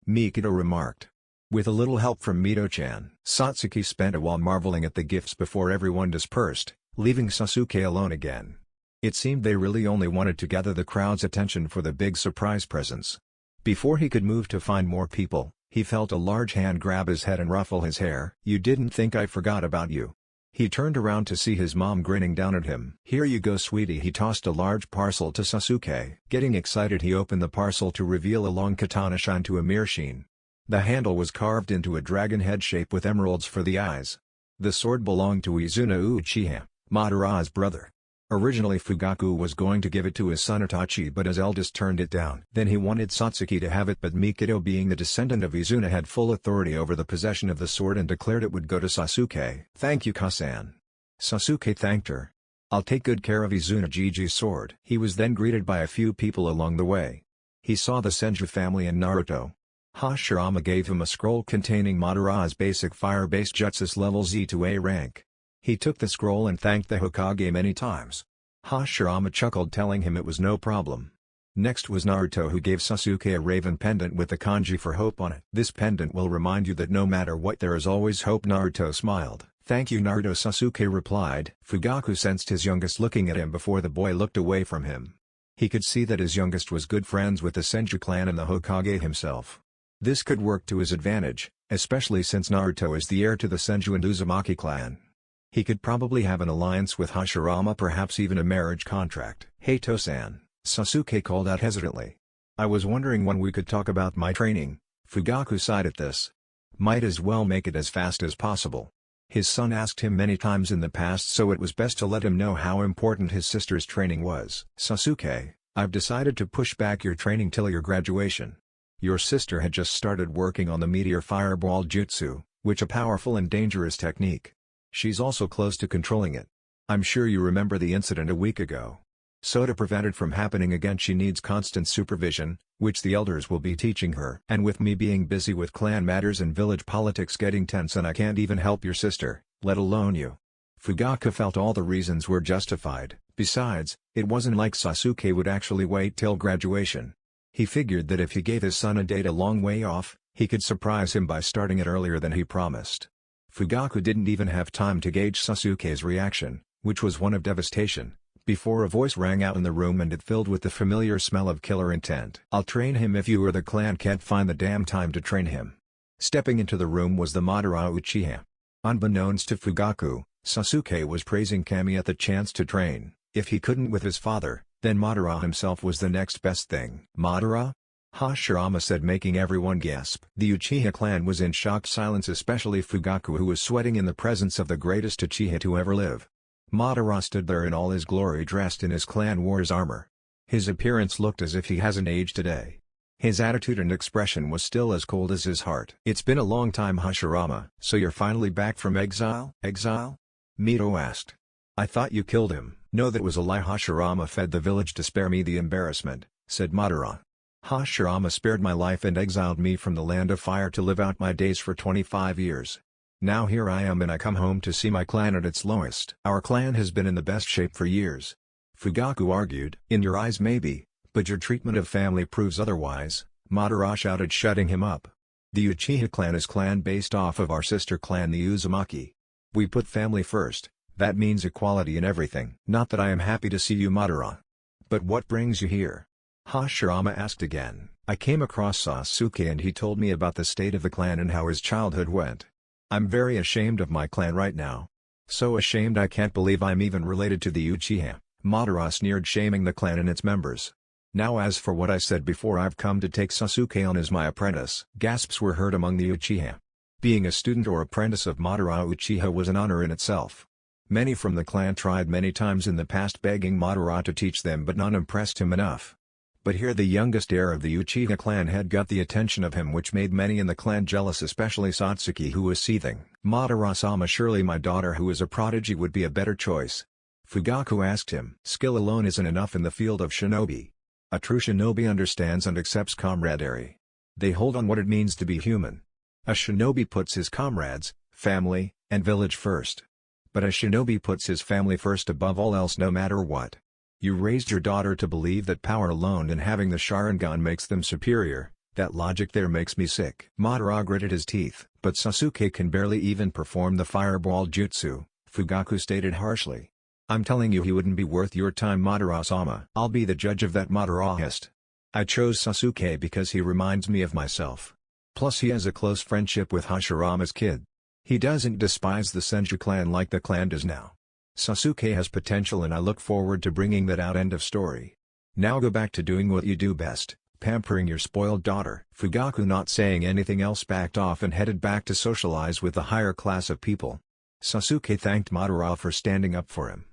Mikito remarked. With a little help from Mito-chan. Satsuki spent a while marveling at the gifts before everyone dispersed, leaving Sasuke alone again. It seemed they really only wanted to gather the crowd's attention for the big surprise presents. Before he could move to find more people, he felt a large hand grab his head and ruffle his hair. "You didn't think I forgot about you?" He turned around to see his mom grinning down at him. "Here you go, sweetie." He tossed a large parcel to Sasuke. Getting excited, he opened the parcel to reveal a long katana shine to a mere sheen. The handle was carved into a dragon head shape with emeralds for the eyes. The sword belonged to Izuna Uchiha, Madara's brother. Originally Fugaku was going to give it to his son Itachi, but his eldest turned it down. Then he wanted Satsuki to have it, but Mikito, being the descendant of Izuna, had full authority over the possession of the sword and declared it would go to Sasuke. "Thank you, Kasan." Sasuke thanked her. "I'll take good care of Izuna Gigi's sword." He was then greeted by a few people along the way. He saw the Senju family and Naruto. Hashirama gave him a scroll containing Madara's basic fire-based jutsus level Z to A rank. He took the scroll and thanked the Hokage many times. Hashirama chuckled, telling him it was no problem. Next was Naruto, who gave Sasuke a raven pendant with the kanji for hope on it. This pendant will remind you that no matter what there is always hope. Naruto smiled. Thank you Naruto, Sasuke replied. Fugaku sensed his youngest looking at him before the boy looked away from him. He could see that his youngest was good friends with the Senju clan and the Hokage himself. This could work to his advantage, especially since Naruto is the heir to the Senju and Uzumaki clan. He could probably have an alliance with Hashirama, perhaps even a marriage contract. Hey To-san, Sasuke called out hesitantly. I was wondering when we could talk about my training. Fugaku sighed at this. Might as well make it as fast as possible. His son asked him many times in the past, so it was best to let him know how important his sister's training was. Sasuke, I've decided to push back your training till your graduation. Your sister had just started working on the meteor fireball jutsu, which a powerful and dangerous technique. She's also close to controlling it. I'm sure you remember the incident a week ago. So to prevent it from happening again, she needs constant supervision, which the elders will be teaching her. And with me being busy with clan matters and village politics getting tense, and I can't even help your sister, let alone you. Fugaku felt all the reasons were justified. Besides, it wasn't like Sasuke would actually wait till graduation. He figured that if he gave his son a date a long way off, he could surprise him by starting it earlier than he promised. Fugaku didn't even have time to gauge Sasuke's reaction, which was one of devastation, before a voice rang out in the room, and it filled with the familiar smell of killer intent. I'll train him if you or the clan can't find the damn time to train him. Stepping into the room was the Madara Uchiha. Unbeknownst to Fugaku, Sasuke was praising Kami at the chance to train. If he couldn't with his father, then Madara himself was the next best thing. Madara? Hashirama said, making everyone gasp. The Uchiha clan was in shocked silence, especially Fugaku, who was sweating in the presence of the greatest Uchiha to ever live. Madara stood there in all his glory, dressed in his clan war's armor. His appearance looked as if he hasn't aged a day. His attitude and expression was still as cold as his heart. It's been a long time, Hashirama. So you're finally back from exile? Exile? Mito asked. I thought you killed him. No, that was a lie. Hashirama fed the village to spare me the embarrassment, said Madara. Hashirama spared my life and exiled me from the land of fire to live out my days for 25 years. Now here I am, and I come home to see my clan at its lowest. Our clan has been in the best shape for years. Fugaku argued. In your eyes maybe, but your treatment of family proves otherwise, Madara shouted, shutting him up. The Uchiha clan is clan based off of our sister clan, the Uzumaki. We put family first. That means equality in everything. Not that I am happy to see you, Madara. But what brings you here? Hashirama asked again. I came across Sasuke and he told me about the state of the clan and how his childhood went. I'm very ashamed of my clan right now. So ashamed I can't believe I'm even related to the Uchiha. Madara sneered, shaming the clan and its members. Now as for what I said before, I've come to take Sasuke on as my apprentice. Gasps were heard among the Uchiha. Being a student or apprentice of Madara Uchiha was an honor in itself. Many from the clan tried many times in the past begging Madara to teach them, but none impressed him enough. But here the youngest heir of the Uchiha clan had got the attention of him, which made many in the clan jealous, especially Satsuki, who was seething. Madara-sama, surely my daughter who is a prodigy would be a better choice. Fugaku asked him. Skill alone isn't enough in the field of shinobi. A true shinobi understands and accepts camaraderie. They hold on what it means to be human. A shinobi puts his comrades, family, and village first. But a shinobi puts his family first above all else, no matter what. You raised your daughter to believe that power alone and having the Sharingan makes them superior. That logic there makes me sick. Madara gritted his teeth. But Sasuke can barely even perform the fireball jutsu, Fugaku stated harshly. I'm telling you, he wouldn't be worth your time, Madara-sama. I'll be the judge of that, Madara hissed. I chose Sasuke because he reminds me of myself. Plus he has a close friendship with Hashirama's kid. He doesn't despise the Senju clan like the clan does now. Sasuke has potential and I look forward to bringing that out. End of story. Now go back to doing what you do best, pampering your spoiled daughter. Fugaku, not saying anything else, backed off and headed back to socialize with the higher class of people. Sasuke thanked Madara for standing up for him.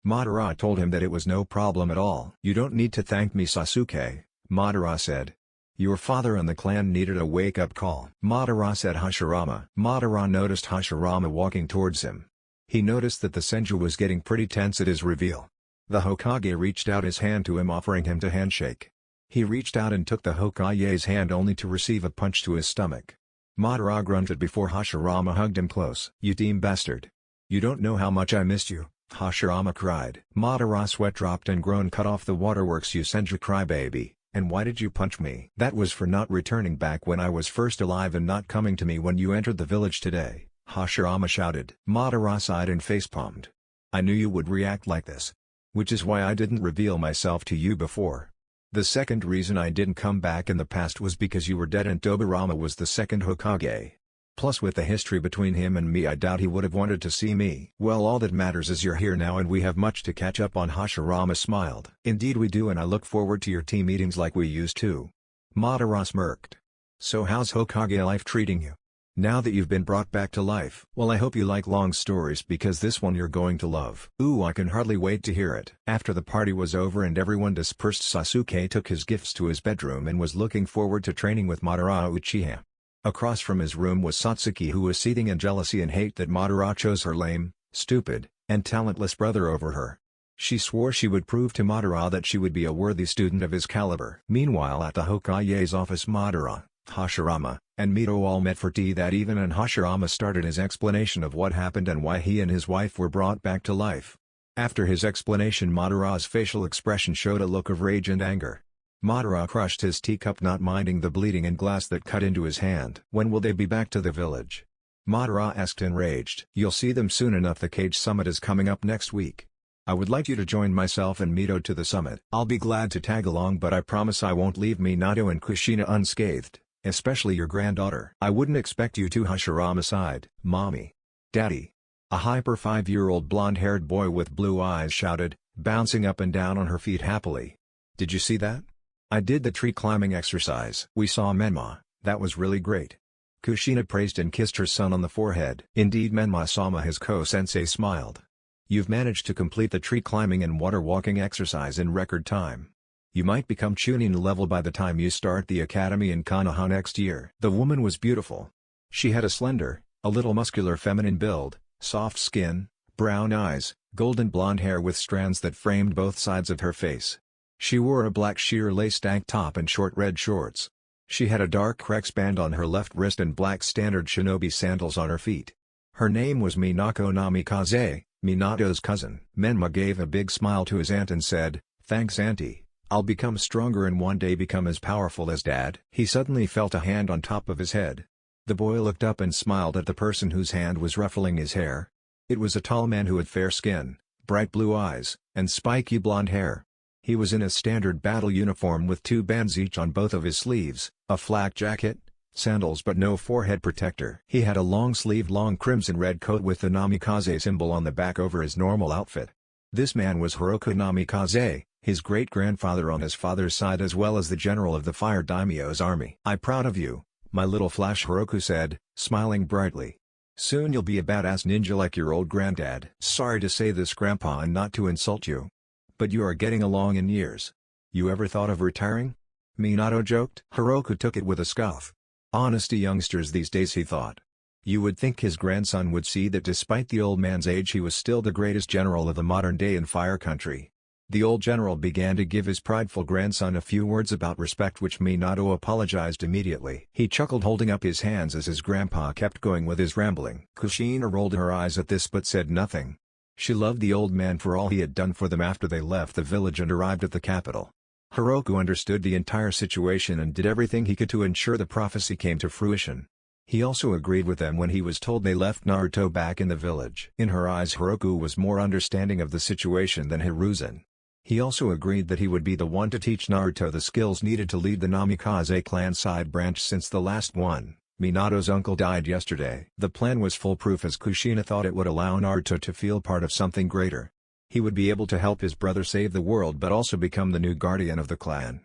Madara told him that it was no problem at all. You don't need to thank me, Sasuke, Madara said. Your father and the clan needed a wake-up call. Madara said. Hashirama. Madara noticed Hashirama walking towards him. He noticed that the Senju was getting pretty tense at his reveal. The Hokage reached out his hand to him, offering him to handshake. He reached out and took the Hokage's hand only to receive a punch to his stomach. Madara grunted before Hashirama hugged him close. You damn bastard. You don't know how much I missed you, Hashirama cried. Madara sweat dropped and groan. Cut off the waterworks, you Senju crybaby, and why did you punch me? That was for not returning back when I was first alive and not coming to me when you entered the village today, Hashirama shouted. Madara sighed and facepalmed. I knew you would react like this. Which is why I didn't reveal myself to you before. The second reason I didn't come back in the past was because you were dead and Tobirama was the second Hokage. Plus with the history between him and me I doubt he would have wanted to see me. Well, all that matters is you're here now and we have much to catch up on. Hashirama smiled. Indeed we do, and I look forward to your team meetings like we used to. Madara smirked. So how's Hokage life treating you? Now that you've been brought back to life? Well, I hope you like long stories because this one you're going to love. Ooh, I can hardly wait to hear it. After the party was over and everyone dispersed, Sasuke took his gifts to his bedroom and was looking forward to training with Madara Uchiha. Across from his room was Satsuki, who was seething in jealousy and hate that Madara chose her lame, stupid, and talentless brother over her. She swore she would prove to Madara that she would be a worthy student of his caliber. Meanwhile at the Hokage's office, Madara, Hashirama, and Mito all met for tea that evening, and Hashirama started his explanation of what happened and why he and his wife were brought back to life. After his explanation, Madara's facial expression showed a look of rage and anger. Madara crushed his teacup, not minding the bleeding and glass that cut into his hand. When will they be back to the village? Madara asked, enraged. You'll see them soon enough. The Cage Summit is coming up next week. I would like you to join myself and Mito to the summit. I'll be glad to tag along, but I promise I won't leave Minato and Kushina unscathed, especially your granddaughter. I wouldn't expect you to. Hashirama sighed. Mommy. Daddy. A hyper 5-year-old blonde-haired boy with blue eyes shouted, bouncing up and down on her feet happily. Did you see that? I did the tree climbing exercise. We saw Menma, that was really great. Kushina praised and kissed her son on the forehead. Indeed, Menma-sama, his ko-sensei, smiled. You've managed to complete the tree climbing and water walking exercise in record time. You might become Chunin level by the time you start the academy in Konoha next year. The woman was beautiful. She had a slender, a little muscular feminine build, soft skin, brown eyes, golden blonde hair with strands that framed both sides of her face. She wore a black sheer lace tank top and short red shorts. She had a dark Rex band on her left wrist and black standard shinobi sandals on her feet. Her name was Minako Namikaze, Minato's cousin. Menma gave a big smile to his aunt and said, "Thanks, Auntie. I'll become stronger and one day become as powerful as Dad." He suddenly felt a hand on top of his head. The boy looked up and smiled at the person whose hand was ruffling his hair. It was a tall man who had fair skin, bright blue eyes, and spiky blonde hair. He was in a standard battle uniform with 2 bands each on both of his sleeves, a flak jacket, sandals but no forehead protector. He had a long-sleeved long crimson-red coat with the Namikaze symbol on the back over his normal outfit. This man was Hiroku Namikaze, his great-grandfather on his father's side as well as the general of the Fire Daimyo's army. "I'm proud of you, my little Flash," Hiroku said, smiling brightly. "Soon you'll be a badass ninja like your old granddad." "Sorry to say this, Grandpa, and not to insult you, but you are getting along in years. You ever thought of retiring?" Minato joked. Hiroku took it with a scoff. Honesty youngsters these days, he thought. You would think his grandson would see that despite the old man's age he was still the greatest general of the modern day in Fire Country. The old general began to give his prideful grandson a few words about respect, which Minato apologized immediately. He chuckled, holding up his hands as his grandpa kept going with his rambling. Kushina rolled her eyes at this but said nothing. She loved the old man for all he had done for them after they left the village and arrived at the capital. Hiroku understood the entire situation and did everything he could to ensure the prophecy came to fruition. He also agreed with them when he was told they left Naruto back in the village. In her eyes, Hiroku was more understanding of the situation than Hiruzen. He also agreed that he would be the one to teach Naruto the skills needed to lead the Namikaze clan side branch since the last one, Minato's uncle, died yesterday. The plan was foolproof as Kushina thought it would allow Naruto to feel part of something greater. He would be able to help his brother save the world but also become the new guardian of the clan.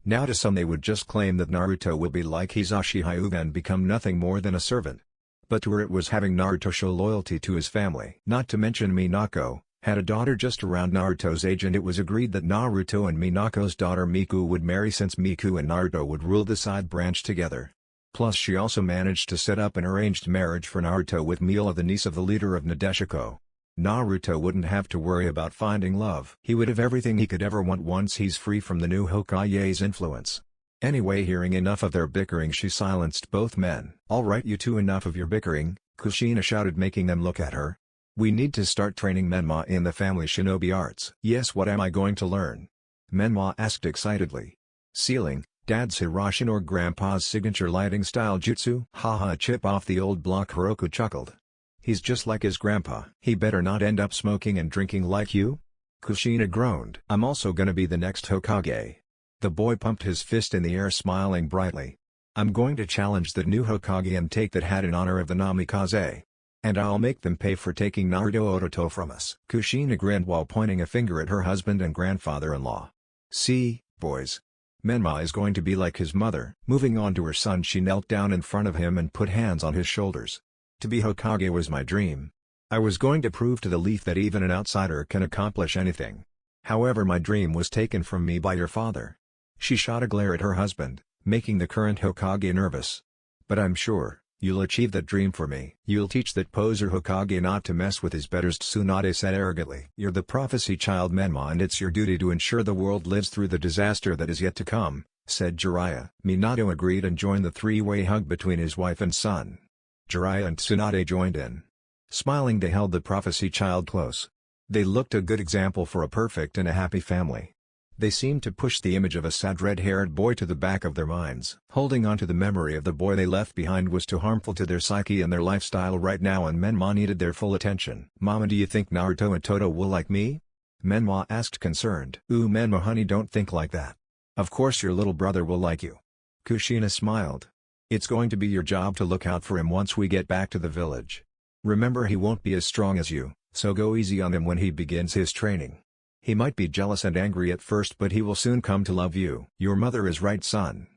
Now to some they would just claim that Naruto will be like Hisashi Hyuga and become nothing more than a servant. But to her it was having Naruto show loyalty to his family. Not to mention Minako had a daughter just around Naruto's age, and it was agreed that Naruto and Minako's daughter Miku would marry since Miku and Naruto would rule the side branch together. Plus she also managed to set up an arranged marriage for Naruto with Mila, the niece of the leader of Nadeshiko. Naruto wouldn't have to worry about finding love. He would have everything he could ever want once he's free from the new Hokage's influence. Anyway, hearing enough of their bickering, she silenced both men. "All right, you two, enough of your bickering," Kushina shouted, making them look at her. We need to start training Menma in the family shinobi arts. Yes, what am I going to learn? Menma asked excitedly. Sealing, Dad's Hiroshin or Grandpa's signature lighting style jutsu? Haha, chip off the old block. Hiroko chuckled. He's just like his grandpa. He better not end up smoking and drinking like you? Kushina groaned. I'm also gonna be the next Hokage. The boy pumped his fist in the air, smiling brightly. I'm going to challenge the new Hokage and take that hat in honor of the Namikaze. And I'll make them pay for taking narutowhatif from us. Kushina grinned while pointing a finger at her husband and grandfather-in-law. See, boys. Menma is going to be like his mother. Moving on to her son, she knelt down in front of him and put hands on his shoulders. To be Hokage was my dream. I was going to prove to the Leaf that even an outsider can accomplish anything. However, my dream was taken from me by your father. She shot a glare at her husband, making the current Hokage nervous. But I'm sure, you'll achieve that dream for me. You'll teach that poser Hokage not to mess with his betters, Tsunade said arrogantly. You're the prophecy child, Menma, and it's your duty to ensure the world lives through the disaster that is yet to come, said Jiraiya. Minato agreed and joined the three-way hug between his wife and son. Jiraiya and Tsunade joined in. Smiling, they held the prophecy child close. They looked a good example for a perfect and a happy family. They seemed to push the image of a sad red-haired boy to the back of their minds. Holding on to the memory of the boy they left behind was too harmful to their psyche and their lifestyle right now, and Menma needed their full attention. Mama, do you think Naruto and Toto will like me? Menma asked, concerned. Ooh, Menma honey, don't think like that. Of course your little brother will like you. Kushina smiled. It's going to be your job to look out for him once we get back to the village. Remember, he won't be as strong as you, so go easy on him when he begins his training. He might be jealous and angry at first, but he will soon come to love you. Your mother is right, son.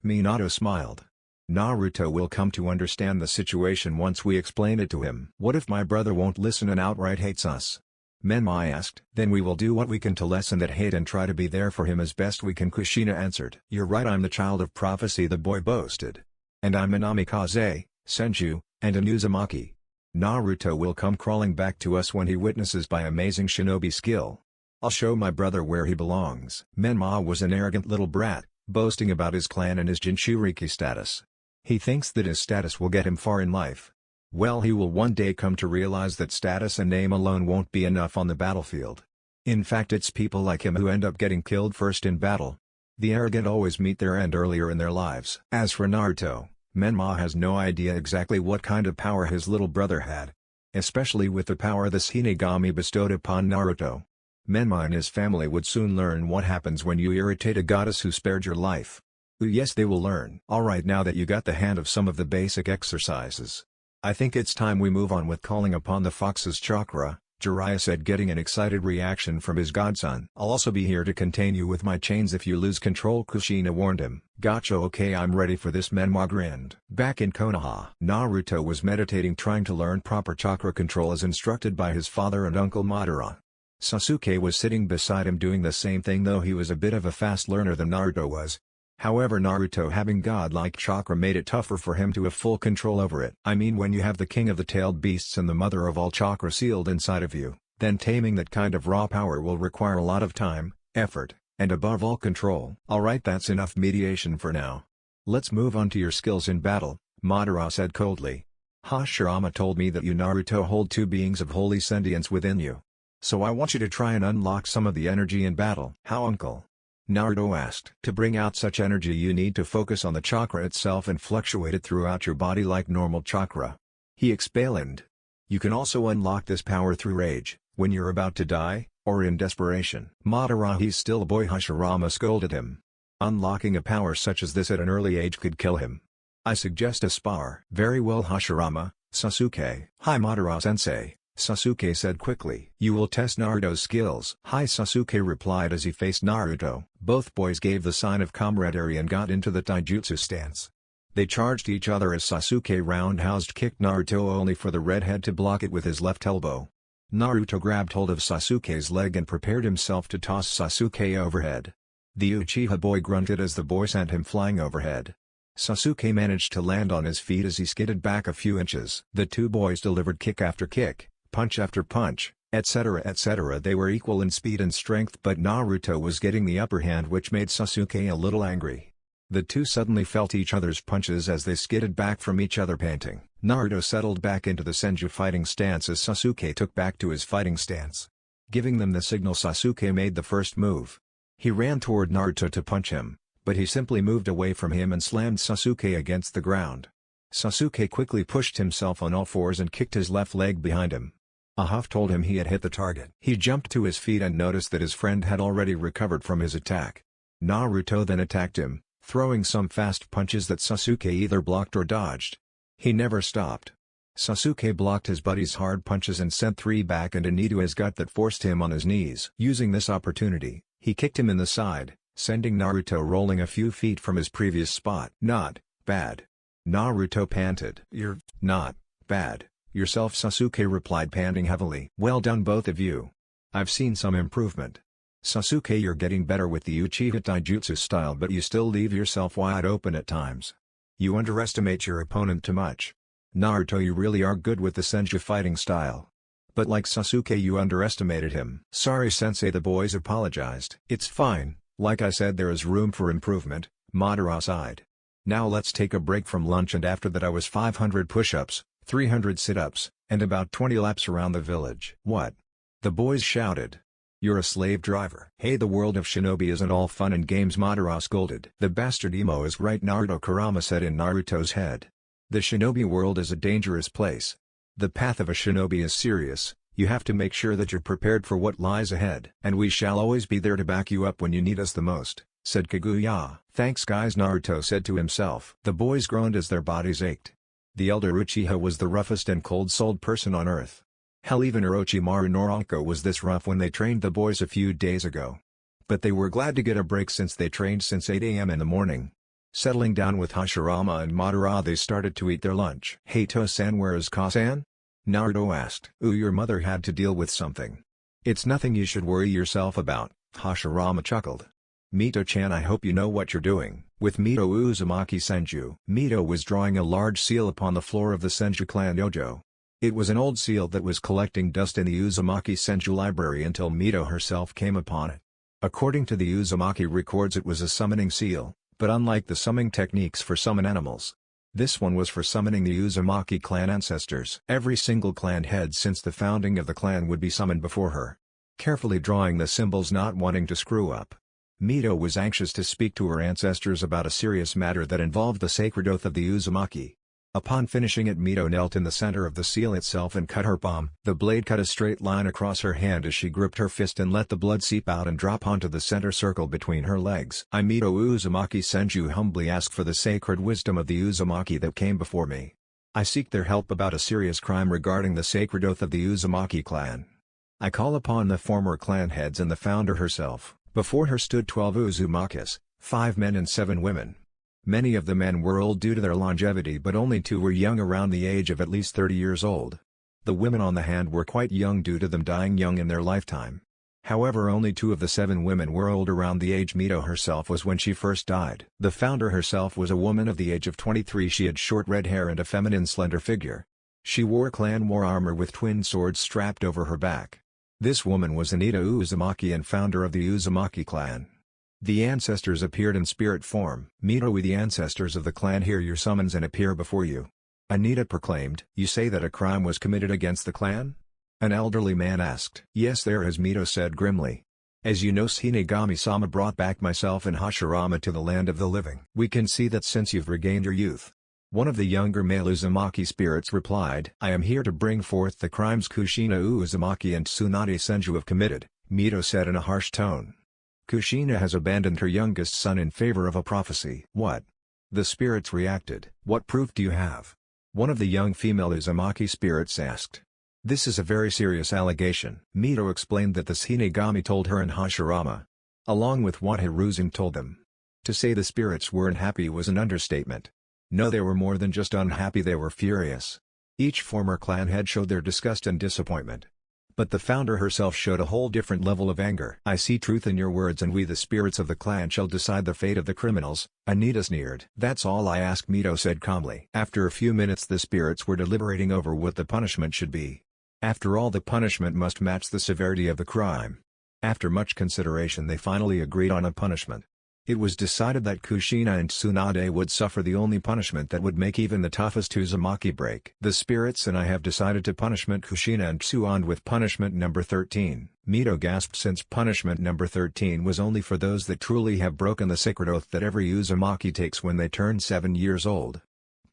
Minato smiled. Naruto will come to understand the situation once we explain it to him. What if my brother won't listen and outright hates us? Menma asked. Then we will do what we can to lessen that hate and try to be there for him as best we can, Kushina answered. You're right, I'm the child of prophecy, the boy boasted. And I'm a Namikaze, Senju, and a Uzumaki. Naruto will come crawling back to us when he witnesses my amazing shinobi skill. I'll show my brother where he belongs. Menma was an arrogant little brat, boasting about his clan and his Jinchuriki status. He thinks that his status will get him far in life. Well, he will one day come to realize that status and name alone won't be enough on the battlefield. In fact, it's people like him who end up getting killed first in battle. The arrogant always meet their end earlier in their lives. As for Naruto, Menma has no idea exactly what kind of power his little brother had. Especially with the power the Shinigami bestowed upon Naruto. Menma and his family would soon learn what happens when you irritate a goddess who spared your life. Yes, they will learn. Alright, now that you got the hang of some of the basic exercises, I think it's time we move on with calling upon the fox's chakra, Jiraiya said, getting an excited reaction from his godson. I'll also be here to contain you with my chains if you lose control, Kushina warned him. Gotcha, okay, I'm ready for this, Menma grinned. Back in Konoha, Naruto was meditating, trying to learn proper chakra control as instructed by his father and uncle Madara. Sasuke was sitting beside him doing the same thing, though he was a bit of a fast learner than Naruto was. However, Naruto having godlike chakra made it tougher for him to have full control over it. I mean, when you have the king of the tailed beasts and the mother of all chakra sealed inside of you, then taming that kind of raw power will require a lot of time, effort, and above all control. Alright, that's enough mediation for now. Let's move on to your skills in battle, Madara said coldly. Hashirama told me that you Naruto hold two beings of holy sentience within you. So I want you to try and unlock some of the energy in battle. How, uncle? Naruto asked. To bring out such energy you need to focus on the chakra itself and fluctuate it throughout your body like normal chakra. He explained. You can also unlock this power through rage, when you're about to die, or in desperation. Madara, he's still a boy, Hashirama scolded him. Unlocking a power such as this at an early age could kill him. I suggest a spar. Very well, Hashirama. Sasuke. Hi, Madara-sensei. Sasuke said quickly. You will test Naruto's skills. Hi, Sasuke replied as he faced Naruto. Both boys gave the sign of camaraderie and got into the taijutsu stance. They charged each other as Sasuke roundhouse kicked Naruto, only for the redhead to block it with his left elbow. Naruto grabbed hold of Sasuke's leg and prepared himself to toss Sasuke overhead. The Uchiha boy grunted as the boy sent him flying overhead. Sasuke managed to land on his feet as he skidded back a few inches. The two boys delivered kick after kick, punch after punch, etc. etc. They were equal in speed and strength, but Naruto was getting the upper hand, which made Sasuke a little angry. The two suddenly felt each other's punches as they skidded back from each other, panting. Naruto settled back into the Senju fighting stance as Sasuke took back to his fighting stance. Giving them the signal, Sasuke made the first move. He ran toward Naruto to punch him, but he simply moved away from him and slammed Sasuke against the ground. Sasuke quickly pushed himself on all fours and kicked his left leg behind him. A huff told him he had hit the target. He jumped to his feet and noticed that his friend had already recovered from his attack. Naruto then attacked him, throwing some fast punches that Sasuke either blocked or dodged. He never stopped. Sasuke blocked his buddy's hard punches and sent 3 back and a knee to his gut that forced him on his knees. Using this opportunity, he kicked him in the side, sending Naruto rolling a few feet from his previous spot. Not bad. Naruto panted. You're not bad yourself, Sasuke replied, panting heavily. Well done both of you. I've seen some improvement. Sasuke, you're getting better with the Uchiha taijutsu style, but you still leave yourself wide open at times. You underestimate your opponent too much. Naruto, you really are good with the Senju fighting style. But like Sasuke, you underestimated him. Sorry sensei, the boys apologized. It's fine, like I said, there is room for improvement, Madara sighed. Now let's take a break from lunch, and after that I was 500 push-ups, 300 sit-ups, and about 20 laps around the village. What? The boys shouted. You're a slave driver. Hey, the world of shinobi isn't all fun and games, Madara scolded. The bastard emo is right, Naruto Kurama said in Naruto's head. The shinobi world is a dangerous place. The path of a shinobi is serious, you have to make sure that you're prepared for what lies ahead. And we shall always be there to back you up when you need us the most, said Kaguya. Thanks guys, Naruto said to himself. The boys groaned as their bodies ached. The elder Uchiha was the roughest and cold-souled person on earth. Hell, even Orochimaru Noranko was this rough when they trained the boys a few days ago. But they were glad to get a break since they trained since 8 a.m. in the morning. Settling down with Hashirama and Madara, they started to eat their lunch. Hey To-san, where is Ka-san? Naruto asked. Your mother had to deal with something. It's nothing you should worry yourself about, Hashirama chuckled. Mito-chan, I hope you know what you're doing. With Mito Uzumaki Senju. Mito was drawing a large seal upon the floor of the Senju clan dojo. It was an old seal that was collecting dust in the Uzumaki Senju library until Mito herself came upon it. According to the Uzumaki records, it was a summoning seal, but unlike the summoning techniques for summon animals, this one was for summoning the Uzumaki clan ancestors. Every single clan head since the founding of the clan would be summoned before her. Carefully drawing the symbols, not wanting to screw up, Mito was anxious to speak to her ancestors about a serious matter that involved the sacred oath of the Uzumaki. Upon finishing it, Mito knelt in the center of the seal itself and cut her palm. The blade cut a straight line across her hand as she gripped her fist and let the blood seep out and drop onto the center circle between her legs. I, Mito Uzumaki Senju, humbly ask for the sacred wisdom of the Uzumaki that came before me. I seek their help about a serious crime regarding the sacred oath of the Uzumaki clan. I call upon the former clan heads and the founder herself. Before her stood 12 Uzumakis, 5 men and 7 women. Many of the men were old due to their longevity, but only 2 were young, around the age of at least 30 years old. The women on the hand were quite young due to them dying young in their lifetime. However, only 2 of the 7 women were old around the age Mito herself was when she first died. The founder herself was a woman of the age of 23. She had short red hair and a feminine slender figure. She wore clan war armor with twin swords strapped over her back. This woman was Anita Uzumaki and founder of the Uzumaki clan. The ancestors appeared in spirit form. Mito, we the ancestors of the clan hear your summons and appear before you. Anita proclaimed. You say that a crime was committed against the clan? An elderly man asked. Yes, there is, Mito said grimly. As you know, Shinigami-sama brought back myself and Hashirama to the land of the living. We can see that since you've regained your youth. One of the younger male Uzumaki spirits replied. I am here to bring forth the crimes Kushina Uzumaki and Tsunade Senju have committed, Mito said in a harsh tone. Kushina has abandoned her youngest son in favor of a prophecy. What? The spirits reacted. What proof do you have? One of the young female Uzumaki spirits asked. This is a very serious allegation. Mito explained that the Shinigami told her and Hashirama, along with what Hiruzen told them. To say the spirits weren't happy was an understatement. No, they were more than just unhappy, they were furious. Each former clan head showed their disgust and disappointment. But the founder herself showed a whole different level of anger. I see truth in your words, and we the spirits of the clan shall decide the fate of the criminals, Anita sneered. That's all I ask, Mito said calmly. After a few minutes the spirits were deliberating over what the punishment should be. After all, the punishment must match the severity of the crime. After much consideration they finally agreed on a punishment. It was decided that Kushina and Tsunade would suffer the only punishment that would make even the toughest Uzumaki break. The spirits and I have decided to punishment Kushina and Tsunade with punishment number 13. Mito gasped since punishment number 13 was only for those that truly have broken the sacred oath that every Uzumaki takes when they turn 7 years old.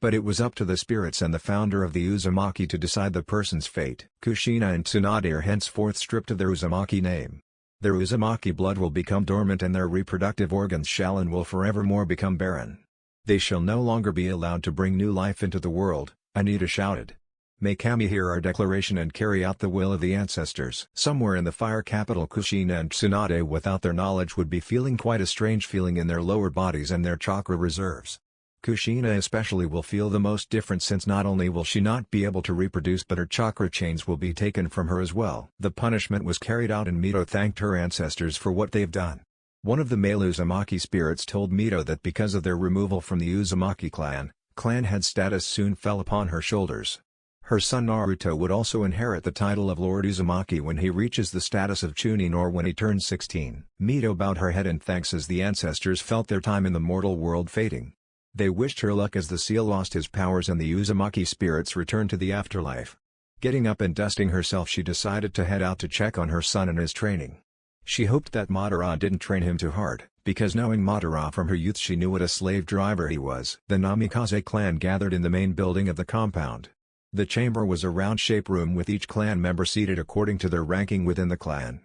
But it was up to the spirits and the founder of the Uzumaki to decide the person's fate. Kushina and Tsunade are henceforth stripped of their Uzumaki name. Their Uzumaki blood will become dormant and their reproductive organs shall and will forevermore become barren. They shall no longer be allowed to bring new life into the world, Anita shouted. May Kami hear our declaration and carry out the will of the ancestors. Somewhere in the fire capital Kushina and Tsunade without their knowledge would be feeling quite a strange feeling in their lower bodies and their chakra reserves. Kushina especially will feel the most different since not only will she not be able to reproduce but her chakra chains will be taken from her as well. The punishment was carried out and Mito thanked her ancestors for what they've done. One of the male Uzumaki spirits told Mito that because of their removal from the Uzumaki clan head status soon fell upon her shoulders. Her son Naruto would also inherit the title of Lord Uzumaki when he reaches the status of Chunin or when he turns 16. Mito bowed her head in thanks as the ancestors felt their time in the mortal world fading. They wished her luck as the seal lost his powers and the Uzumaki spirits returned to the afterlife. Getting up and dusting herself she decided to head out to check on her son and his training. She hoped that Madara didn't train him too hard, because knowing Madara from her youth she knew what a slave driver he was. The Namikaze clan gathered in the main building of the compound. The chamber was a round-shaped room with each clan member seated according to their ranking within the clan.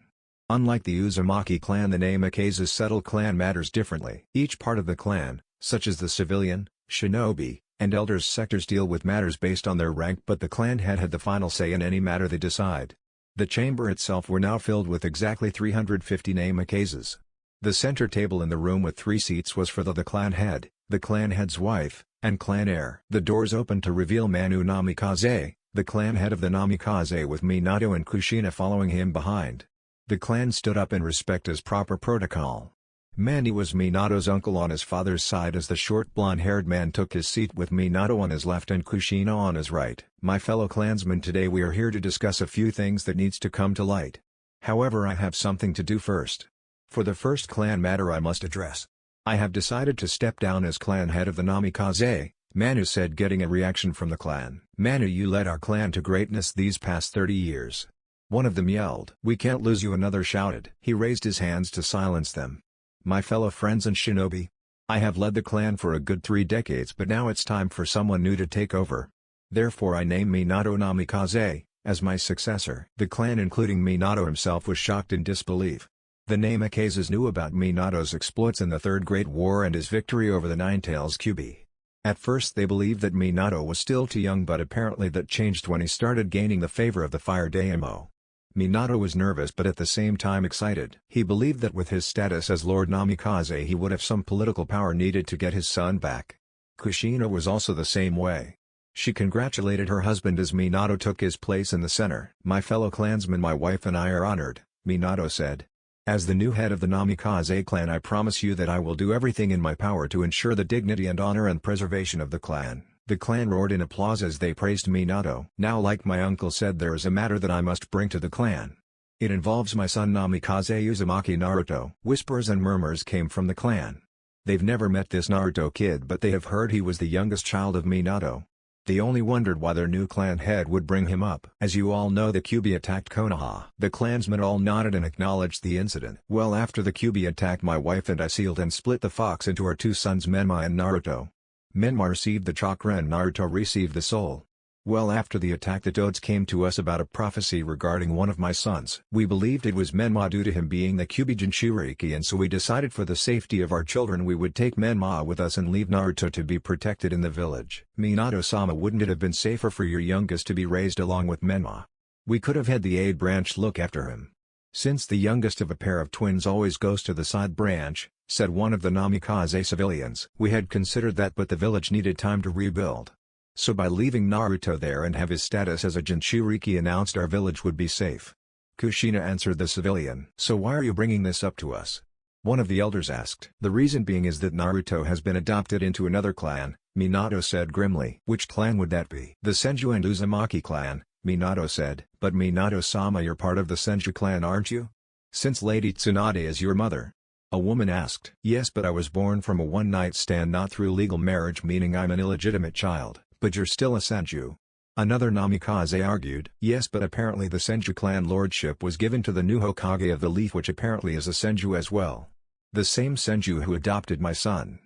Unlike the Uzumaki clan, the Namikaze settle clan matters differently. Each part of the clan, such as the civilian, shinobi, and elders sectors deal with matters based on their rank, but the clan head had the final say in any matter they decide. The chamber itself were now filled with exactly 350 Namakazes. The center table in the room with 3 seats was for the clan head, the clan head's wife, and clan heir. The doors opened to reveal Manu Namikaze, the clan head of the Namikaze with Minato and Kushina following him behind. The clan stood up in respect as proper protocol. Mani was Minato's uncle on his father's side as the short blonde-haired man took his seat with Minato on his left and Kushina on his right. My fellow clansmen, today we are here to discuss a few things that needs to come to light. However, I have something to do first. For the first clan matter I must address. I have decided to step down as clan head of the Namikaze, Manu said, getting a reaction from the clan. Manu, you led our clan to greatness these past 30 years. One of them yelled. We can't lose you, another shouted. He raised his hands to silence them. My fellow friends and shinobi. I have led the clan for a good 3 decades, but now it's time for someone new to take over. Therefore I name Minato Namikaze as my successor. The clan including Minato himself was shocked in disbelief. The Namakazes knew about Minato's exploits in the Third Great War and his victory over the Nine-Tails Kyuubi. At first they believed that Minato was still too young, but apparently that changed when he started gaining the favor of the Fire Daimyo. Minato was nervous but at the same time excited. He believed that with his status as Lord Namikaze he would have some political power needed to get his son back. Kushina was also the same way. She congratulated her husband as Minato took his place in the center. My fellow clansmen, my wife and I are honored, Minato said. As the new head of the Namikaze clan, I promise you that I will do everything in my power to ensure the dignity and honor and preservation of the clan. The clan roared in applause as they praised Minato. Now, like my uncle said, there is a matter that I must bring to the clan. It involves my son Namikaze Uzumaki Naruto. Whispers and murmurs came from the clan. They've never met this Naruto kid, but they have heard he was the youngest child of Minato. They only wondered why their new clan head would bring him up. As you all know, the Kyuubi attacked Konoha. The clansmen all nodded and acknowledged the incident. Well, after the Kyuubi attacked, my wife and I sealed and split the fox into our 2 sons Menma and Naruto. Menma received the chakra and Naruto received the soul. Well, after the attack, the Toads came to us about a prophecy regarding one of my sons. We believed it was Menma due to him being the Kyuubi Jinchuriki, and so we decided for the safety of our children we would take Menma with us and leave Naruto to be protected in the village. Minato-sama, wouldn't it have been safer for your youngest to be raised along with Menma? We could have had the aid branch look after him. Since the youngest of a pair of twins always goes to the side branch, said one of the Namikaze civilians. We had considered that, but the village needed time to rebuild. So by leaving Naruto there and have his status as a Jinchuriki announced, our village would be safe. Kushina answered the civilian. So why are you bringing this up to us? One of the elders asked. The reason being is that Naruto has been adopted into another clan, Minato said grimly. Which clan would that be? The Senju and Uzumaki clan, Minato said. But Minato-sama, you're part of the Senju clan, aren't you? Since Lady Tsunade is your mother. A woman asked. Yes, but I was born from a one-night stand, not through legal marriage, meaning I'm an illegitimate child, but you're still a Senju. Another Namikaze argued. Yes, but apparently the Senju clan lordship was given to the new Hokage of the Leaf, which apparently is a Senju as well. The same Senju who adopted my son.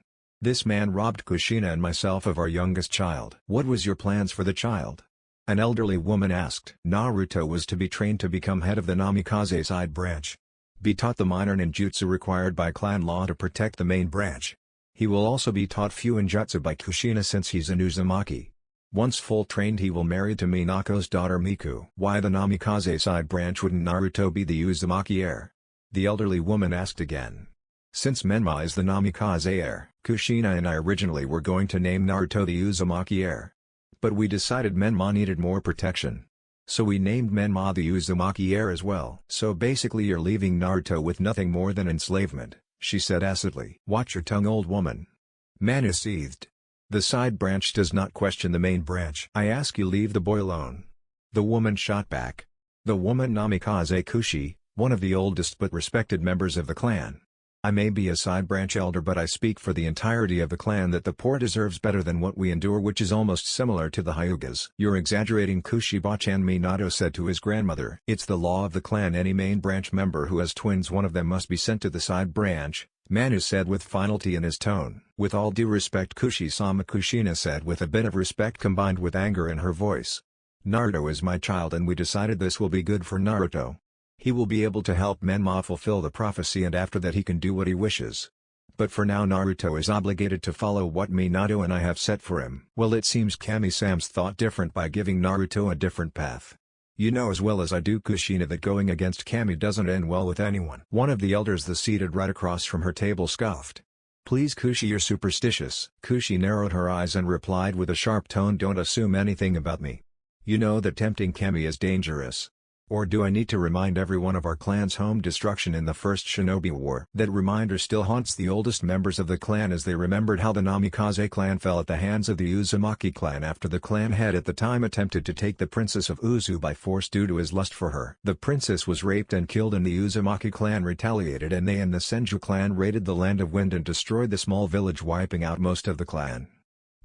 This man robbed Kushina and myself of our youngest child. What was your plans for the child? An elderly woman asked. Naruto was to be trained to become head of the Namikaze side branch. Be taught the minor ninjutsu required by clan law to protect the main branch. He will also be taught Fuinjutsu by Kushina since he's an Uzumaki. Once full trained, he will marry to Minako's daughter Miku. Why the Namikaze side branch wouldn't Naruto be the Uzumaki heir? The elderly woman asked again. Since Menma is the Namikaze heir, Kushina and I originally were going to name Naruto the Uzumaki heir. But we decided Menma needed more protection. So we named Menma the Uzumaki heir as well. So basically you're leaving Naruto with nothing more than enslavement, she said acidly. Watch your tongue, old woman. Manu seethed. The side branch does not question the main branch. I ask you, leave the boy alone. The woman shot back. The woman Namikaze Kushi, one of the oldest but respected members of the clan. I may be a side branch elder, but I speak for the entirety of the clan that the poor deserves better than what we endure, which is almost similar to the Hyugas. You're exaggerating, Kushi-bachan, Minato said to his grandmother. It's the law of the clan. Any main branch member who has twins, one of them must be sent to the side branch, Manu said with finality in his tone. With all due respect, Kushi-sama, Kushina said with a bit of respect combined with anger in her voice. Naruto is my child and we decided this will be good for Naruto. He will be able to help Menma fulfill the prophecy, and after that he can do what he wishes. But for now Naruto is obligated to follow what Minato and I have set for him. Well, it seems Kami-sam's thought different by giving Naruto a different path. You know as well as I do, Kushina, that going against Kami doesn't end well with anyone. One of the elders, the seated right across from her table, scoffed. Please Kushi, you're superstitious. Kushi narrowed her eyes and replied with a sharp tone, don't assume anything about me. You know that tempting Kami is dangerous. Or do I need to remind everyone of our clan's home destruction in the First Shinobi War? That reminder still haunts the oldest members of the clan as they remembered how the Namikaze clan fell at the hands of the Uzumaki clan after the clan head at the time attempted to take the princess of Uzu by force due to his lust for her. The princess was raped and killed, and the Uzumaki clan retaliated, and they and the Senju clan raided the Land of Wind and destroyed the small village, wiping out most of the clan.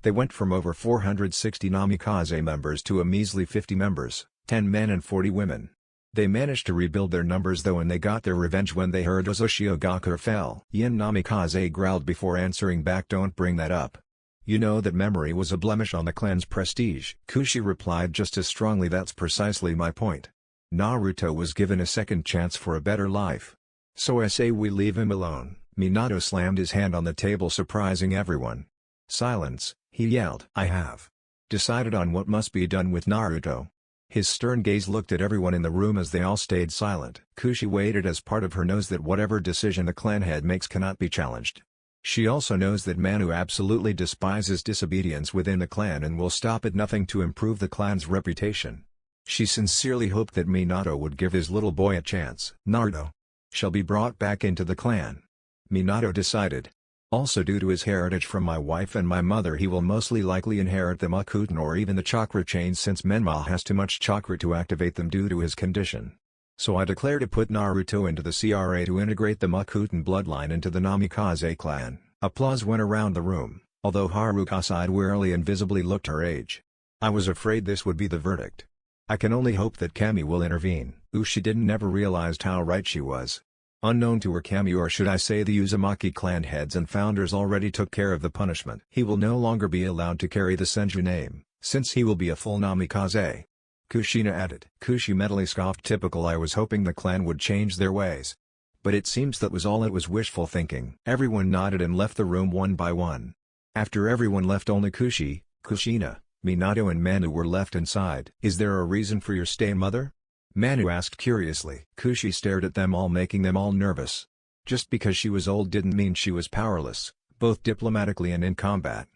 They went from over 460 Namikaze members to a measly 50 members. 10 men and 40 women. They managed to rebuild their numbers though, and they got their revenge when they heard Ozushiogaku fell. Yin Namikaze growled before answering back, don't bring that up. You know that memory was a blemish on the clan's prestige. Kushi replied just as strongly, that's precisely my point. Naruto was given a second chance for a better life. So I say we leave him alone. Minato slammed his hand on the table, surprising everyone. Silence, he yelled. I have decided on what must be done with Naruto. His stern gaze looked at everyone in the room as they all stayed silent. Kushi waited as part of her knows that whatever decision the clan head makes cannot be challenged. She also knows that Manu absolutely despises disobedience within the clan and will stop at nothing to improve the clan's reputation. She sincerely hoped that Minato would give his little boy a chance. Naruto shall be brought back into the clan, Minato decided. Also, due to his heritage from my wife and my mother, he will mostly likely inherit the Makuten or even the chakra chains, since Menma has too much chakra to activate them due to his condition. So I declare to put Naruto into the CRA to integrate the Makuten bloodline into the Namikaze clan. Applause went around the room, although Haruka sighed wearily and visibly looked her age. I was afraid this would be the verdict. I can only hope that Kami will intervene. She didn't never realized how right she was. Unknown to her, Kami, or should I say the Uzumaki clan heads and founders, already took care of the punishment. He will no longer be allowed to carry the Senju name, since he will be a full Namikaze. Kushina added. Kushi mentally scoffed. Typical. I was hoping the clan would change their ways. But it seems that was all. It was wishful thinking. Everyone nodded and left the room one by one. After everyone left, only Kushi, Kushina, Minato and Manu were left inside. Is there a reason for your stay, mother? Manu asked curiously. Kushi stared at them all, making them all nervous. Just because she was old didn't mean she was powerless, both diplomatically and in combat.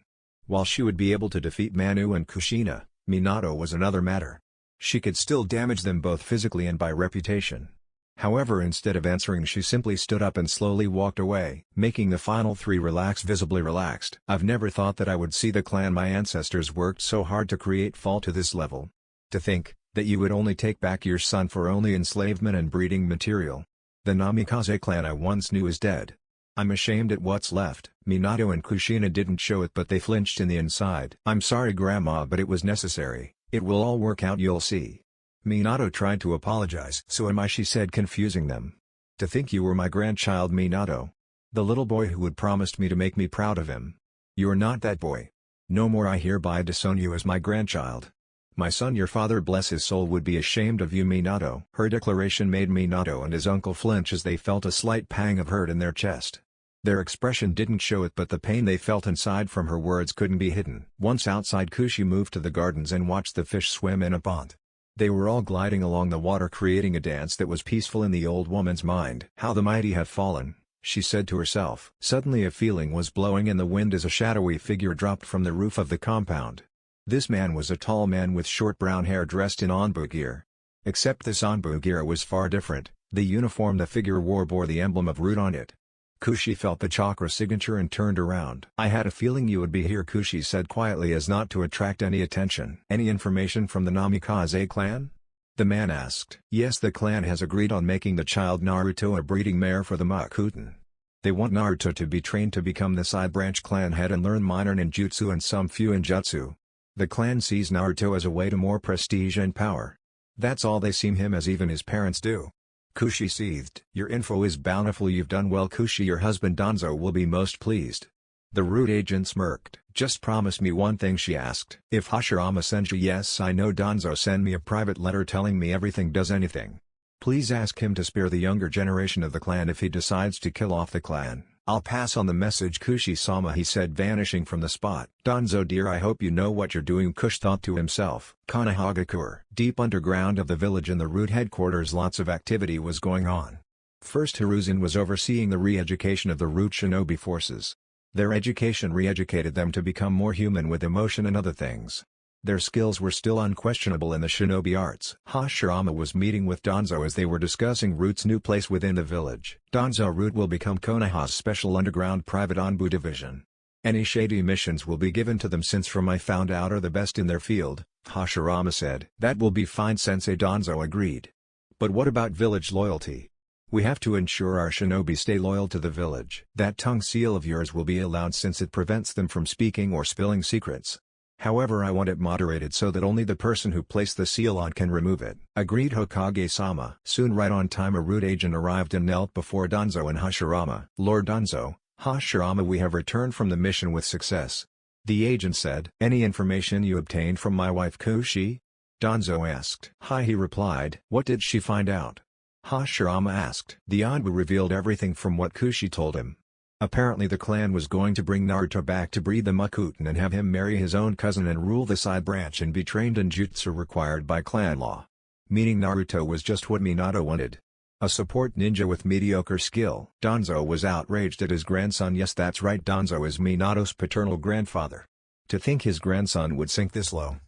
While she would be able to defeat Manu and Kushina, Minato was another matter. She could still damage them both physically and by reputation. However, instead of answering, she simply stood up and slowly walked away, making the final three visibly relaxed. I've never thought that I would see the clan my ancestors worked so hard to create fall to this level. To think that you would only take back your son for only enslavement and breeding material. The Namikaze clan I once knew is dead. I'm ashamed at what's left." Minato and Kushina didn't show it, but they flinched in the inside. "I'm sorry Grandma, but it was necessary. It will all work out, you'll see." Minato tried to apologize. "So am I," she said, confusing them. "To think you were my grandchild, Minato. The little boy who had promised me to make me proud of him. You're not that boy. No more. I hereby disown you as my grandchild. My son, your father, bless his soul, would be ashamed of you, Minato." Her declaration made Minato and his uncle flinch as they felt a slight pang of hurt in their chest. Their expression didn't show it, but the pain they felt inside from her words couldn't be hidden. Once outside, Kushi moved to the gardens and watched the fish swim in a pond. They were all gliding along the water, creating a dance that was peaceful in the old woman's mind. "How the mighty have fallen," she said to herself. Suddenly a feeling was blowing in the wind as a shadowy figure dropped from the roof of the compound. This man was a tall man with short brown hair, dressed in Anbu gear. Except this Anbu gear was far different. The uniform the figure wore bore the emblem of root on it. Kushi felt the chakra signature and turned around. "I had a feeling you would be here," Kushi said quietly as not to attract any attention. "Any information from the Namikaze clan?" the man asked. "Yes, the clan has agreed on making the child Naruto a breeding mare for the Makuten. They want Naruto to be trained to become the side branch clan head and learn minor ninjutsu and some few ninjutsu. The clan sees Naruto as a way to more prestige and power. That's all they see him as, even his parents do." Kushi seethed. "Your info is bountiful. You've done well, Kushi. Your husband Danzo will be most pleased." The root agent smirked. "Just promise me one thing," she asked. "If Hashirama sends you—" "Yes, I know Danzo send me a private letter telling me everything. Does anything. Please ask him to spare the younger generation of the clan if he decides to kill off the clan. I'll pass on the message, Kushi-sama," he said, vanishing from the spot. "Danzo dear, I hope you know what you're doing," Kush thought to himself. Konohagakure. Deep underground of the village in the root headquarters, lots of activity was going on. First, Hiruzen was overseeing the re-education of the root shinobi forces. Their education re-educated them to become more human with emotion and other things. Their skills were still unquestionable in the shinobi arts. Hashirama was meeting with Danzo as they were discussing Root's new place within the village. "Danzo, Root will become Konoha's special underground private Anbu division. Any shady missions will be given to them, since from I found out are the best in their field," Hashirama said. "That will be fine, Sensei," Danzo agreed. "But what about village loyalty? We have to ensure our shinobi stay loyal to the village. That tongue seal of yours will be allowed since it prevents them from speaking or spilling secrets. However, I want it moderated so that only the person who placed the seal on can remove it." Agreed, Hokage-sama. Soon, right on time, a root agent arrived and knelt before Danzo and Hashirama. "Lord Danzo, Hashirama, we have returned from the mission with success," the agent said. "Any information you obtained from my wife Kushi?" Danzo asked. "Hi," he replied. "What did she find out?" Hashirama asked. The Anbu revealed everything from what Kushi told him. Apparently the clan was going to bring Naruto back to breed the Makuten and have him marry his own cousin and rule the side branch and be trained in jutsu required by clan law. Meaning Naruto was just what Minato wanted. A support ninja with mediocre skill. Danzo was outraged at his grandson. "Yes, that's right, Danzo is Minato's paternal grandfather. To think his grandson would sink this low."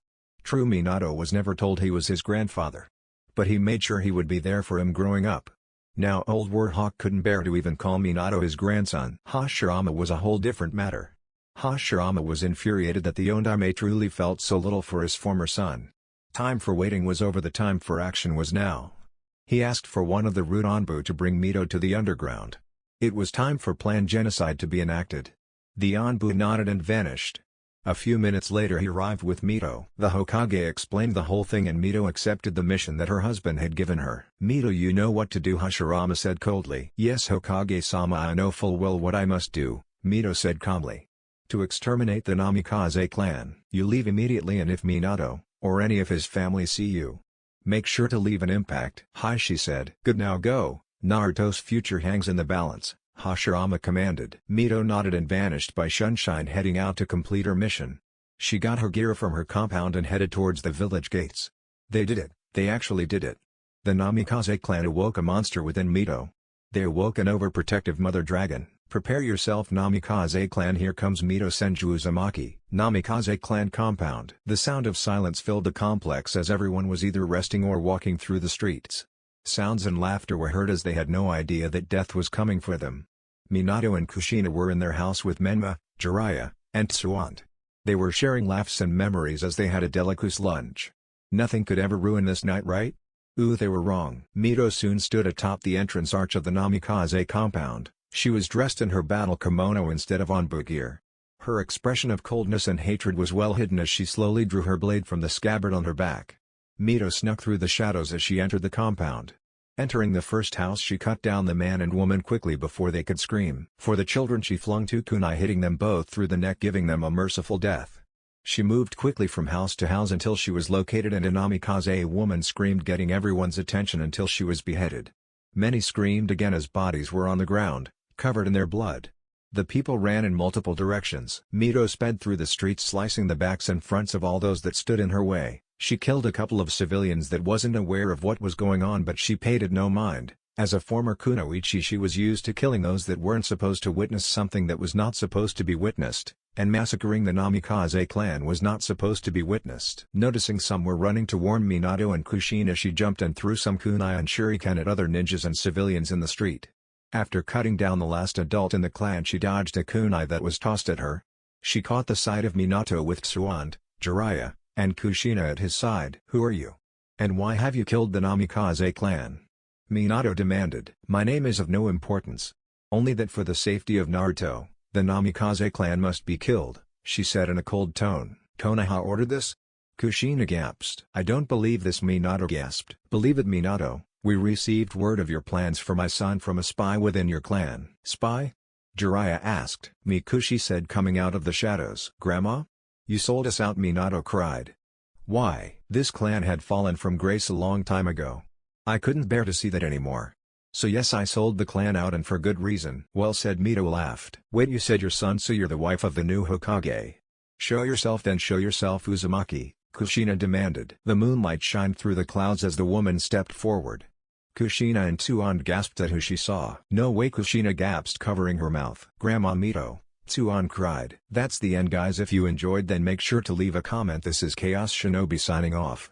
True, Minato was never told he was his grandfather. But he made sure he would be there for him growing up. Now old Warhawk couldn't bear to even call Minato his grandson. Hashirama was a whole different matter. Hashirama was infuriated that the Ondime truly felt so little for his former son. Time for waiting was over, the time for action was now. He asked for one of the root Anbu to bring Mito to the underground. It was time for planned genocide to be enacted. The Anbu nodded and vanished. A few minutes later he arrived with Mito. The Hokage explained the whole thing and Mito accepted the mission that her husband had given her. "Mito, you know what to do," Hashirama said coldly. "Yes, Hokage-sama, I know full well what I must do," Mito said calmly. "To exterminate the Namikaze clan. You leave immediately, and if Minato, or any of his family see you, make sure to leave an impact." "Hi," she said. "Good, now go. Naruto's future hangs in the balance," Hashirama commanded. Mito nodded and vanished by sunshine, heading out to complete her mission. She got her gear from her compound and headed towards the village gates. They did it, they actually did it. The Namikaze clan awoke a monster within Mito. They awoke an overprotective mother dragon. "Prepare yourself, Namikaze clan, here comes Mito Senju Uzumaki." Namikaze clan compound. The sound of silence filled the complex as everyone was either resting or walking through the streets. Sounds and laughter were heard as they had no idea that death was coming for them. Minato and Kushina were in their house with Menma, Jiraiya, and Tsuant. They were sharing laughs and memories as they had a delicious lunch. Nothing could ever ruin this night, right? Ooh, they were wrong. Mito soon stood atop the entrance arch of the Namikaze compound. She was dressed in her battle kimono instead of onbu gear. Her expression of coldness and hatred was well hidden as she slowly drew her blade from the scabbard on her back. Mito snuck through the shadows as she entered the compound. Entering the first house, she cut down the man and woman quickly before they could scream. For the children, she flung 2 kunai, hitting them both through the neck, giving them a merciful death. She moved quickly from house to house until she was located, and a Namikaze woman screamed, getting everyone's attention until she was beheaded. Many screamed again as bodies were on the ground, covered in their blood. The people ran in multiple directions. Mito sped through the streets, slicing the backs and fronts of all those that stood in her way. She killed a couple of civilians that wasn't aware of what was going on, but she paid it no mind. As a former kunoichi, she was used to killing those that weren't supposed to witness something that was not supposed to be witnessed, and massacring the Namikaze clan was not supposed to be witnessed. Noticing some were running to warn Minato and Kushina, she jumped and threw some kunai and shuriken at other ninjas and civilians in the street. After cutting down the last adult in the clan, she dodged a kunai that was tossed at her. She caught the sight of Minato with Tsuan, Jiraiya, and Kushina at his side. "Who are you? And why have you killed the Namikaze clan?" Minato demanded. "My name is of no importance. Only that for the safety of Naruto, the Namikaze clan must be killed," she said in a cold tone. "Konoha ordered this?" Kushina gasped. "I don't believe this," Minato gasped. "Believe it, Minato. We received word of your plans for my son from a spy within your clan." "Spy?" Jiraiya asked. Mikushi said, coming out of the shadows. "Grandma? You sold us out," Minato cried. "Why?" "This clan had fallen from grace a long time ago. I couldn't bear to see that anymore. So yes, I sold the clan out, and for good reason." "Well said," Mito laughed. "Wait, you said your son, so you're the wife of the new Hokage? Show yourself then, show yourself, Uzumaki," Kushina demanded. The moonlight shined through the clouds as the woman stepped forward. Kushina and Tsuan gasped at who she saw. "No way," Kushina gasped, covering her mouth. "Grandma Mito," Tsuan cried. That's the end, guys. If you enjoyed, then make sure to leave a comment. This is Chaos Shinobi signing off.